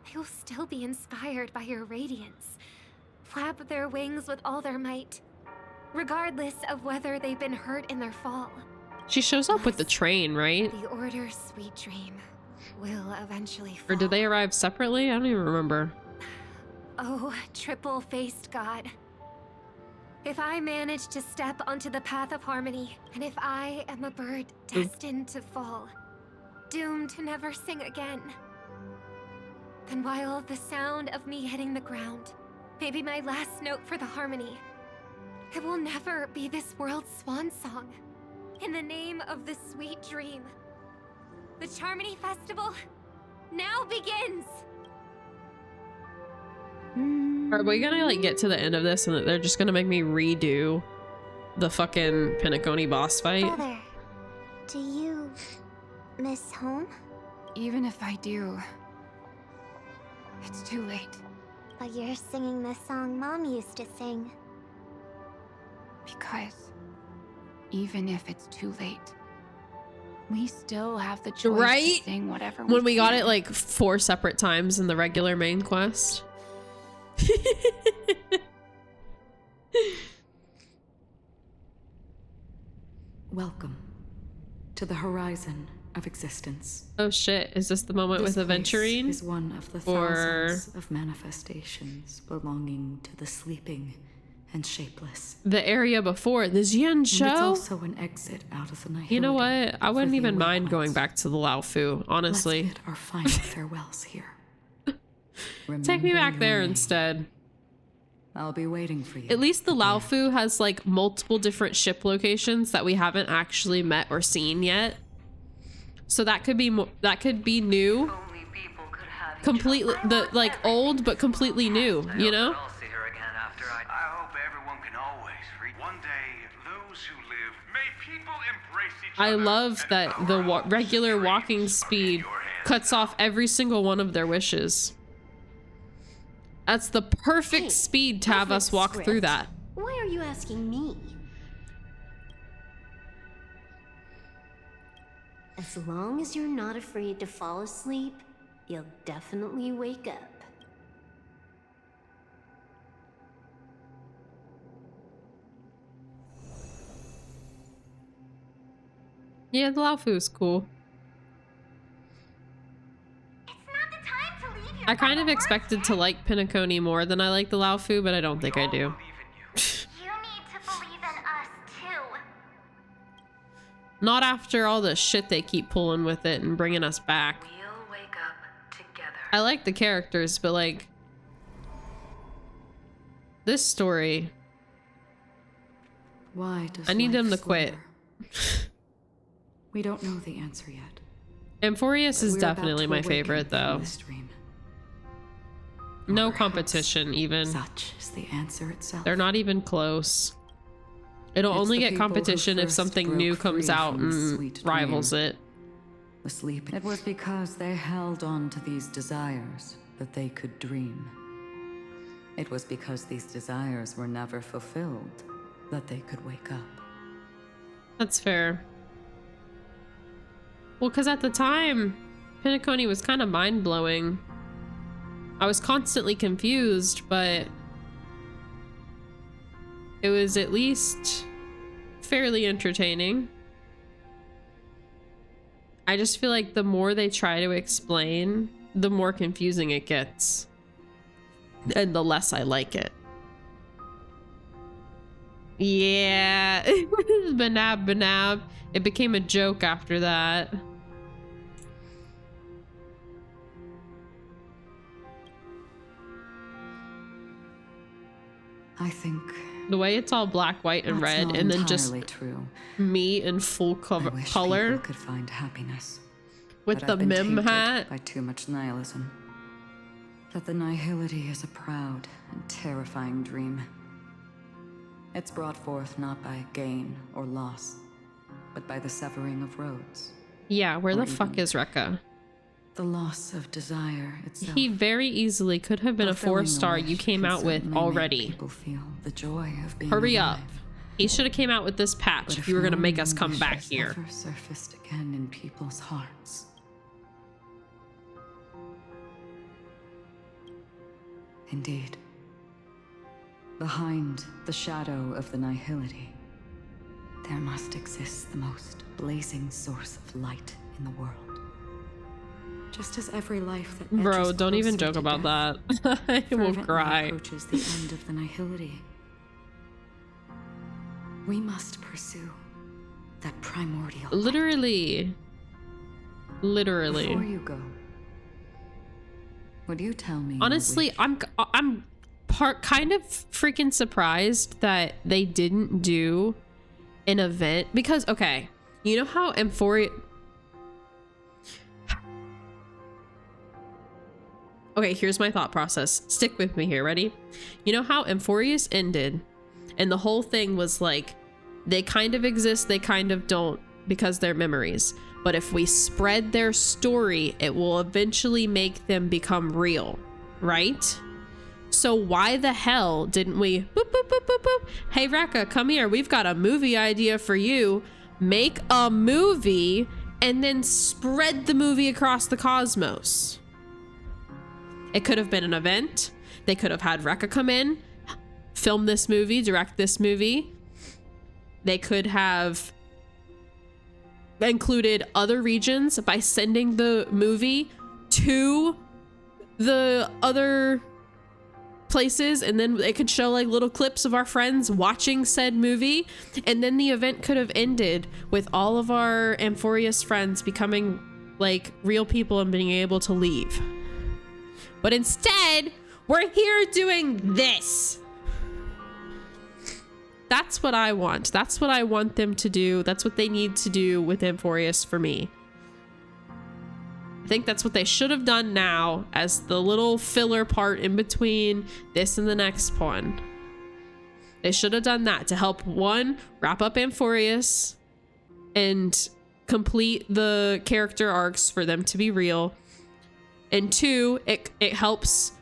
they will still be inspired by your radiance, flap their wings with all their might, regardless of whether they've been hurt in their fall. She shows up with the train, right? The Order's sweet dream will eventually fall. Or did they arrive separately? I don't even remember. Oh, triple-faced God. If I manage to step onto the path of harmony, and if I am a bird destined to fall, doomed to never sing again, then while the sound of me hitting the ground may be my last note for the harmony, it will never be this world's swan song. In the name of the sweet dream, the Charmony Festival now begins! Are we gonna like get to the end of this and they're just gonna make me redo the fucking Penacony boss fight? Brother, do you miss home? Even if I do, it's too late. But you're singing the song Mom used to sing. Because even if it's too late, we still have the choice to sing whatever we When we got can. it like 4 separate times in the regular main quest. Welcome to the horizon of existence. Oh shit, is this the moment This with Aventurine? place is one of the Or thousands of manifestations belonging to the sleeping and shapeless. the area before, the Xian And it's Show? also an exit out of the night. You know what? I wouldn't even mind going back to the Lao Fu, honestly. Let's bid our final farewells here. Take me Remember back your there name. instead. I'll be waiting for you. At least the Lao Fu has like multiple different ship locations that we haven't actually met or seen yet. So that could be new. Completely like old but completely new, you know? I hope everyone can always read. One day, those who live, may people embrace each I love that the regular walking speed cuts off every single one of their wishes. That's the perfect speed to have us walk through that. Why are you asking me? As long as you're not afraid to fall asleep, you'll definitely wake up. Yeah, the Lao Fu is cool. I kind of expected to like Penacony more than I like the Lao Fu, but I don't think I do. You need to believe in us too. Not after all the shit they keep pulling with it and bringing us back. We'll wake up together. I like the characters, but like this story, why does I need them to life quit. We don't know the answer yet. Amphorius is We're about definitely to my awaken favorite from though. this dream. No Perhaps competition even. Such is the answer itself. They're not even close. It'll It's only the get people who competition if first something broke new comes free out from the and sweet rivals dream. it. Asleep. It was because they held on to these desires that they could dream. It was because these desires were never fulfilled that they could wake up. That's fair. Well, because at the time, Penacony was kind of mind-blowing. I was constantly confused, but it was at least fairly entertaining. I just feel like the more they try to explain, the more confusing it gets. And the less I like it. Yeah. Banab Banab. It became a joke after that. I think the way it's all black, white, and red, and then just true. me in full color People could find happiness with but the I've been mim tainted hat. by too much nihilism. That the nihility is a proud and terrifying dream. It's brought forth not by gain or loss, but by the severing of roads. Yeah, where Or the fuck even is Rekka? The loss of desire itself. He very easily could have been a Fulfilling a 4-star wish you came can out with certainly make already. People feel the joy of being Hurry alive. up. He should have came out with this patch But if you were gonna make us no come back wishes here. ever surfaced again in people's hearts. Indeed. Behind the shadow of the nihility, there must exist the most blazing source of light in the world. Just as every life that Bro, edges don't even closer joke to about death that. I will fervently cry. approaches the end of the nihility. We must pursue that primordial Literally. Literally. Before you go, would you tell me? Honestly, I'm kind of freaking surprised that they didn't do an event because okay, you know how Amphorius. Okay, here's my thought process. Stick with me here. Ready? You know how Amphorius ended, and the whole thing was like, they kind of exist, they kind of don't, because they're memories. But if we spread their story, it will eventually make them become real, right? So why the hell didn't we boop, boop, boop, boop, boop. Hey Rekka, come here. We've got a movie idea for you. Make a movie and then spread the movie across the cosmos. It could have been an event. They could have had Rekka come in, film this movie, direct this movie. They could have included other regions by sending the movie to the other places, and then it could show like little clips of our friends watching said movie, and then the event could have ended with all of our Amphorius friends becoming like real people and being able to leave. But instead, we're here doing this. That's what I want. That's what I want them to do. That's what they need to do with Amphorius for me. I think that's what they should have done now as the little filler part in between this and the next one. They should have done that to help, one, wrap up Amphorius and complete the character arcs for them to be real. And two, it helps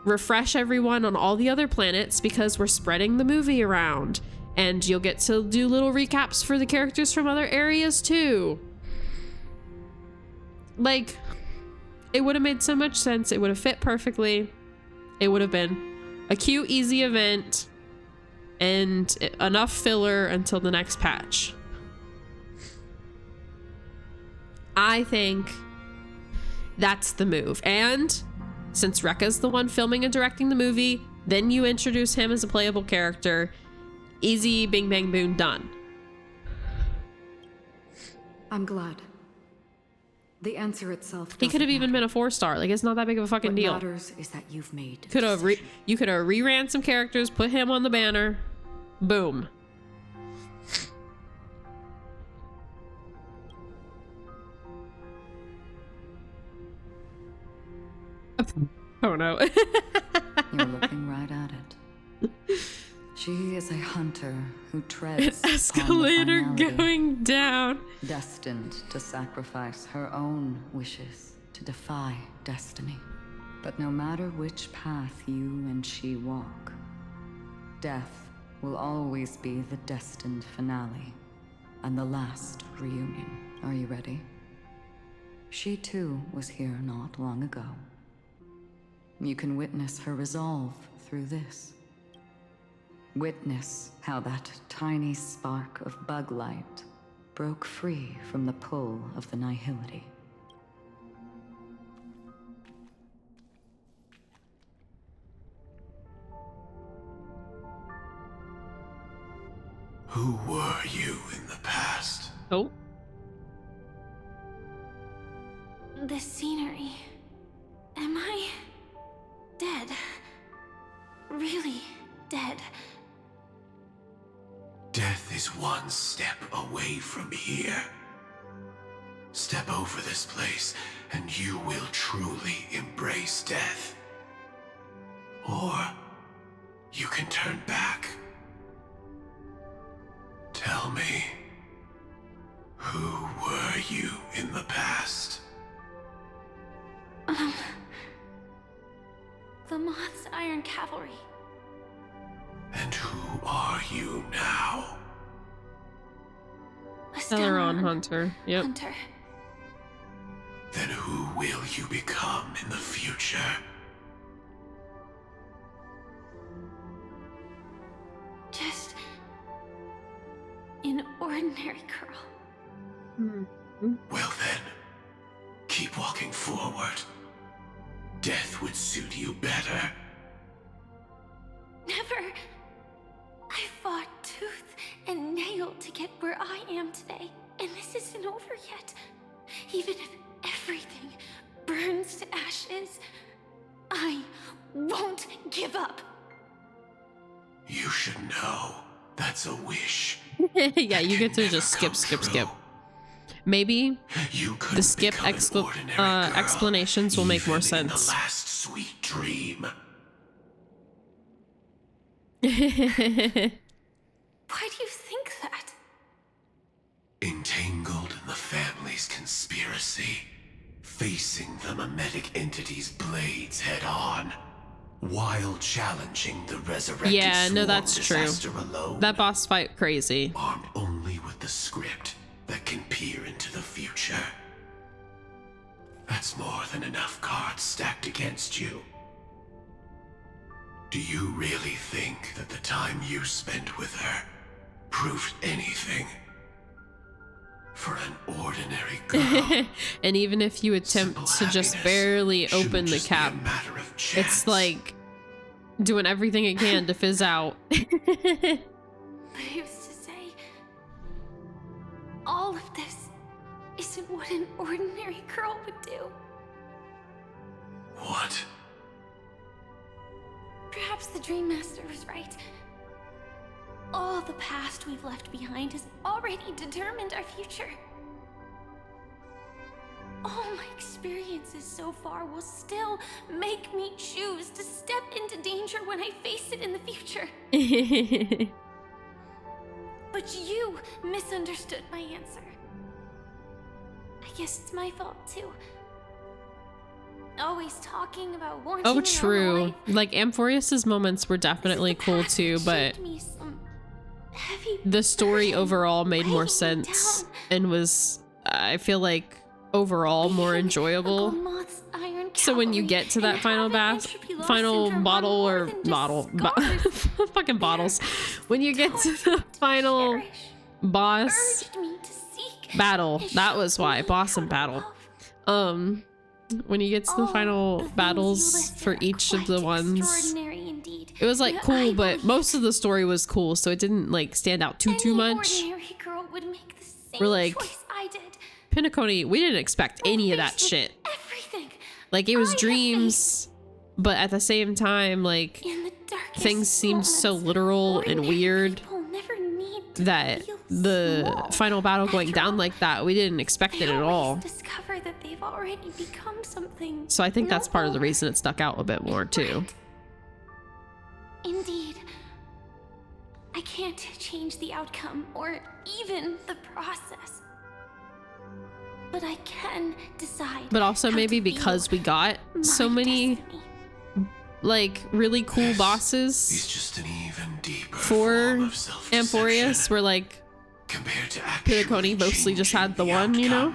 refresh everyone on all the other planets because we're spreading the movie around, and you'll get to do little recaps for the characters from other areas too. Like, it would have made so much sense. It would have fit perfectly. It would have been a cute, easy event and enough filler until the next patch. I think that's the move. And since Rekka's the one filming and directing the movie, then you introduce him as a playable character. Easy, bing, bang, boom, done. I'm glad. The answer itself. He could have even been a 4-star. Like, it's not that big of a fucking deal. What matters is that you've made. You could have reran some characters, put him on the banner, boom. Oh no. You're looking right at it. She is a hunter who treads an escalator going down, destined to sacrifice her own wishes to defy destiny. But no matter which path you and she walk, death will always be the destined finale and the last reunion. Are you ready? She too was here not long ago. You can witness her resolve through this. Witness how that tiny spark of bug light broke free from the pull of the nihility. Who were you in the past? Oh. The scenery. Am I dead? Really dead? Death is one step away from here. Step over this place, and you will truly embrace death. Or you can turn back. Tell me, who were you in the past? The Moth's Iron Cavalry. And who are you now? A Stellaron Hunter. Yep. Hunter. Then who will you become in the future? Just an ordinary girl. Well then, keep walking forward. Death would suit you better. Never. I fought tooth and nail to get where I am today, and this isn't over yet. Even if everything burns to ashes, I won't give up. You should know that's a wish. Yeah, you get to just skip. Maybe the skip explanations will make more sense. The last sweet dream. Why do you think that? Entangled in the family's conspiracy, facing the mimetic entity's blades head on, while challenging the resurrected yeah, no, that's true. Alone, that boss fight crazy. Armed only with the script that can peer into the future. That's more than enough cards stacked against you. Do you really think that the time you spent with her proved anything? For an ordinary girl. And even if you attempt to just barely open the cap, it's like doing everything it can to fizz out. But who's to say all of this isn't what an ordinary girl would do? What? Perhaps the Dream Master was right. All the past we've left behind has already determined our future. All my experiences so far will still make me choose to step into danger when I face it in the future. But you misunderstood my answer. I guess it's my fault too. Always talking about wanting. Oh, true. Like Amphorius's moments were definitely cool too, but the story overall made more sense and was, I feel like, overall more enjoyable. So when you get to that final fucking bottles, when you get to the final boss battle, that was why, boss and battle. When you get to the final battles for each of the ones, it was like cool, but most of the story was cool, so it didn't like stand out too much. We're like, Penacony, we didn't expect any of that shit. Everything. Like, it was dreams, but at the same time, like, things seemed so literal and weird that the final battle going down like that, we didn't expect it at all. Discover that they've already become something. So I think that's part of the reason it stuck out a bit more too. Indeed. I can't change the outcome or even the process. But I can decide. But also maybe because we got so many like really cool bosses just an even deeper for Amphoreus, where like Penacony mostly just had the one, you know?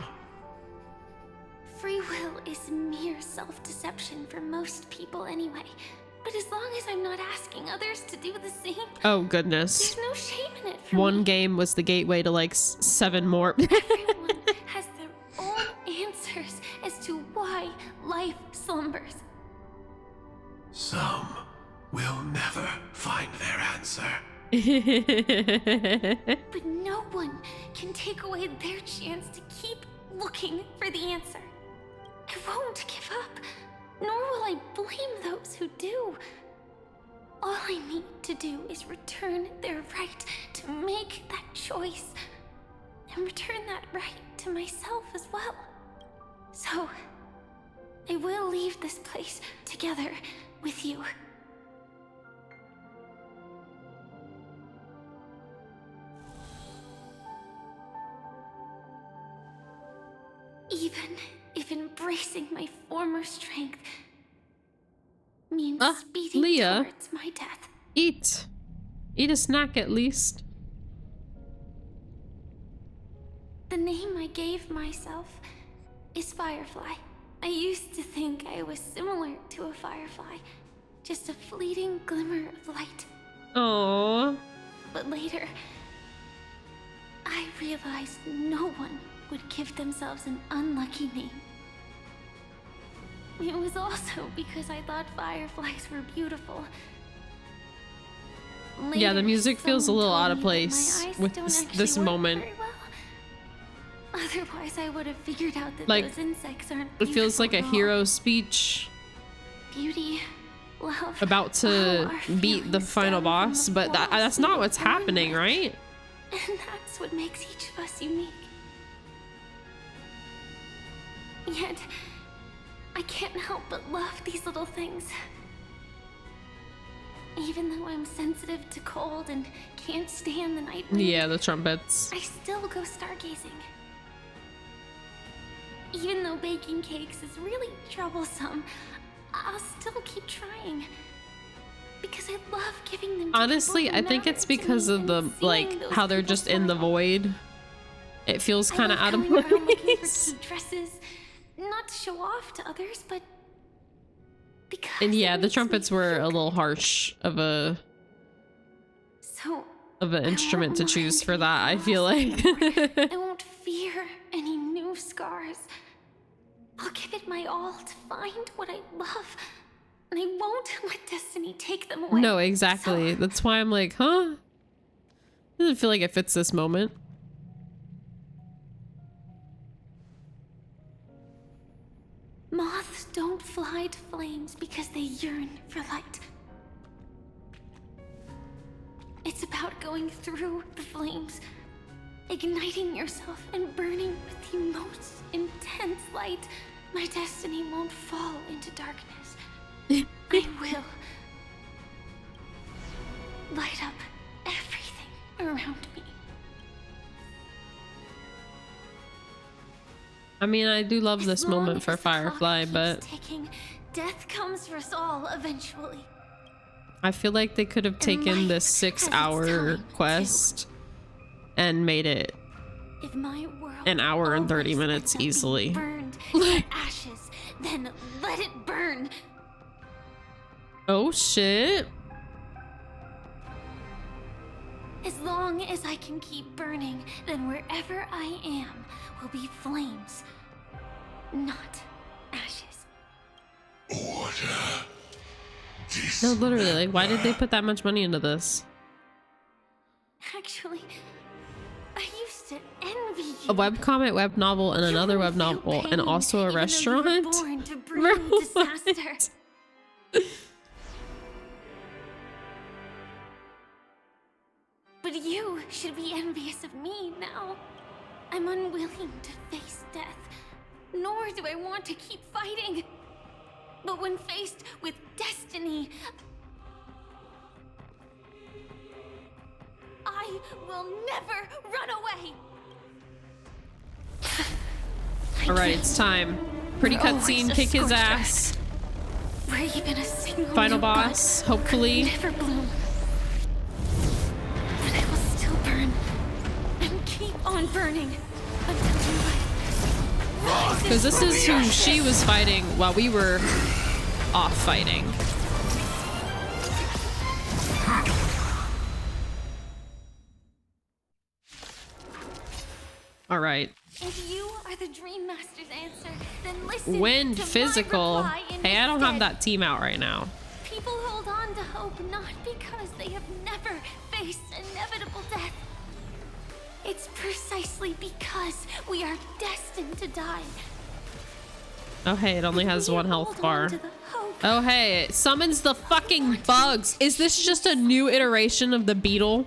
Free will is mere self-deception for most people anyway. But as long as I'm not asking others to do the same, oh goodness, there's no shame in it for one me. game was the gateway to like 7 more. Everyone has their own answers as to why life slumbers. Some will never find their answer. But no one can take away their chance to keep looking for the answer. I won't give up, nor will I blame those who do. All I need to do is return their right to make that choice, and return that right to myself as well. So, I will leave this place together with you. Even if embracing my former strength means speeding Leah, towards my death. Eat a snack at least. The name I gave myself is Firefly. I used to think I was similar to a firefly, just a fleeting glimmer of light. Aww. But later, I realized no one would give themselves an unlucky name. It was also because I thought fireflies were beautiful. Later, Yeah, the music feels a little out of someone told me place that my eyes with don't this actually work moment. very well. Otherwise, I would have figured out that Like, those insects aren't it feels like a beautiful at all. hero speech Beauty, love, about to beat the final boss, but that's not what's happening, right? and that's what makes each of us unique. Yet, I can't help but love these little things. Even though I'm sensitive to cold and can't stand the night wind, Yeah, the trumpets. I still go stargazing. Even though baking cakes is really troublesome, I'll still keep trying. Because I love giving them to Honestly, people who I think matter it's to me because of and the seeing like those how they're people just in the smile. void. It feels kind of I out love of going around looking for place. cute dresses, not to show off to others, but because And yeah, it the makes me trumpets were feel a little harsh of a so of an instrument to choose for that, I feel like. I won't fear any new scars. I'll give it my all to find what I love, and I won't let destiny take them away. No, exactly. That's why I'm like, huh? Doesn't feel like it fits this moment. Moths don't fly to flames because they yearn for light. It's about going through the flames, igniting yourself and burning with the most intense light. My destiny won't fall into darkness. I will light up everything around me. I mean, I do love this As long moment for as the clock Firefly, keeps but ticking, death comes for us all eventually. I feel like they could have taken this 6-hour quest and made it If my world an hour and 30 minutes easily. burned to ashes, then let it burn. Oh shit. As long as I can keep burning, then wherever I am will be flames, not ashes. Order. No, literally, like, why did they put that much money into this? Actually, I used to envy you. A webcomic, web novel, and another web novel, and also a restaurant. Born to bring disaster. But you should be envious of me now. I'm unwilling to face death, nor do I want to keep fighting. But when faced with destiny, I will never run away. Alright, it's time. Pretty cutscene, kick his ass. Even a single Final boss, hopefully. Never bloom. But I will still burn and keep on burning until you. Because this is who she was fighting while we were off fighting. Alright. If you are the Dream Master's answer, then listen Wind to physical. my reply Hey, I don't have instead. that team out right now. People hold on to hope not because they have never faced inevitable death. It's precisely because we are destined to die. Oh hey, it only has one health bar. Oh hey, it summons the fucking bugs. Is this just a new iteration of the beetle?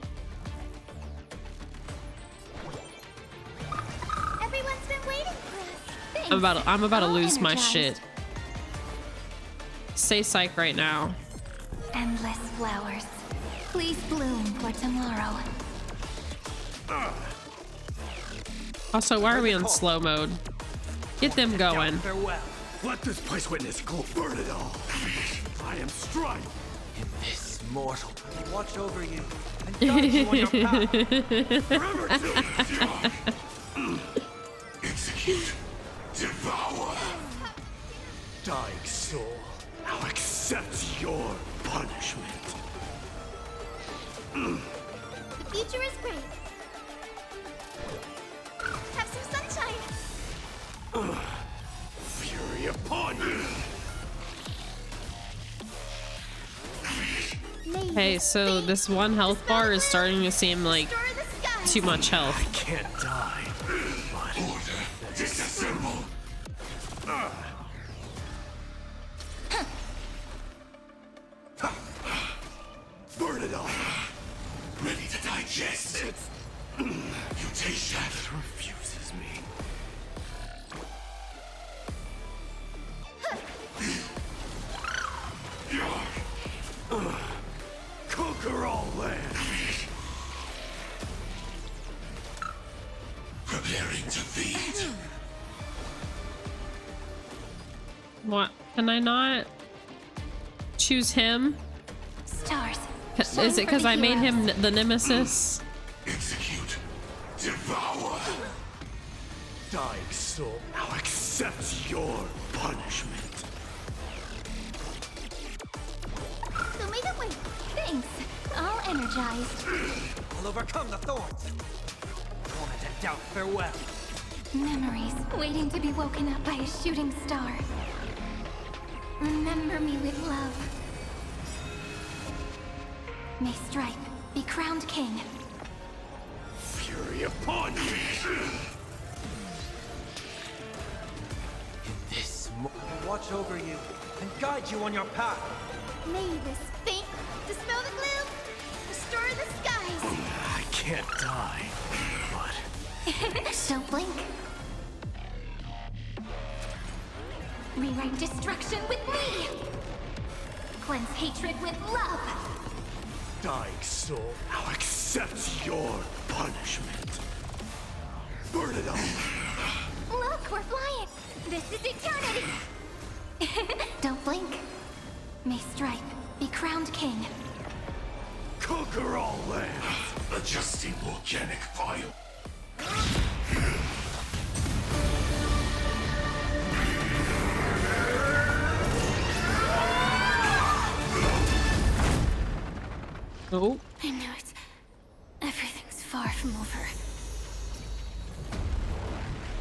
Everyone's been waiting for us. I'm about to lose my shit. Say psych right now. Endless flowers. Please bloom for tomorrow. Also, why are we on slow mode? Get them going. Farewell. Let this place witness go burn it all. I am Strife. In this mortal, watch over you and guide you on your path. Forever to execute, devour. Dying soul, now accept your punishment. The future is great. Have some sunshine. Fury upon you. Hey, so this one health bar is starting to seem like too much health. I can't die, but order disassemble. Burn it all. Ready to digest it. You taste that? It refuses me. Conquer all land. Preparing to feed. What? Can I not choose him? Stars. Is it because I made him the nemesis? Execute. Devour. Dying soul, now accept your punishment. So made it wait. Thanks. All energized. I'll overcome the thorns. Moment and doubt farewell. Memories waiting to be woken up by a shooting star. Remember me with love. May Strife be crowned king. Fury upon you. This watch over you and guide you on your path. May this faint dispel the gloom, restore the skies. I can't die, but Don't blink. Rewrite destruction with me. Cleanse hatred with love. dying soul, now accept your punishment. Burn it all. Look, we're flying. This is eternity. Don't blink. May Strife be crowned king. Conquer all lands. Adjusting volcanic file. Oh. I knew it. Everything's far from over.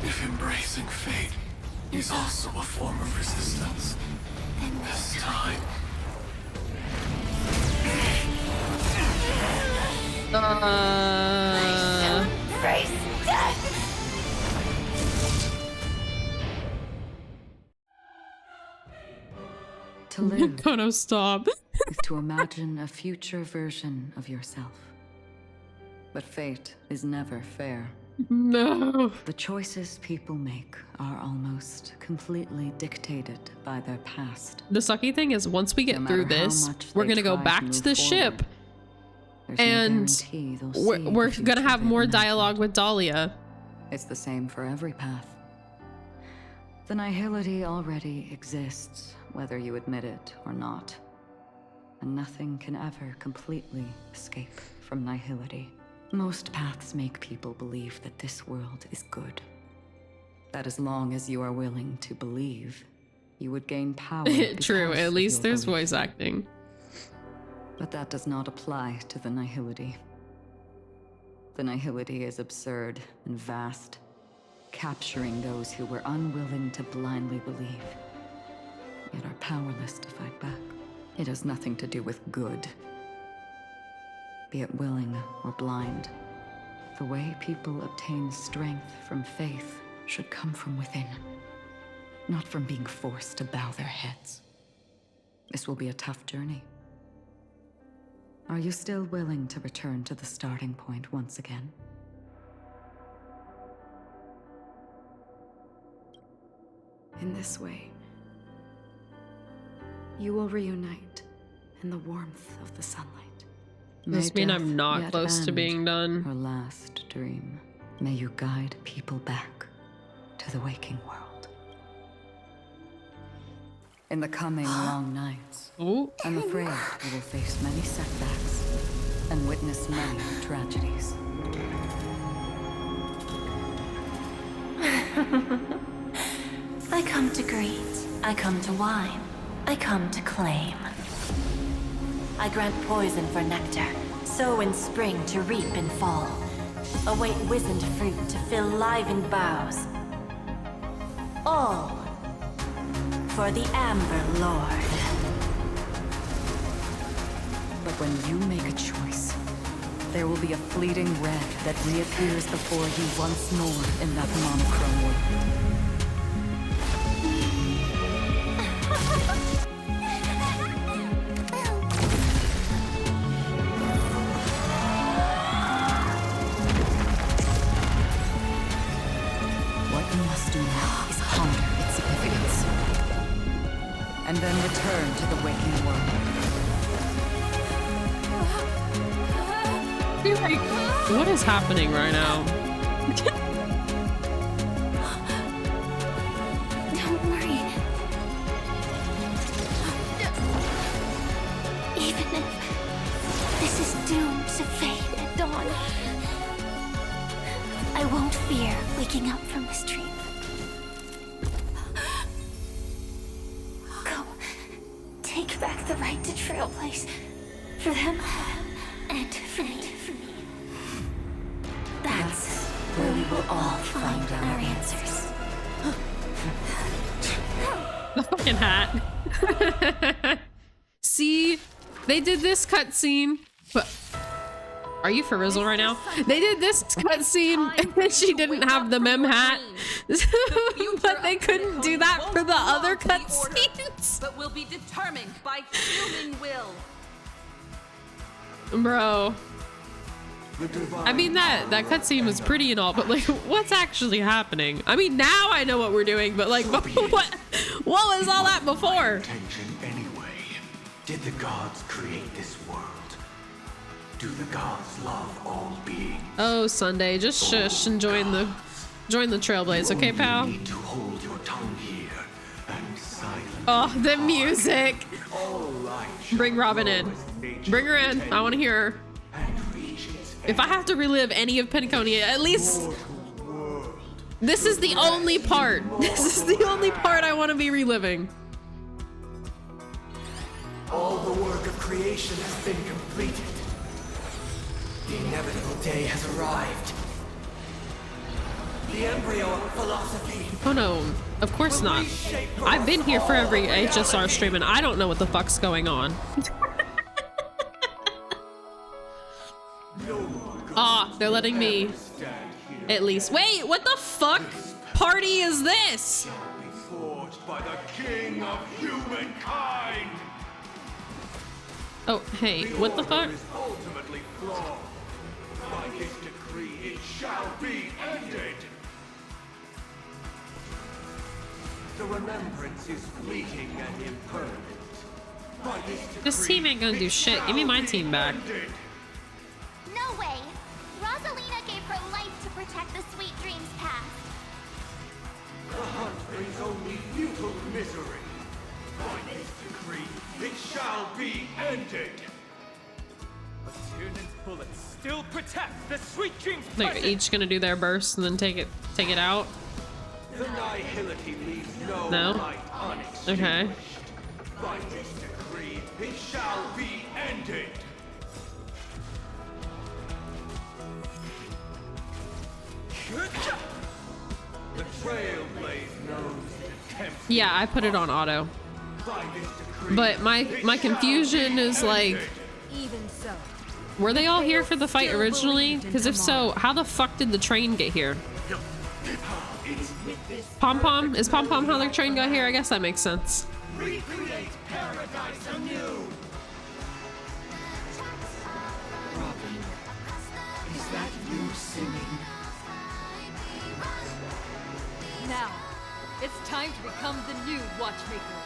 If embracing fate is also a form of resistance, then this time. Embrace death! Kono, stop. Is to imagine a future version of yourself. But fate is never fair. No. The choices people make are almost completely dictated by their past. The sucky thing is, once we get through this, we're gonna go back to the ship, and we're gonna have more dialogue with Dahlia. It's the same for every path. The nihility already exists, whether you admit it or not. And nothing can ever completely escape from nihility. Most paths make people believe that this world is good. That as long as you are willing to believe, you would gain power. True, at least there's voice acting. But that does not apply to the nihility. The nihility is absurd and vast, capturing those who were unwilling to blindly believe, yet are powerless to fight back. It has nothing to do with good. Be it willing or blind, the way people obtain strength from faith should come from within, not from being forced to bow their heads. This will be a tough journey. Are you still willing to return to the starting point once again? In this way, you will reunite in the warmth of the sunlight. Does this mean I'm not close to being done? Her last dream. May you guide people back to the waking world. In the coming long nights, I'm afraid we will face many setbacks and witness many tragedies. I come to greet, I come to wine, I come to claim. I grant poison for nectar, sow in spring to reap in fall. Await wizened fruit to fill livened boughs. All for the Amber Lord. But when you make a choice, there will be a fleeting red that reappears before you once more in that monochrome world. And then return to the waking world. Like, what is happening right now? Don't worry. Even if this is doomed to fade at dawn, I won't fear waking up from this dream. Take back the right to trailblaze for them and for me. That's where we will all find our answers. The fucking hat. See, they did this cutscene, but are you for Rizzle right now? They did this cutscene and she didn't have the mem hat, but they couldn't do that for the other cutscenes. But will be determined by human will. Bro. I mean, that cutscene was pretty and all, but like, what's actually happening? I mean, now I know what we're doing, but like, what was all that before? Anyway, did the gods create this world? Do the gods love all beings? Oh, Sunday, just shush and join the Trailblaze, okay, pal? Need to hold your tongue here and silence. Oh, the music! Bring Robin in. Bring her in. I want to hear her. If I have to relive any of Penconia, at least this is the only part. This is the only part I want to be reliving. All the work of creation has been completed. The inevitable day has arrived. The embryo of philosophy. Oh no, of course not. I've been here for every HSR stream and I don't know what the fuck's going on. Ah, they're letting me at least. Wait, what the fuck party is this? Forged by the king of humankind. Oh, hey, what the fuck? Ultimately flawed. By his decree, it shall be ended. The remembrance is fleeting and impermanent. By his decree, This team ain't gonna do shit. Give me my team back. No way! Rosalina gave her life to protect the Sweet Dreams past. The hunt brings only futile misery. By his decree, it shall be ended. But Tiernan's bullets still protect the Sweet Dreams. They're each gonna do their burst and then take it out. The nihility leaves no No? light unextinguished. Okay. By his decree, it shall be ended. The Trailblaze knows attempts. Yeah, I put it on auto. By his decree, But my confusion is like, Even so, were they all here for the fight originally? Because if so, how the fuck did the train get here? Pom Pom? Is Pom Pom how the train got here? I guess that makes sense. recreate paradise anew. Robin, is that you singing? Now, it's time to become the new Watchmaker.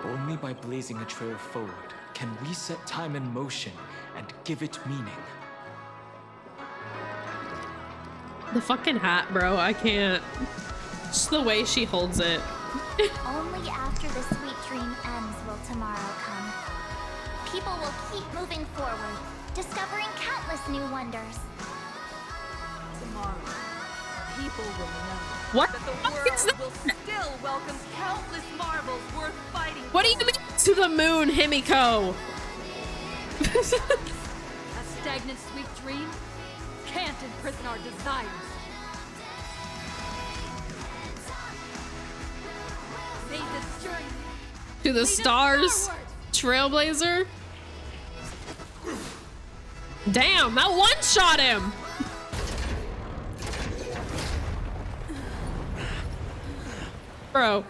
Only by blazing a trail forward can we set time in motion and give it meaning. The fucking hat, bro. I can't. Just the way she holds it. Only after the sweet dream ends will tomorrow come. People will keep moving forward, discovering countless new wonders. Tomorrow, people will know What that the the fuck world is that? will still welcome countless marvels worth fighting What do you mean to the moon, Himiko? A stagnant sweet dream can't imprison our desires. May this journey To the lead us stars, forward. Trailblazer. Damn, that one shot him. Bro.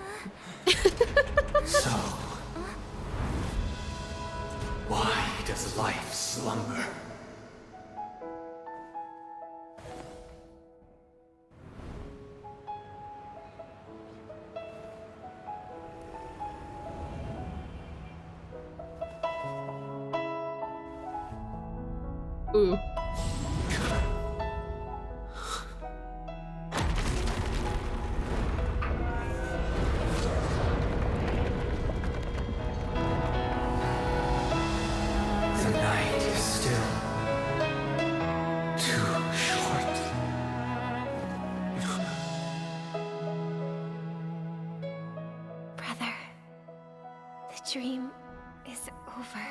So, why does life slumber? Ooh. The night is still too short. brother, the dream is over.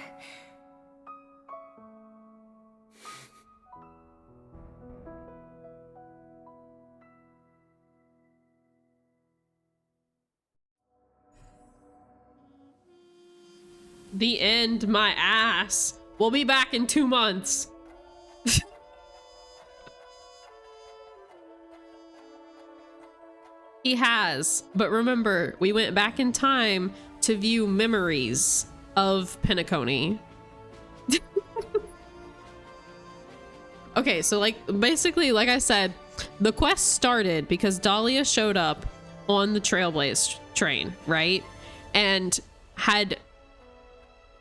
The end, my ass. We'll be back in 2 months. He has, but remember, we went back in time to view memories of Penacony. Okay, so basically, like I said, the quest started because Dahlia showed up on the Trailblaze train, right? And had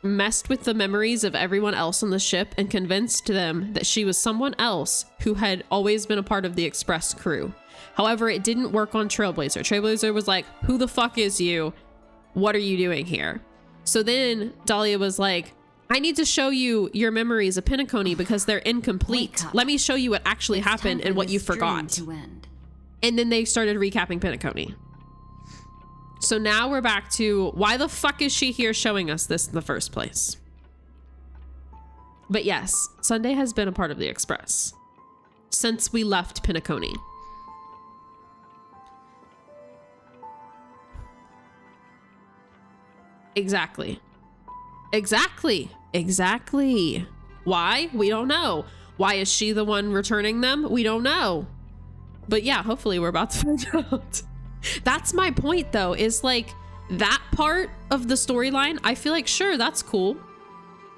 messed with the memories of everyone else on the ship and convinced them that she was someone else who had always been a part of the Express crew. However, it didn't work on Trailblazer. Trailblazer was like, who the fuck is you? What are you doing here? So then Dahlia was like, I need to show you your memories of Penacony because they're incomplete. Let me show you what actually happened and what you forgot. And then they started recapping Penacony. So now we're back to why the fuck is she here showing us this in the first place? But yes, Sunday has been a part of the Express since we left Penacony. Exactly. Why? We don't know. Why is she the one returning them? We don't know. But yeah, hopefully we're about to find out. That's my point though, is like that part of the storyline, I feel like, sure, that's cool.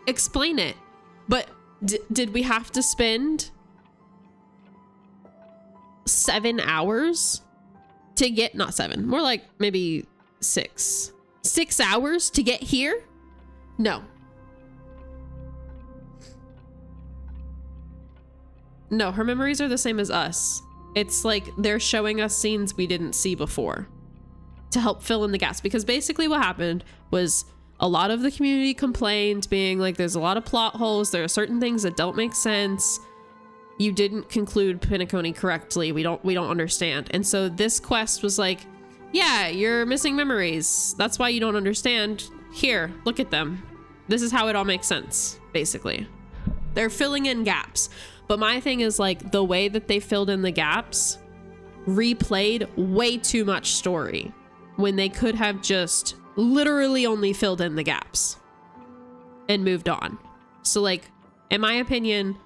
Explain it. But did we have to spend 7 hours to get, not 7, more like maybe 6 hours to get here? No. No, her memories are the same as us. It's like they're showing us scenes we didn't see before to help fill in the gaps, because basically what happened was a lot of the community complained, being like, there's a lot of plot holes, there are certain things that don't make sense, you didn't conclude Penacony correctly, we don't understand. And so this quest was like, yeah, you're missing memories, that's why you don't understand. Here, look at them, this is how it all makes sense. Basically they're filling in gaps. But my thing is, like, the way that they filled in the gaps replayed way too much story when they could have just literally only filled in the gaps and moved on. So, like, in my opinion,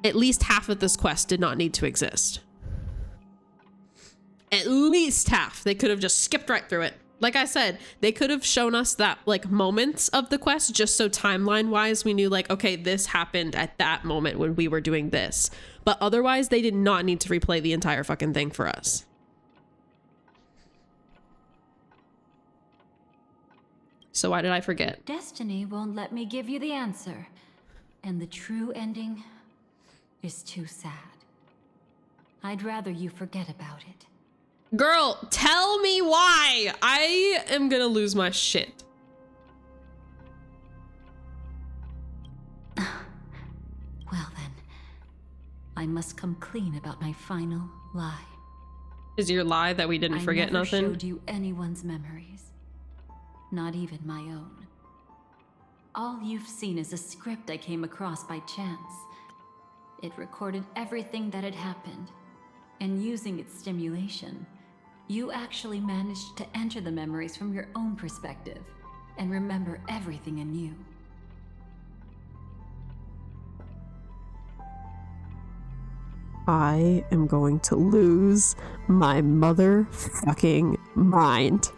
at least half of this quest did not need to exist. At least half. They could have just skipped right through it. Like I said, they could have shown us that, like, moments of the quest, just so timeline wise we knew, like, okay, this happened at that moment when we were doing this. But otherwise, they did not need to replay the entire fucking thing for us. So why did I forget? Destiny won't let me give you the answer. And the true ending is too sad. I'd rather you forget about it. Girl, tell me why. I am gonna lose my shit. Well then, I must come clean about my final lie. Is your lie that we didn't forget nothing? I never showed you anyone's memories. Not even my own. All you've seen is a script I came across by chance. It recorded everything that had happened, and using its stimulation, you actually managed to enter the memories from your own perspective and remember everything anew. I am going to lose my motherfucking mind.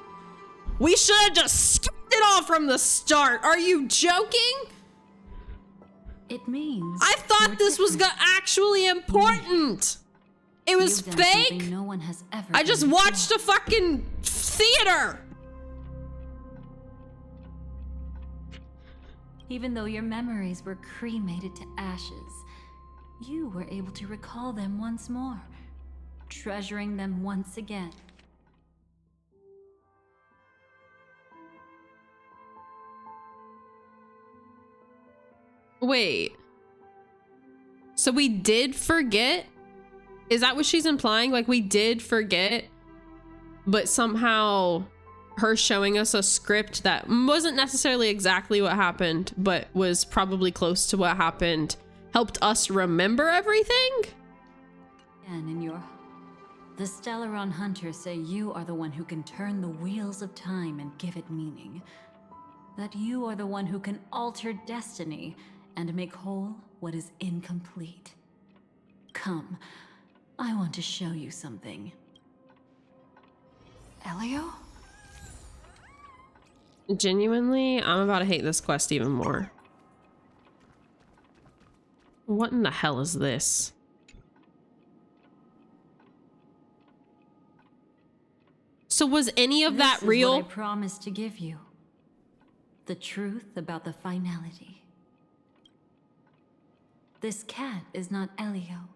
We should have just skipped it all from the start. Are you joking? It means I thought this was actually important. It was fake. No one has ever I just watched a fucking theater. Even though your memories were cremated to ashes, you were able to recall them once more, treasuring them once again. Wait. So we did forget? Is that what she's implying? Like, we did forget, but somehow her showing us a script that wasn't necessarily exactly what happened, but was probably close to what happened, helped us remember everything? And the Stellaron Hunters say you are the one who can turn the wheels of time and give it meaning. That you are the one who can alter destiny and make whole what is incomplete. Come, I want to show you something. Elio? Genuinely, I'm about to hate this quest even more. What in the hell is this? So was any of that real? What I promised to give you. The truth about the finality. This cat is not Elio,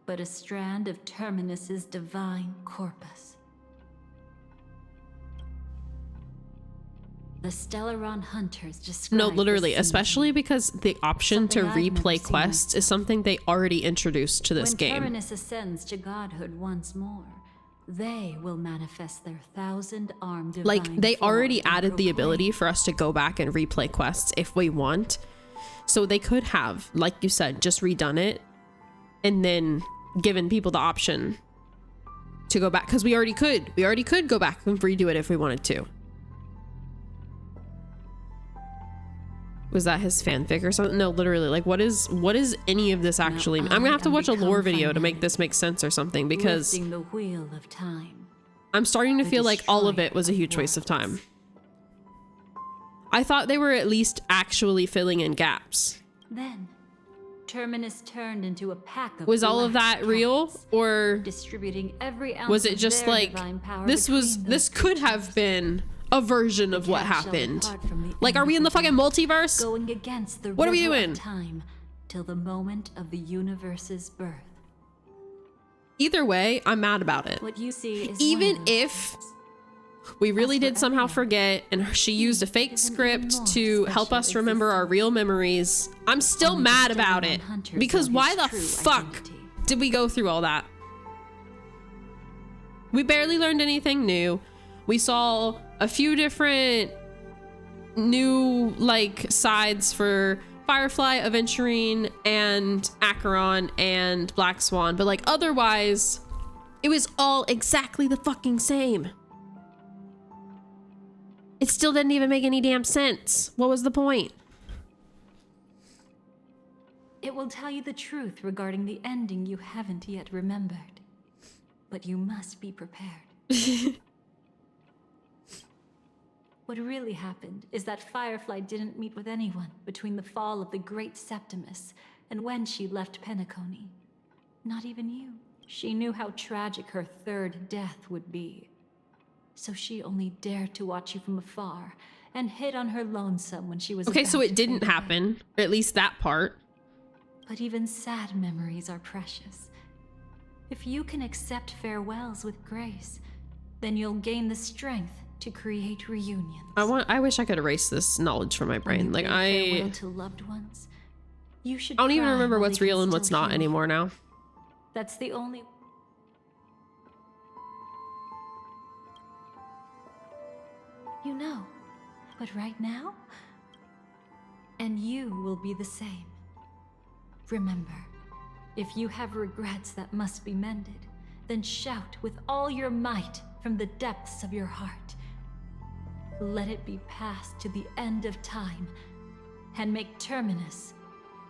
but a strand of Terminus's divine corpus. The Stellaron Hunters describe No, literally, especially because the option to replay quests is something they already introduced to this game. When Terminus ascends to godhood once more, they will manifest their 1,000-armed divine Like, they already form added the ability for us to go back and replay quests if we want. So they could have, like you said, just redone it and then given people the option to go back, because we already could go back and redo it if we wanted to. Was that his fanfic or something? No, literally, like, what is any of this actually? I'm gonna have to watch a lore video to make this make sense or something, because lifting the wheel of time, I'm starting to feel like all of it was a huge waste of time. I thought they were at least actually filling in gaps. Then, Terminus turned into a pack of Was all of that real, or distributing every ounce was it of just their like divine power this could have been a version of what happened? Like, are we in the fucking multiverse? Going against the what are we river of doing? Time till the moment of the universe's birth. Either way, I'm mad about it. What you see is even if we really did somehow forget and she used a fake script to help us remember our real memories, I'm still mad about it. Because why the fuck did we go through all that? We barely learned anything new. We saw a few different new like sides for Firefly, Aventurine, and Acheron, and Black Swan, but like otherwise, it was all exactly the fucking same. It still didn't even make any damn sense. What was the point? It will tell you the truth regarding the ending you haven't yet remembered. But you must be prepared. What really happened is that Firefly didn't meet with anyone between the fall of the Great Septimus and when she left Penacony. Not even you. She knew how tragic her third death would be. So she only dared to watch you from afar and hid on her lonesome when she was okay, about so it to didn't fade away. happen, or at least that part. But even sad memories are precious. If you can accept farewells with grace, then you'll gain the strength to create reunions. I wish I could erase this knowledge from my brain. Like Farewell to loved ones. You should I don't even cry remember while what's they can real and still what's not hear. anymore now. That's the only... You know, but right now, and you will be the same. Remember, if you have regrets that must be mended, then shout with all your might from the depths of your heart. Let it be passed to the end of time, and make Terminus,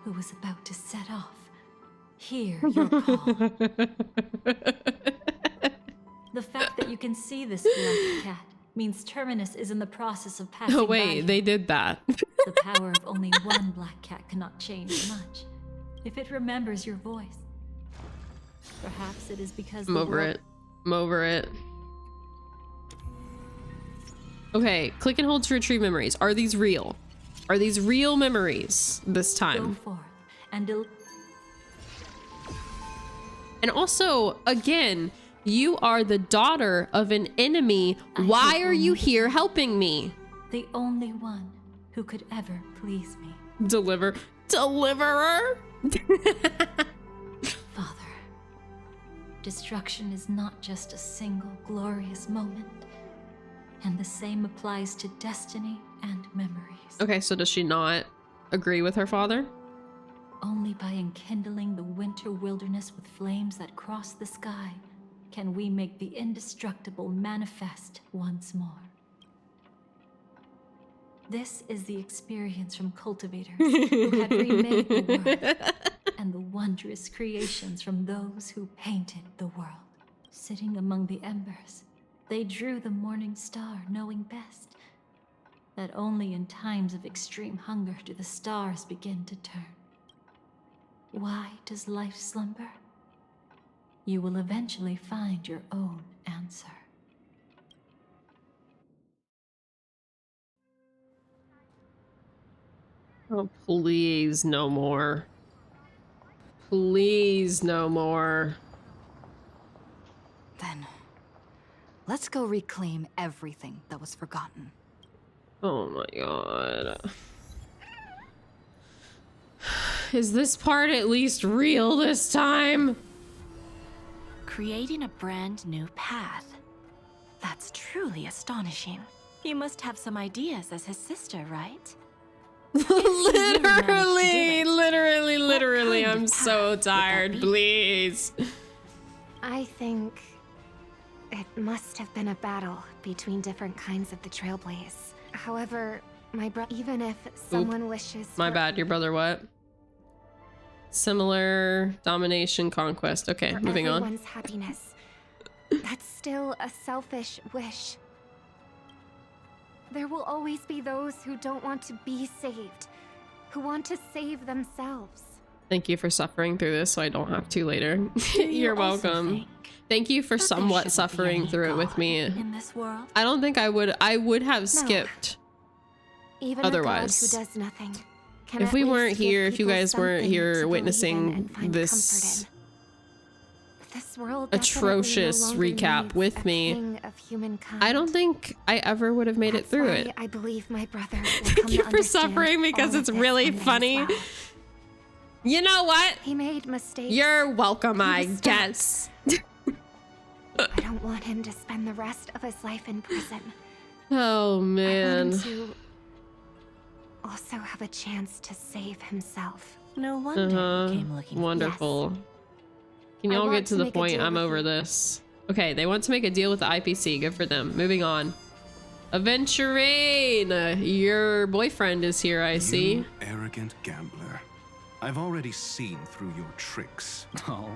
who is about to set off, hear your call. The fact that you can see this black cat means Terminus is in the process of passing Oh by wait, you. they did that. The power of only one black cat cannot change much. If it remembers your voice, perhaps it is because I'm over it. I'm over it. Okay, click and hold to retrieve memories. Are these real? Are these real memories this Go time? forth and And also, again, you are the daughter of an enemy. Why are you here helping me? the only one who could ever please me. Deliverer? Father, destruction is not just a single glorious moment, and the same applies to destiny and memories. Okay, so does she not agree with her father? Only by enkindling the winter wilderness with flames that cross the sky can we make the indestructible manifest once more. This is the experience from cultivators who had remade the world, and the wondrous creations from those who painted the world. Sitting among the embers, they drew the morning star, knowing best that only in times of extreme hunger do the stars begin to turn. Why does life slumber? You will eventually find your own answer. Oh, please, no more. Please, no more. Then, let's go reclaim everything that was forgotten. Oh my god. Is this part at least real this time? Creating a brand new path. That's truly astonishing. You must have some ideas as his sister, right? Literally, I'm so tired, please. I think it must have been a battle between different kinds of the Trailblaze. However, my brother, even if someone wishes My for bad, your brother what? Similar domination conquest. Okay, moving on. everyone's happiness, That's still a selfish wish. There will always be those who don't want to be saved, who want to save themselves. Thank you for suffering through this so I don't have to later. You're welcome. Thank you for somewhat suffering through it with me. In this world? I don't think I would have skipped Even otherwise. A God who does nothing can If we at least weren't here, give if you people guys weren't something here to witnessing believe in and find this comfort in. This world atrocious definitely no longer recap needs with a me, king of humankind. I don't think I ever would have made it through That's it. why I believe my brother will Thank come you to for suffering because understand it's all of really this funny. one day as well. You know what? He made mistakes. You're welcome, He I was guess. I don't want him to spend the rest of his life in prison. Oh I want man. him to also have a chance to save himself. No wonder he came looking for Wonderful. Can I y'all want get to to the make a point? deal I'm with over you. this. Okay, they want to make a deal with the IPC. Good for them. Moving on. Aventurine, your boyfriend is here, I see. You arrogant gambler. I've already seen through your tricks. Oh,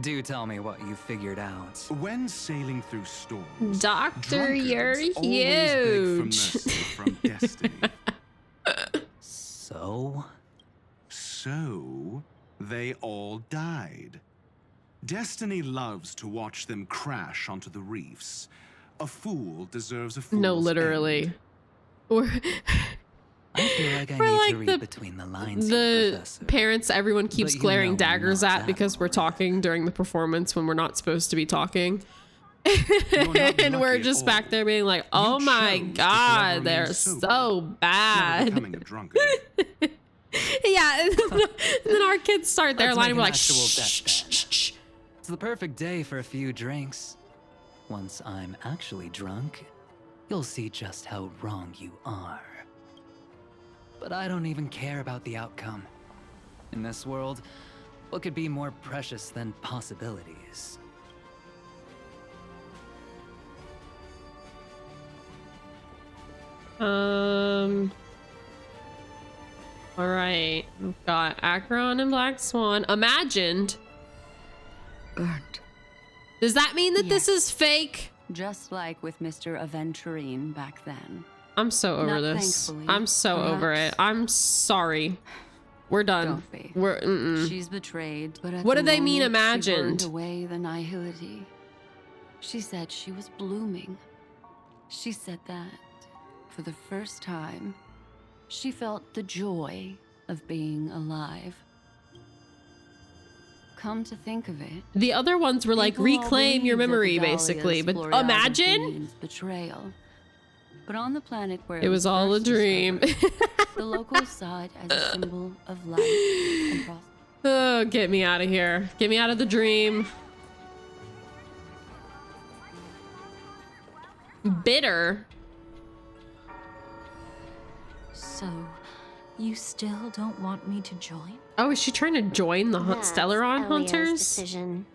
do tell me what you figured out. When sailing through storms, Doctor, you're drunkards always beg for huge. mercy from destiny. So? So, they all died. Destiny loves to watch them crash onto the reefs. A fool deserves a fool's No, literally. end. Or I feel like I For, need like, to read between the lines here, the Professor. parents everyone keeps But you glaring know daggers not at that because we're talking during the performance when we're not supposed to be talking. not And we're lucky just at back all. there being like, oh You my chose to forever god, remain they're sober, so Never bad. becoming a drunkard. Yeah, and then our kids start their Let's line make and we're an like, actual shh, bet shh, then. shh, shh. It's the perfect day for a few drinks. Once I'm actually drunk, you'll see just how wrong you are. But I don't even care about the outcome. In this world, what could be more precious than possibilities? All right, we've got Acheron and Black Swan. Imagined. Burnt. Does that mean that this is fake? Just like with Mr. Aventurine back then. I'm so over Not this. thankfully, I'm so over it. I'm sorry. We're done. Don't be. We're She's betrayed, but at What the do they mean moment, imagined? She burned away the nihility. She said she was blooming. She said that for the first time, she felt the joy of being alive. Come to think of it, The other ones were like, people all reclaim your believe that memory, the Dahlias basically. But blurred out imagine Aventuриne's betrayal. But on the planet where it was all a first dream. discovered, the locals saw it as a symbol of life and prosperity. Oh, get me out of here. Get me out of the dream. Bitter. So, you still don't want me to join? Oh, is she trying to join the That's Stellaron Elio's Hunters? decision.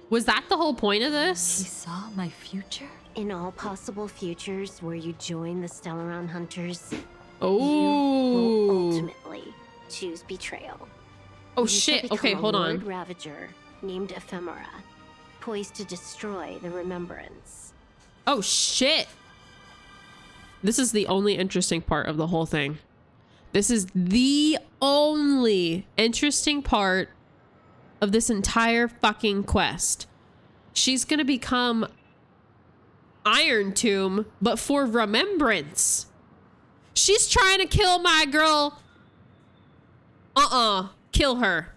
Was that the whole point of He this? saw my future? In all possible futures where you join the Stellaron Hunters, you will Oh. ultimately choose betrayal. Oh You shall shit. become Okay, a hold Lord on. Ravager named Ephemera, poised to destroy the Remembrance. Oh shit. This is the only interesting part of the whole thing. This is the only interesting part of this entire fucking quest. She's gonna become Iron Tomb, but for remembrance. She's trying to kill my girl. Kill her.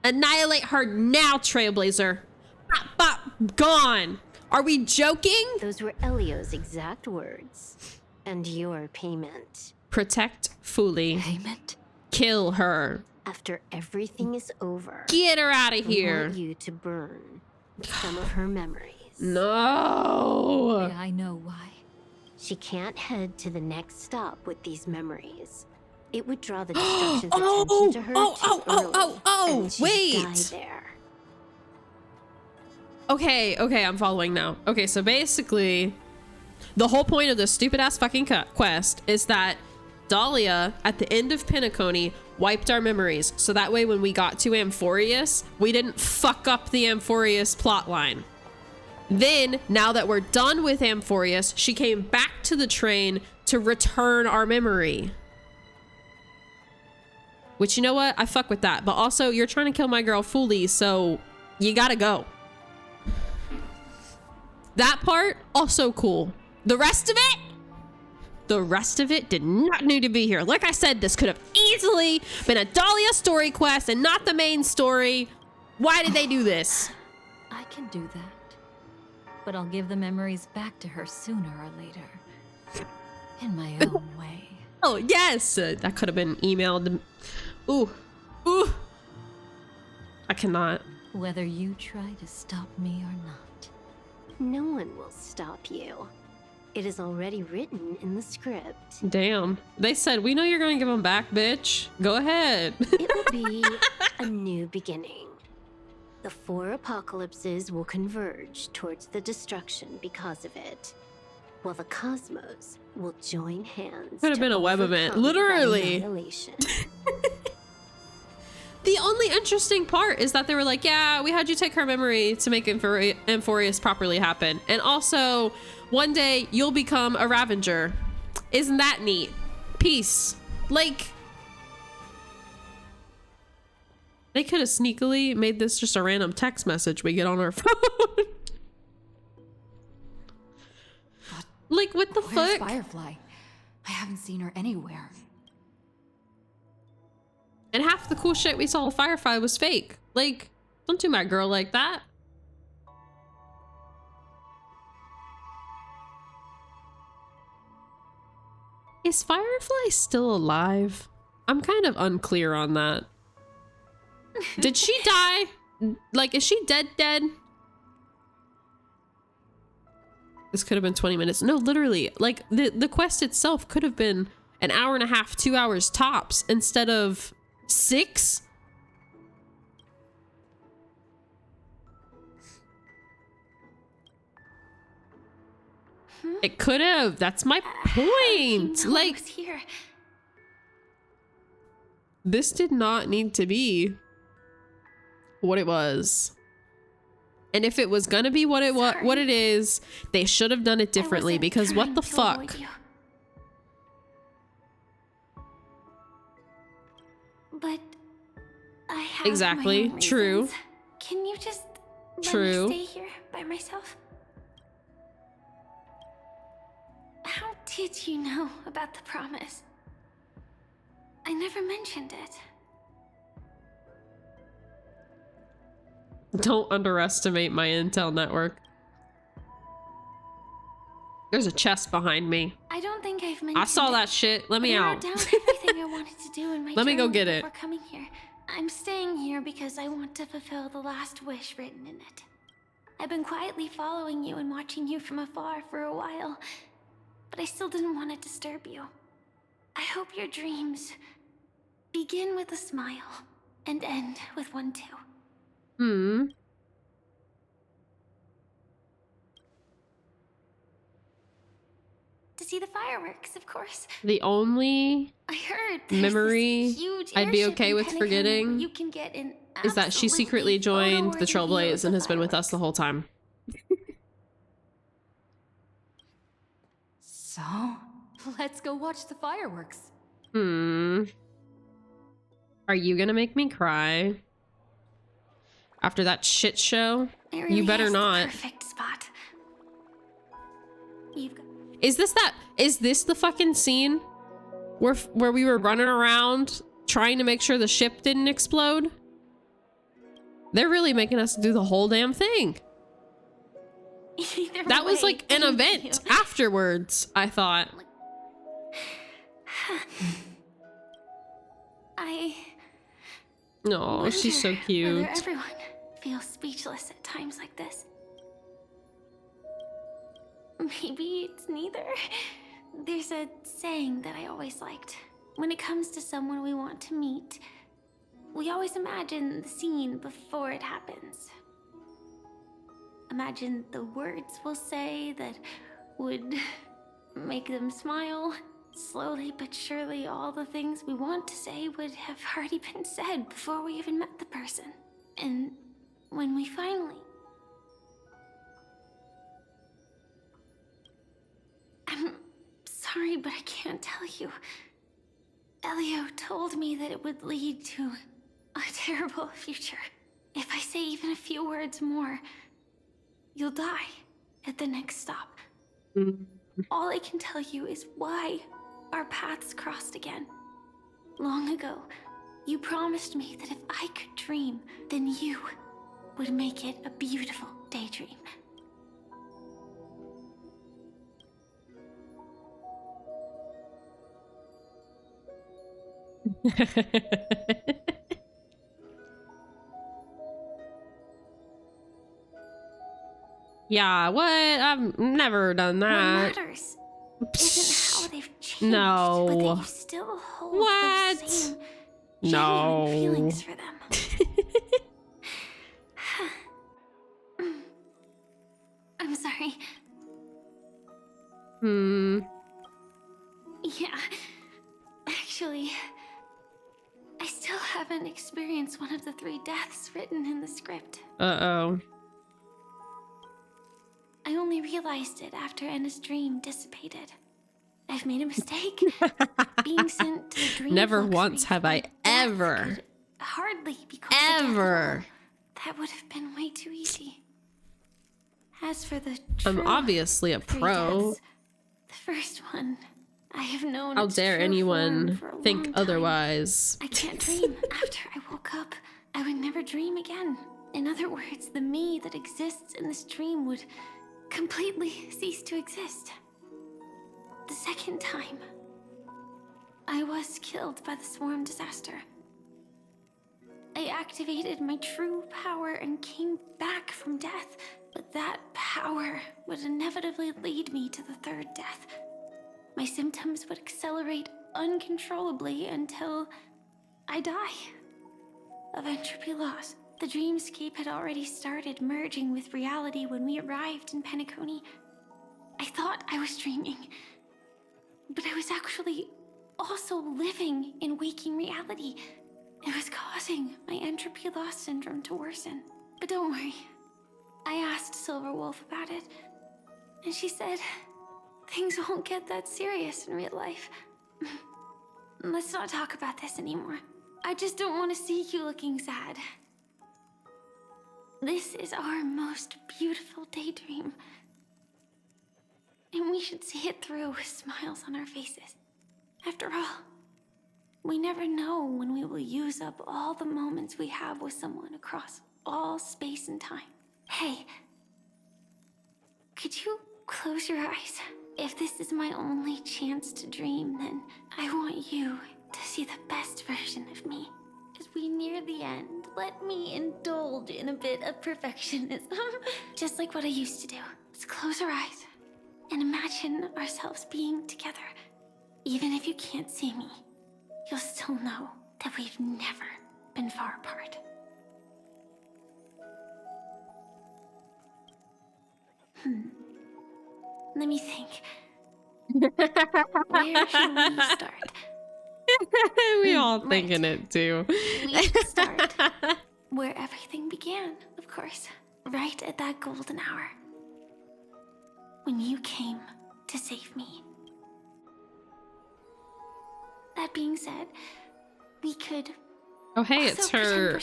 Annihilate her now, Trailblazer. Bop, bop, gone. Are we joking? Those were Elio's exact words. And your payment. Protect Fuli. Payment? Kill her. After everything is over, Get her out of we here. want you to burn some of her memories. No. Yeah, I know why. She can't head to the next stop with these memories. It would draw the destruction's attention to her too early, and she'd die wait. there. Okay, I'm following now. Okay, so basically, the whole point of this stupid ass fucking quest is that Dahlia, at the end of Penacony, wiped our memories. So that way when we got to Amphorius, we didn't fuck up the Amphorius plotline. Then, now that we're done with Amphorius, she came back to the train to return our memory. Which, you know what? I fuck with that. But also, you're trying to kill my girl fully, so you gotta go. That part, also cool. The rest of it did not need to be here. Like I said, this could have easily been a Dahlia story quest and not the main story. Why did they do this? I can do that. But I'll give the memories back to her sooner or later. In my own way. Oh, yes! That could have been emailed. Ooh. Ooh. I cannot. Whether you try to stop me or not. No one will stop you. It is already written in the script. Damn. They said, we know you're gonna give them back, bitch. Go ahead. It will be a new beginning. The 4 apocalypses will converge towards the destruction because of it, while the cosmos will join hands. Could have been a web event, literally. The only interesting part is that they were like, yeah, we had you take her memory to make Amphorius properly happen. And also, one day you'll become a Ravager. Isn't that neat? Peace. Like, they could have sneakily made this just a random text message we get on our phone. Like, what the fuck? Firefly? I haven't seen her anywhere. And half the cool shit we saw with Firefly was fake. Like, don't do my girl like that. Is Firefly still alive? I'm kind of unclear on that. Did she die? Like, is she dead? This could have been 20 minutes. No, literally, like the quest itself could have been an hour and a half, 2 hours tops instead of 6. It could have. That's my point. Like, here. This did not need to be what it was. And if it was gonna be what it is, they should have done it differently, because what the fuck? But I have exactly. My own True. reasons. Can you just True. let me stay here by myself? How did you know about the promise? I never mentioned it. Don't underestimate my intel network. There's a chest behind me. I don't think I've mentioned I saw that shit. Let me out. I wrote down everything I wanted to do in my Let me go journal get it. before coming here. I'm staying here because I want to fulfill the last wish written in it. I've been quietly following you and watching you from afar for a while, but I still didn't want to disturb you. I hope your dreams begin with a smile and end with one too. To see the fireworks, of course. The only I heard memory I'd be okay with forgetting you can get in is that she secretly joined the Trailblaze and has been with us the whole time. So, let's go watch the fireworks. Are you gonna make me cry? After that shit show? Really, You better not. Perfect spot. You've got Is this the fucking scene where we were running around trying to make sure the ship didn't explode? They're really making us do the whole damn thing. That was like an event afterwards, I thought. No, she's so cute. Whether everyone feels speechless at times like this. Maybe it's neither. There's a saying that I always liked. When it comes to someone we want to meet, we always imagine the scene before it happens. Imagine the words we'll say that would make them smile. Slowly but surely, all the things we want to say would have already been said before we even met the person. And when we finally sorry, but I can't tell you. Elio told me that it would lead to a terrible future. If I say even a few words more, you'll die at the next stop. All I can tell you is why our paths crossed again. Long ago, you promised me that if I could dream, then you would make it a beautiful daydream. Yeah, what? I've never done that. What matters isn't how they've changed, No. but that you still hold What? those same No. genuine feelings for them. I'm sorry. Yeah. Actually, I still haven't experienced one of the 3 deaths written in the script. Uh-oh. I only realized it after Anna's dream dissipated. I've made a mistake. Being sent to the dream. Never once have I ever. Hardly be Ever. That would have been way too easy. As for the I'm obviously a 3 pro. deaths, the first one, I have known. How its dare true anyone form for a think long time. otherwise? I can't dream. After I woke up, I would never dream again. In other words, the me that exists in this dream would completely cease to exist. The second time, I was killed by the swarm disaster. I activated my true power and came back from death, but that power would inevitably lead me to the 3rd death. My symptoms would accelerate uncontrollably until I die of entropy loss. The dreamscape had already started merging with reality when we arrived in Penacony. I thought I was dreaming, but I was actually also living in waking reality. It was causing my entropy loss syndrome to worsen. But don't worry, I asked Silverwolf about it, and she said things won't get that serious in real life. Let's not talk about this anymore. I just don't want to see you looking sad. This is our most beautiful daydream, and we should see it through with smiles on our faces. After all, we never know when we will use up all the moments we have with someone across all space and time. Hey, could you close your eyes? If this is my only chance to dream, then I want you to see the best version of me. As we near the end, let me indulge in a bit of perfectionism. Just like what I used to do. Let's close our eyes and imagine ourselves being together. Even if you can't see me, you'll still know that we've never been far apart. Let me think. Where should we start? We all thinking it too. We should start where everything began, of course. Right at that golden hour. When you came to save me. That being said, we could Oh hey, it's her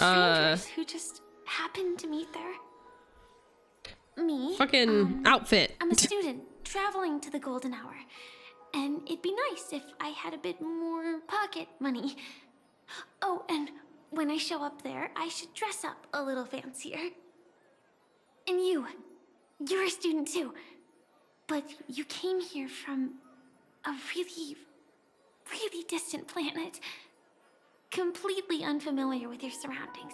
who just happened to meet there. Me. fucking outfit. I'm a student traveling to the golden hour. And it'd be nice if I had a bit more pocket money. Oh, and when I show up there, I should dress up a little fancier. And you're a student too. But you came here from a really, really distant planet. Completely unfamiliar with your surroundings.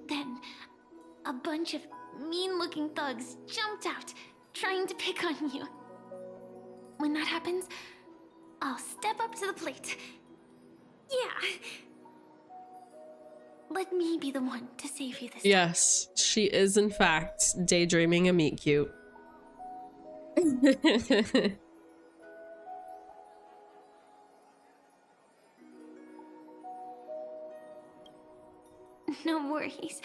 Then, a bunch of mean-looking thugs jumped out, trying to pick on you. When that happens, I'll step up to the plate. Yeah. Let me be the one to save you this time. Yes, she is in fact daydreaming a meet cute. No worries.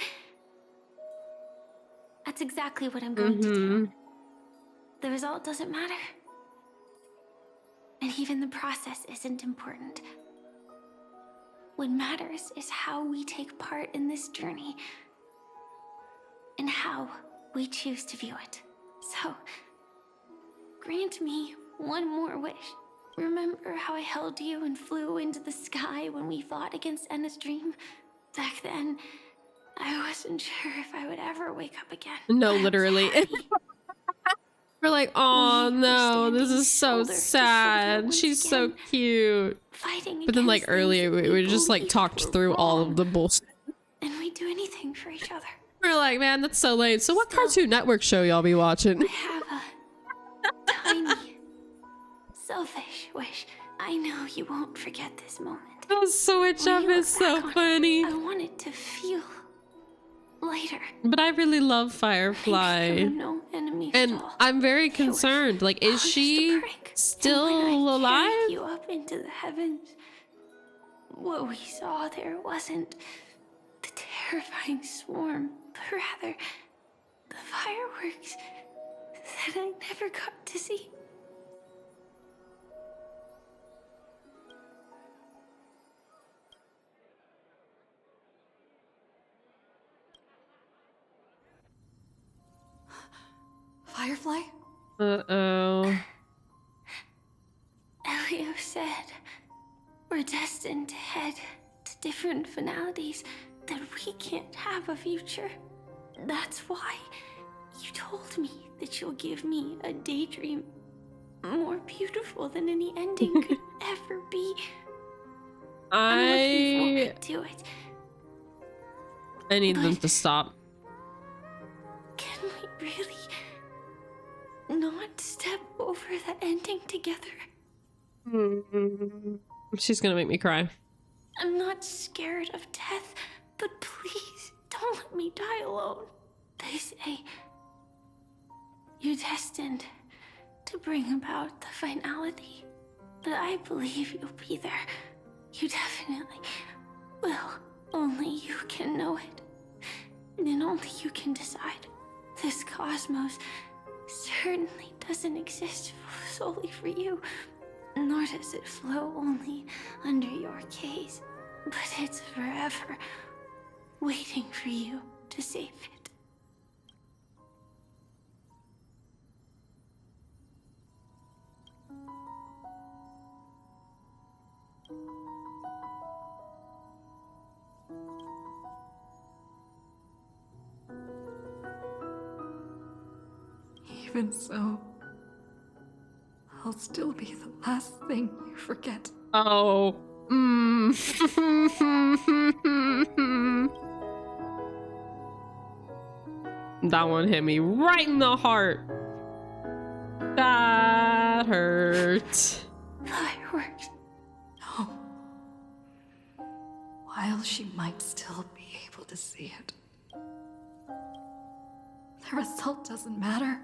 That's exactly what I'm going to do. The result doesn't matter. even the process isn't important. What matters is how we take part in this journey and how we choose to view it. So, grant me one more wish. Remember how I held you and flew into the sky when we fought against Enna's dream? Back then, I wasn't sure if I would ever wake up again. No, literally. We're like, oh no, this is so sad. She's so cute. But then like earlier, we just like talked through all of the bullshit. And we do anything for each other. We're like, man, that's so lame. So what Cartoon Network show y'all be watching? I have a tiny, selfish wish. I know you won't forget this moment. Oh, Switch Up is so funny. I wanted to feel lighter. But I really love Firefly. No enemies and I'm very concerned. Like, is she still alive? You up into the heavens. What we saw there wasn't the terrifying swarm, but rather the fireworks that I never got to see. Firefly? Uh-oh. Elio said we're destined to head to different finalities, that we can't have a future. That's why you told me that you'll give me a daydream more beautiful than any ending could ever be. I'm looking forward to it. I need them to stop. Can we really not step over that ending together? She's gonna make me cry. I'm not scared of death, but please don't let me die alone. They say you're destined to bring about the finality, but I believe you'll be there. You definitely will. Only you can know it, and only you can decide. This cosmos certainly doesn't exist solely for you, nor does it flow only under your gaze, but it's forever waiting for you to save it. Even so, I'll still be the last thing you forget. Oh. That one hit me right in the heart. That hurt. Fireworks. No. While she might still be able to see it, the result doesn't matter.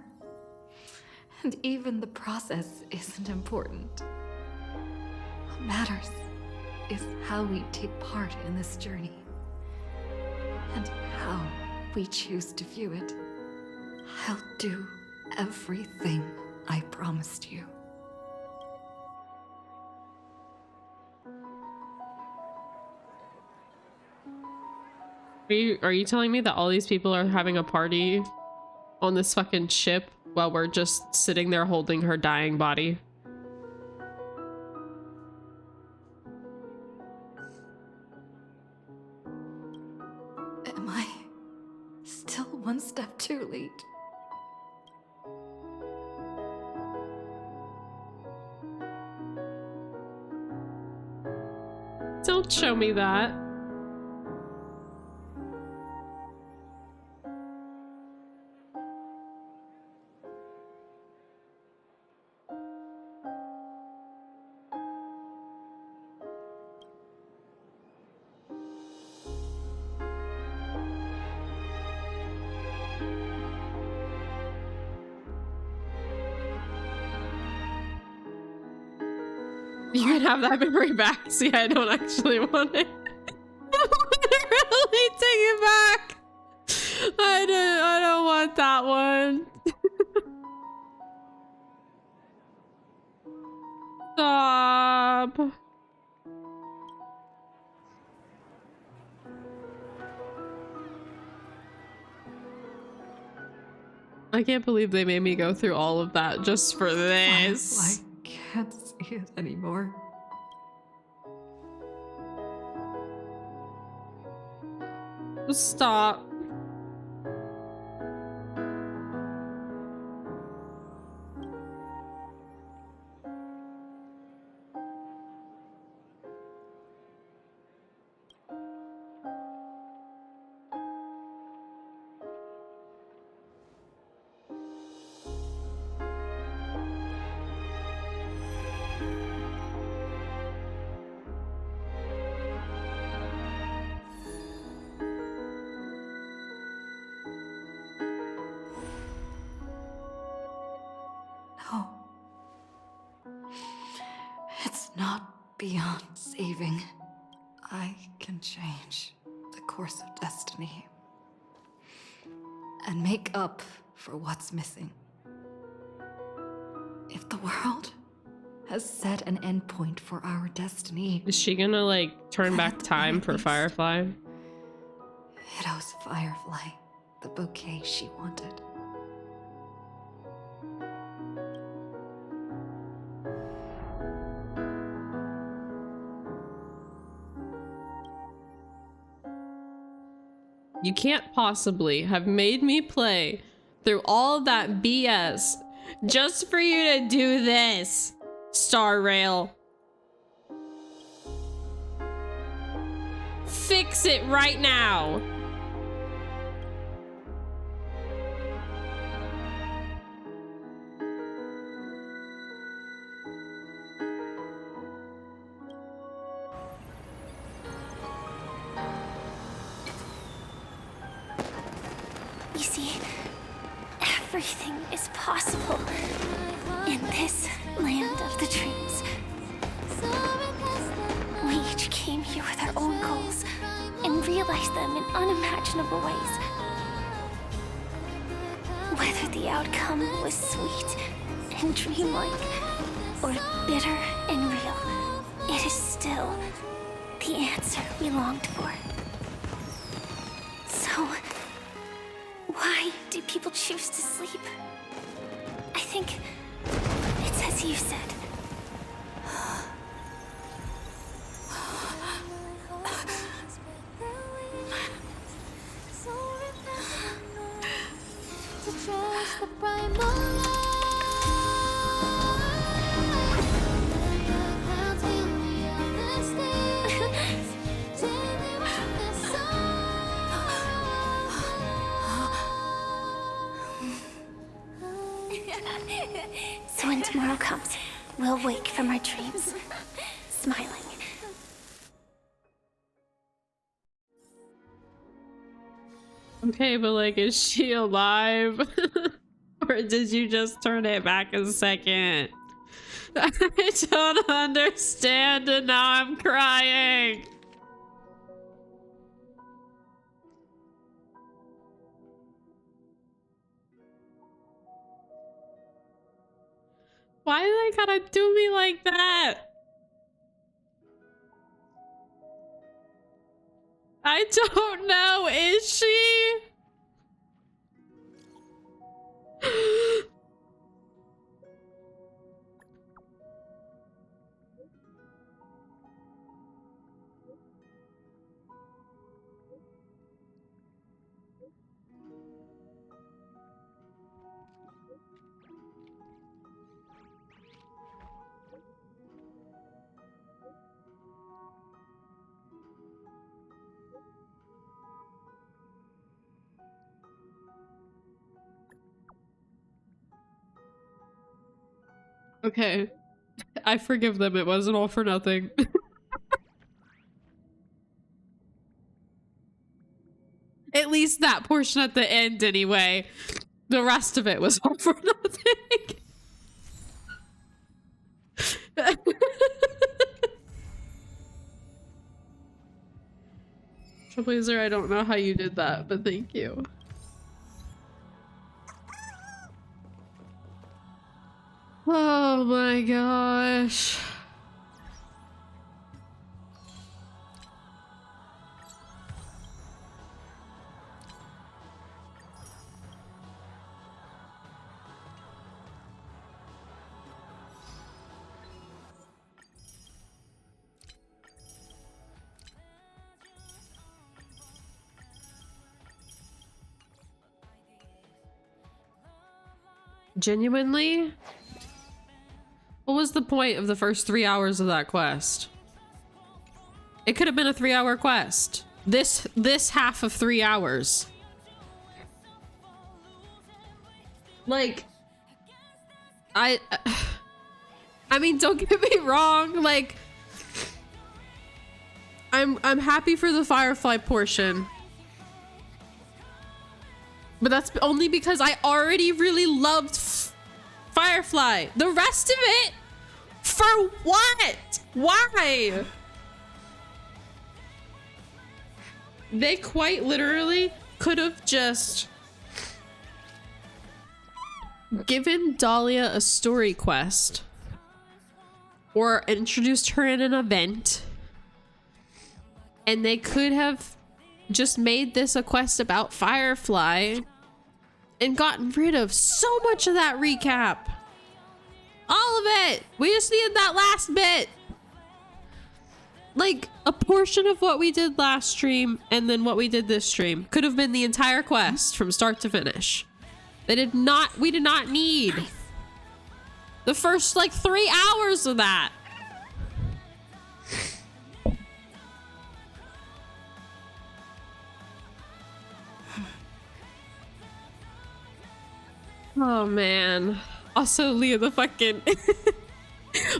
And even the process isn't important. What matters is how we take part in this journey. And how we choose to view it. I'll do everything I promised you. Are you telling me that all these people are having a party on this fucking ship while we're just sitting there holding her dying body? Am I still one step too late? Don't show me that. You can have that memory back. See, I don't actually want it. Literally take it back. I don't want that one. Stop. I can't believe they made me go through all of that just for this. I can't see it anymore. Stop. No. It's not beyond saving. I can change the course of destiny and make up for what's missing. If the world has set an endpoint for our destiny, is she gonna like turn back time for Firefly? It owes Firefly the bouquet she wanted. You can't possibly have made me play through all of that BS just for you to do this, Star Rail. Fix it right now. You see, everything is possible in this land of the dreams. We each came here with our own goals and realized them in unimaginable ways. Whether the outcome was sweet and dreamlike or bitter and real, it is still the answer we longed for. So, why do people choose to sleep? I think it's as you said. So when tomorrow comes, we'll wake from our dreams, smiling. Okay, but like, is she alive? Or did you just turn it back a second? I don't understand and now I'm crying. Why do they gotta do me like that? I don't know. Is she? Okay, I forgive them. It wasn't all for nothing. At least that portion at the end, anyway. The rest of it was all for nothing. Trailblazer, I don't know how you did that, but thank you. Oh my gosh. Genuinely? What was the point of the first 3 hours of that quest? It could have been a 3-hour quest. This half of 3 hours. Like, I mean, don't get me wrong, like, I'm happy for the Firefly portion. But that's only because I already really loved Firefly. The rest of it? For what? Why? They quite literally could have just given Dahlia a story quest or introduced her in an event, and they could have just made this a quest about Firefly and gotten rid of so much of that recap. All of it. We just needed that last bit. Like, a portion of what we did last stream and then what we did this stream could have been the entire quest from start to finish. We did not need the first like 3 hours of that. Oh man. Also, Leah the fucking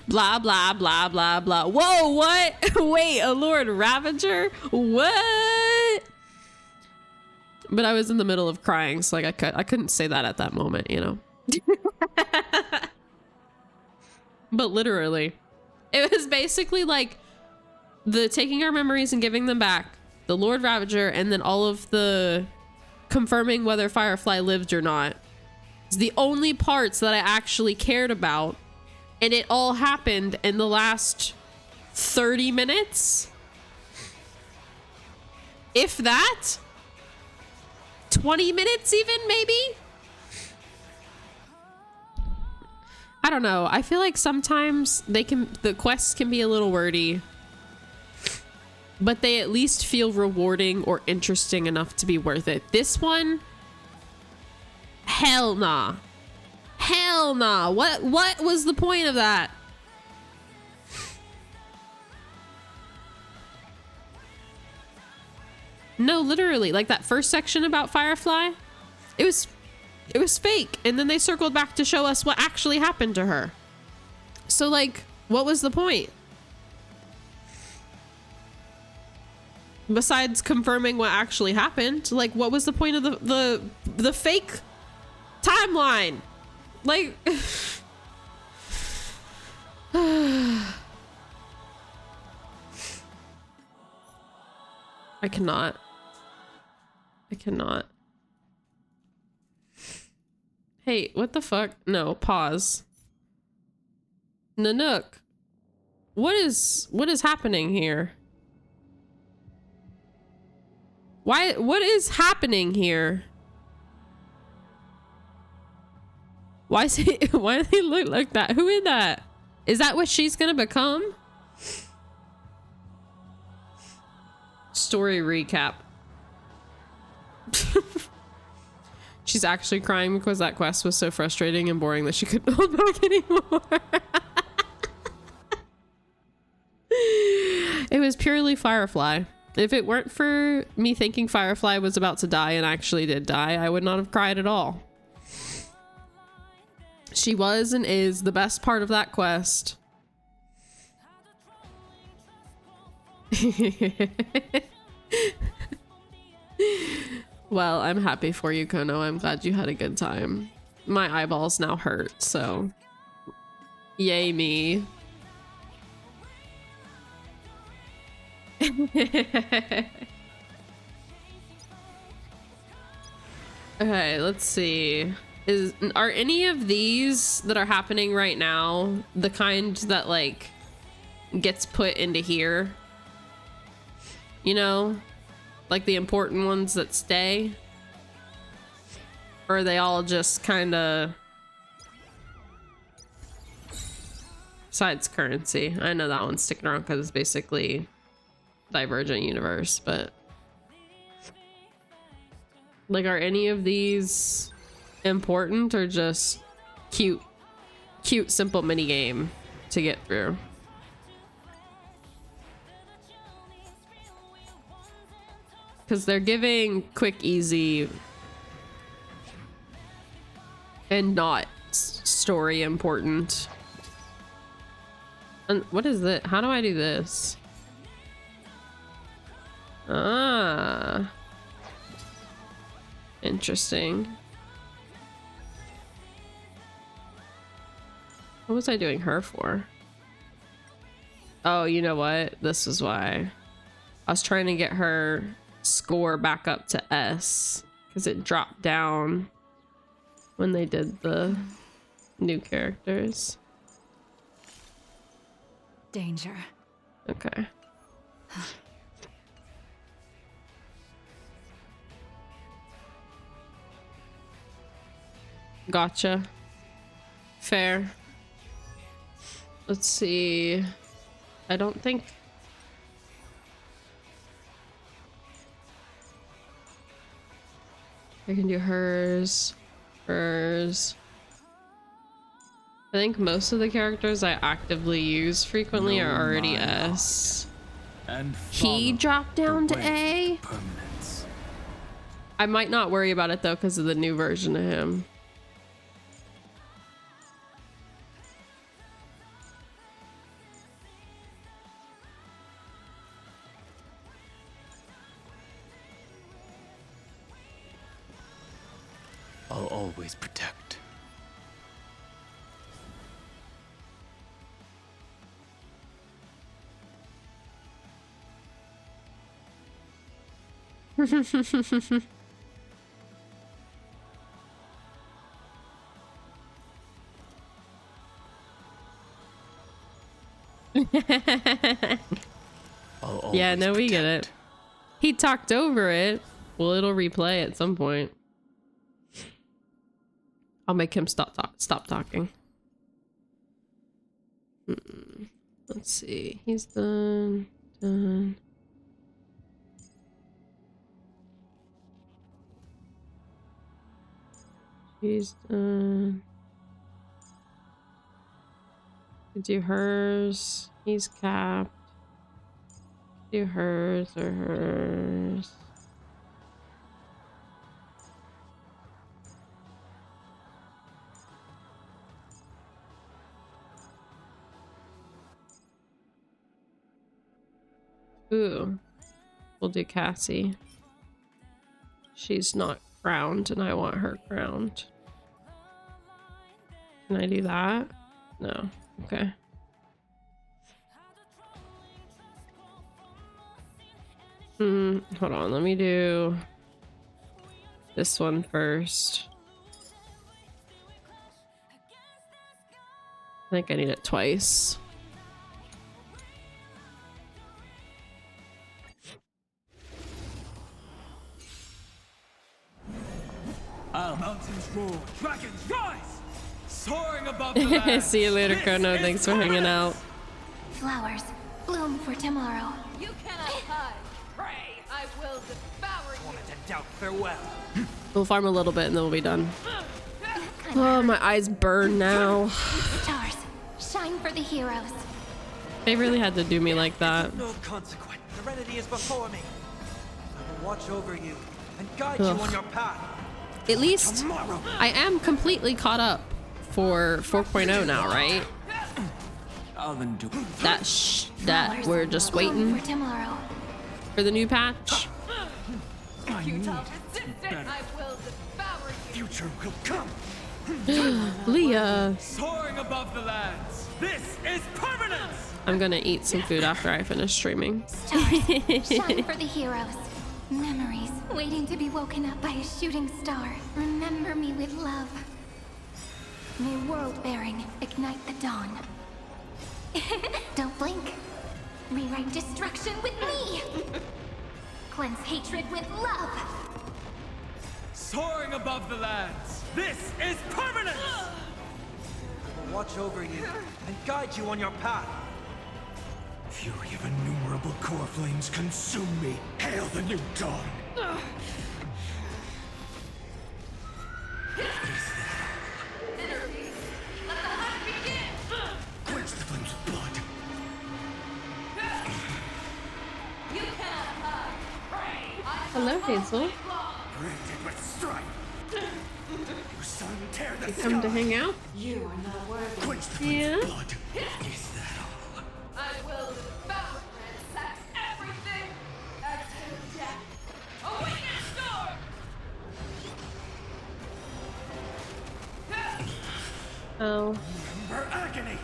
blah blah blah blah blah. Whoa, what? Wait, a Lord Ravager? What? But I was in the middle of crying, so like I couldn't say that at that moment, you know. But literally, it was basically like the taking our memories and giving them back, the Lord Ravager, and then all of the confirming whether Firefly lived or not. It's the only parts that I actually cared about, and it all happened in the last 30 minutes. If that. 20 minutes even, maybe? I don't know. I feel like sometimes the quests can be a little wordy, but they at least feel rewarding or interesting enough to be worth it. This one, hell nah. Hell nah. What was the point of that? No, literally, like that first section about Firefly, it was fake, and then they circled back to show us what actually happened to her. So like, what was the point? Besides confirming what actually happened, like what was the point of the fake timeline? Like I cannot. Hey, what the fuck? No, pause. Nanook. What is happening here? What is happening here? Why do they look like that? Who is that? Is that what she's gonna become? Story recap. She's actually crying because that quest was so frustrating and boring that she couldn't hold back anymore. It was purely Firefly. If it weren't for me thinking Firefly was about to die and actually did die, I would not have cried at all. She was and is the best part of that quest. Well, I'm happy for you, Kono. I'm glad you had a good time. My eyeballs now hurt, so yay me. Okay, let's see. Are any of these that are happening right now the kind that like gets put into here? You know, like the important ones that stay? Or are they all just kind of... Besides currency. I know that one's sticking around because it's basically Divergent Universe, but... Like, are any of these important or just cute, simple mini game to get through. Because they're giving quick, easy, and not story important. And what is it? How do I do this? Ah. Interesting. What was I doing her for? Oh, you know what? This is why. I was trying to get her score back up to S because it dropped down when they did the new characters. Danger. Okay. Gotcha. Fair. Let's see. I don't think... I can do hers. Hers. I think most of the characters I actively use frequently are already S. And he dropped down to A. I might not worry about it though because of the new version of him. I'll always protect. Yeah, no, we get it. He talked over it. Well, it'll replay at some point. I'll make him stop talking. Let's see. He's done. She's done. Do hers. He's capped. Do hers or hers. Ooh, we'll do Cassie. She's not crowned and I want her crowned. Can I do that? No. Okay. Hold on, let me do this one first. I think I need it twice. Our mountains roar, dragons rise, soaring above the land. See you later, Kono. Thanks for hanging out. Flowers bloom for tomorrow. You cannot hide. Pray, I will devour you. Wanted to doubt farewell. We'll farm a little bit and then we'll be done. Oh, my eyes burn now. Stars, shine for the heroes. They really had to do me like that. No consequence. Serenity is before me. I will watch over you and guide you on your path. At least I am completely caught up for 4.0 now, right? That we're just waiting for the new patch. Future will come. Leah. Soaring above the lands. This is permanence. I'm gonna eat some food after I finish streaming. Stars, shine for the heroes. Memories waiting to be woken up by a shooting star. Remember me with love. May world-bearing ignite the dawn. Don't blink. Rewrite destruction with me. Cleanse hatred with love. Soaring above the lands. This is permanence. I will watch over you and guide you on your path. Fury of innumerable core flames consume me. Hail the new dawn. Hello, Hazel. You come to hang out? You are not worthy. Yeah. Is that all? I will devour and ransack everything until death. Awaken storm! Oh. Remember agony.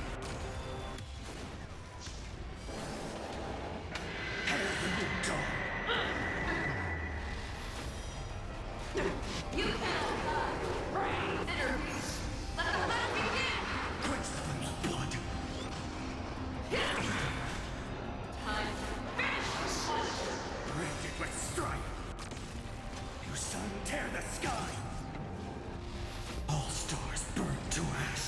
You cannot die. Brain energy. Let the hunt begin. Quench the flame's blood. Time to finish. Branded with strife. You sun tear the sky. All stars burn to ash.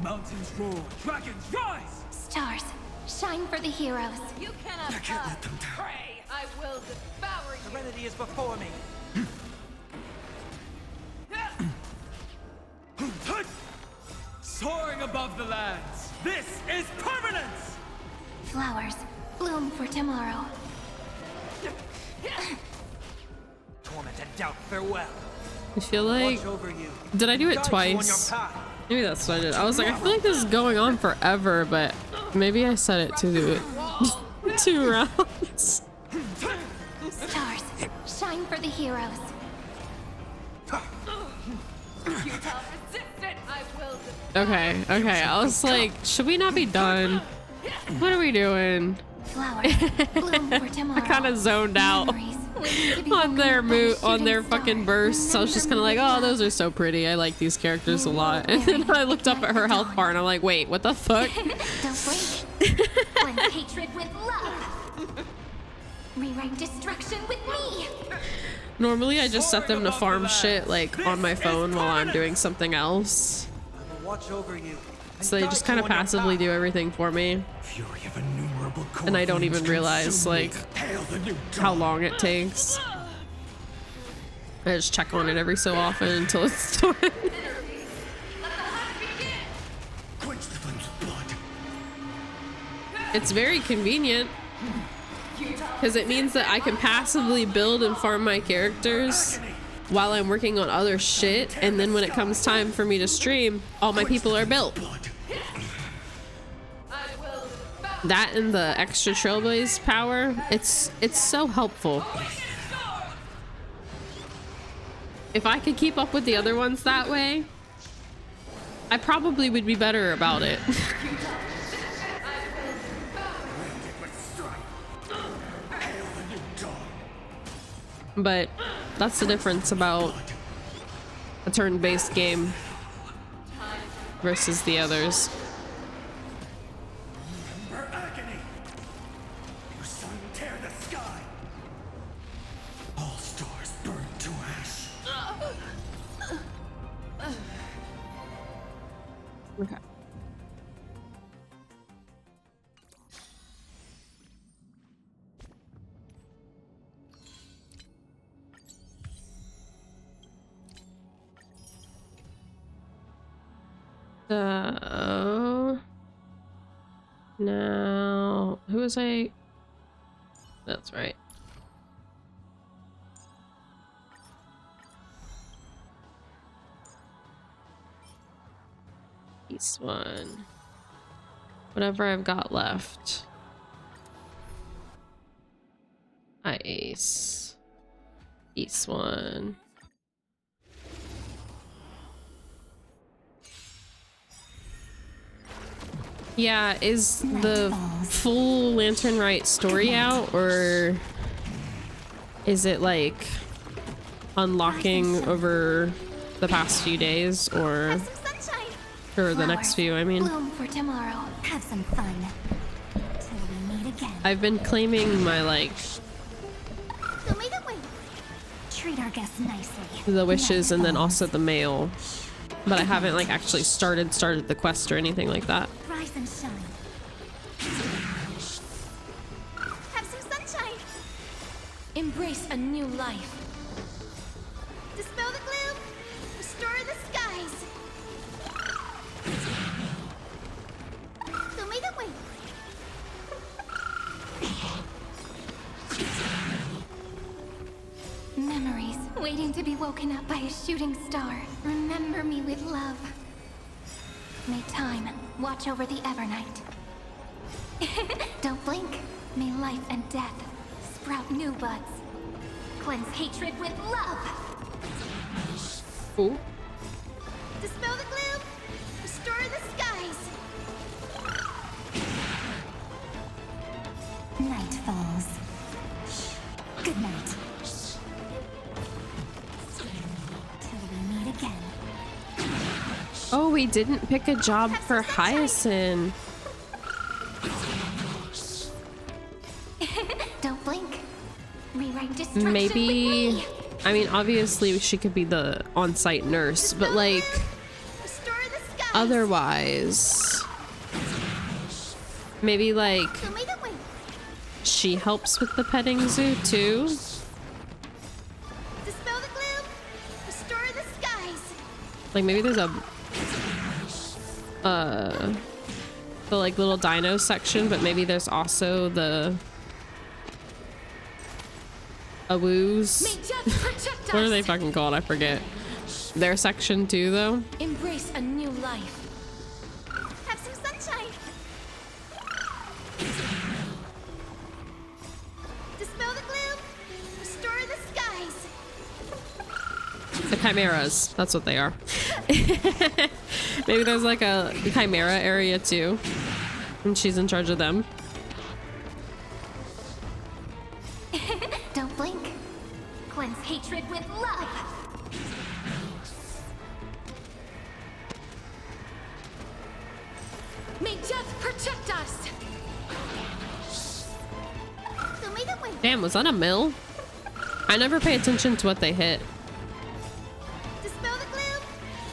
Mountains roar, dragons rise! Stars, shine for the heroes. You cannot I can't die. let them down. Pray, I will devour you. Serenity is before me. Soaring above the lands, this is permanence! Flowers, bloom for tomorrow. Torment and doubt, farewell. I feel like, Watch over you. did I do it Guide you on your twice? path. Maybe that's what I did. I was like, I feel like this is going on forever, but maybe I set it to 2 rounds. Stars, shine for the heroes. Futile resistance. I will devour Okay, okay. I was like, should we not be done? What are we doing? Flowers, bloom for tomorrow. I kind of zoned out on their fucking bursts. I was just kind of like, oh, those are so pretty. I like these characters a lot. And then I looked up at her health bar and I'm like, wait, what the fuck? Don't break. Blend hatred with love. Rewrite destruction with me. Normally I just set them to farm shit like on my phone while I'm doing something else. I will watch over you. So they just kind of passively do everything for me. Fury of innumerable And I don't even realize like how long it takes. I just check on it every so often until it's done. Quench the flame's blood. It's very convenient because it means that I can passively build and farm my characters while I'm working on other shit, and then when it comes time for me to stream, all my people are built. That and the extra Trailblaze power, it's so helpful. If I could keep up with the other ones that way, I probably would be better about it. But that's the difference about a turn-based game versus the others. Remember agony. You sun tear the sky. All stars burn to ash. Okay. Now, who was I? That's right. East one. Whatever I've got left. Ice. East one. Yeah, is the full Lantern Rite story out, or is it like unlocking over the past few days, or the next few, I mean? Bloom for tomorrow. Have some fun. Till we meet again. I've been claiming my like Show me the way. Treat our guests nicely. the wishes and then also the mail, but I haven't like actually started the quest or anything like that. Rise and shine. Have some sunshine. Embrace a new life. Dispel the gloom. Restore the skies. Show me the way. waiting to be woken up by a shooting star, remember me with love. May time watch over the Evernight. Don't blink. May life and death sprout new buds. Cleanse hatred with love. Ooh. Dispel the gloom. Restore the skies. Night falls. Good night. Till we meet again. Oh, we didn't pick a job for Hyacinth. Don't blink. Rewrite destruction Maybe, with me. I mean, obviously she could be the on-site nurse, but like, otherwise, maybe like she helps with the petting zoo too. Dispel the gloom. Restore the skies. Like maybe there's a the like little dino section, but maybe there's also the awoos. What are they fucking called? I forget. Their section too, though. Embrace a new life. Have some sunshine. Dispel the gloom. Restore the skies. The chimeras. That's what they are. Maybe there's like a chimera area too, and she's in charge of them. Don't blink. Cleanse hatred with love. May death protect us. So may the wind. Damn, was that a mill? I never pay attention to what they hit. Dispel the gloom.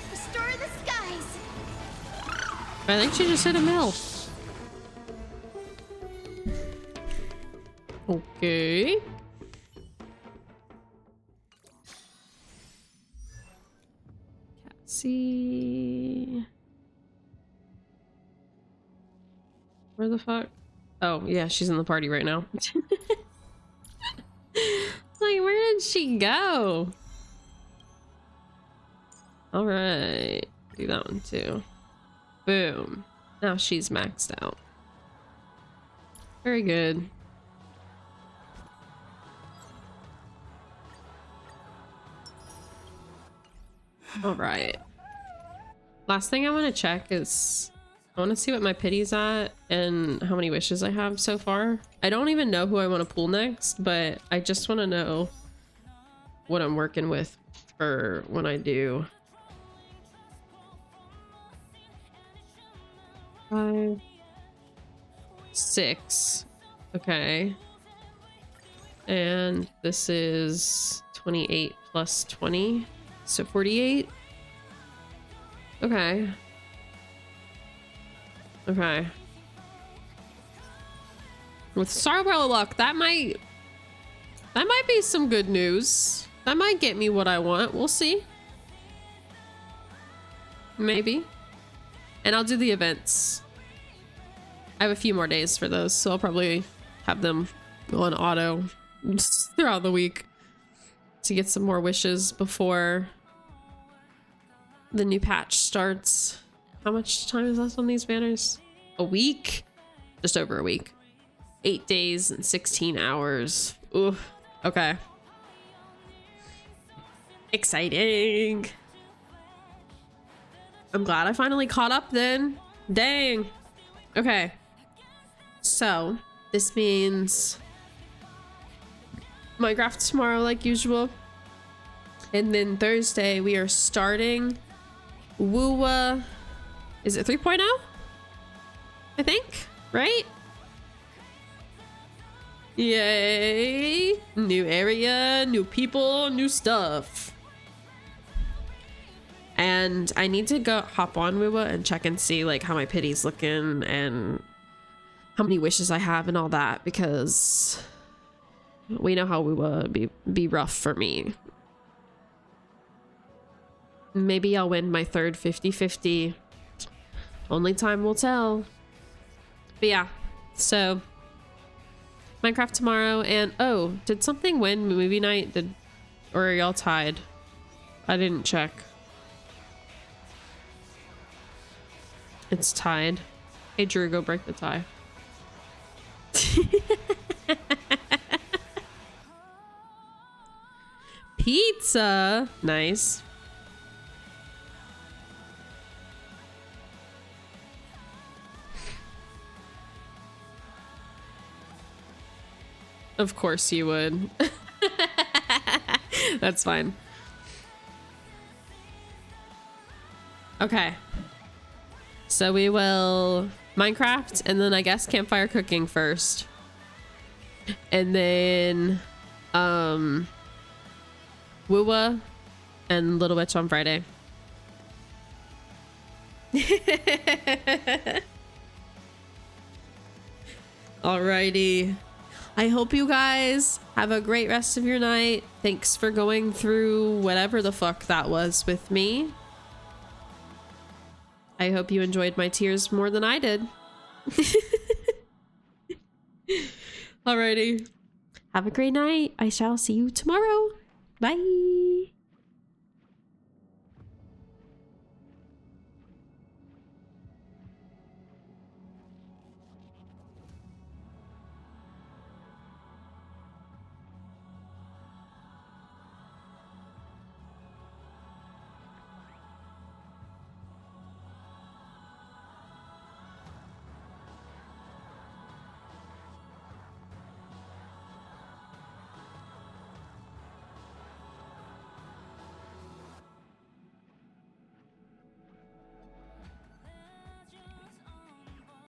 Restore the skies. I think she just hit a mill. Okay. Cassie. Where the fuck? Oh, yeah, she's in the party right now. It's like, where did she go? All right. Do that one too. Boom. Now she's maxed out. Very good. All right. Last thing I want to check is I want to see what my pity's at and how many wishes I have so far. I don't even know who I want to pull next, but I just want to know what I'm working with for when I do. 5, 6. Okay. And this is 28 plus 20. So 48. Okay. Okay. With Starbow luck, that might be some good news. That might get me what I want. We'll see. Maybe. And I'll do the events. I have a few more days for those, so I'll probably have them on auto throughout the week to get some more wishes before the new patch starts. How much time is left on these banners? A week? Just over a week. 8 days and 16 hours. Ooh, okay. Exciting. I'm glad I finally caught up then. Dang. Okay. So, this means Minecraft tomorrow like usual. And then Thursday we are starting Wuwa. Is it 3.0? I think, right? Yay. New area, new people, new stuff. And I need to go hop on Wuwa and check and see like how my pity's looking and how many wishes I have and all that, because we know how Wuwa be rough for me. Maybe I'll win my third 50-50. Only time will tell. But yeah, so Minecraft tomorrow. And oh, did something win movie night? Did Or are y'all tied? I didn't check. It's tied. Hey, Drew, go break the tie. Pizza. Nice. Of course you would. That's fine. Okay. So we will Minecraft and then I guess campfire cooking first. And then Wuwa and Little Witch on Friday. Alrighty. I hope you guys have a great rest of your night. Thanks for going through whatever the fuck that was with me. I hope you enjoyed my tears more than I did. Alrighty. Have a great night. I shall see you tomorrow. Bye.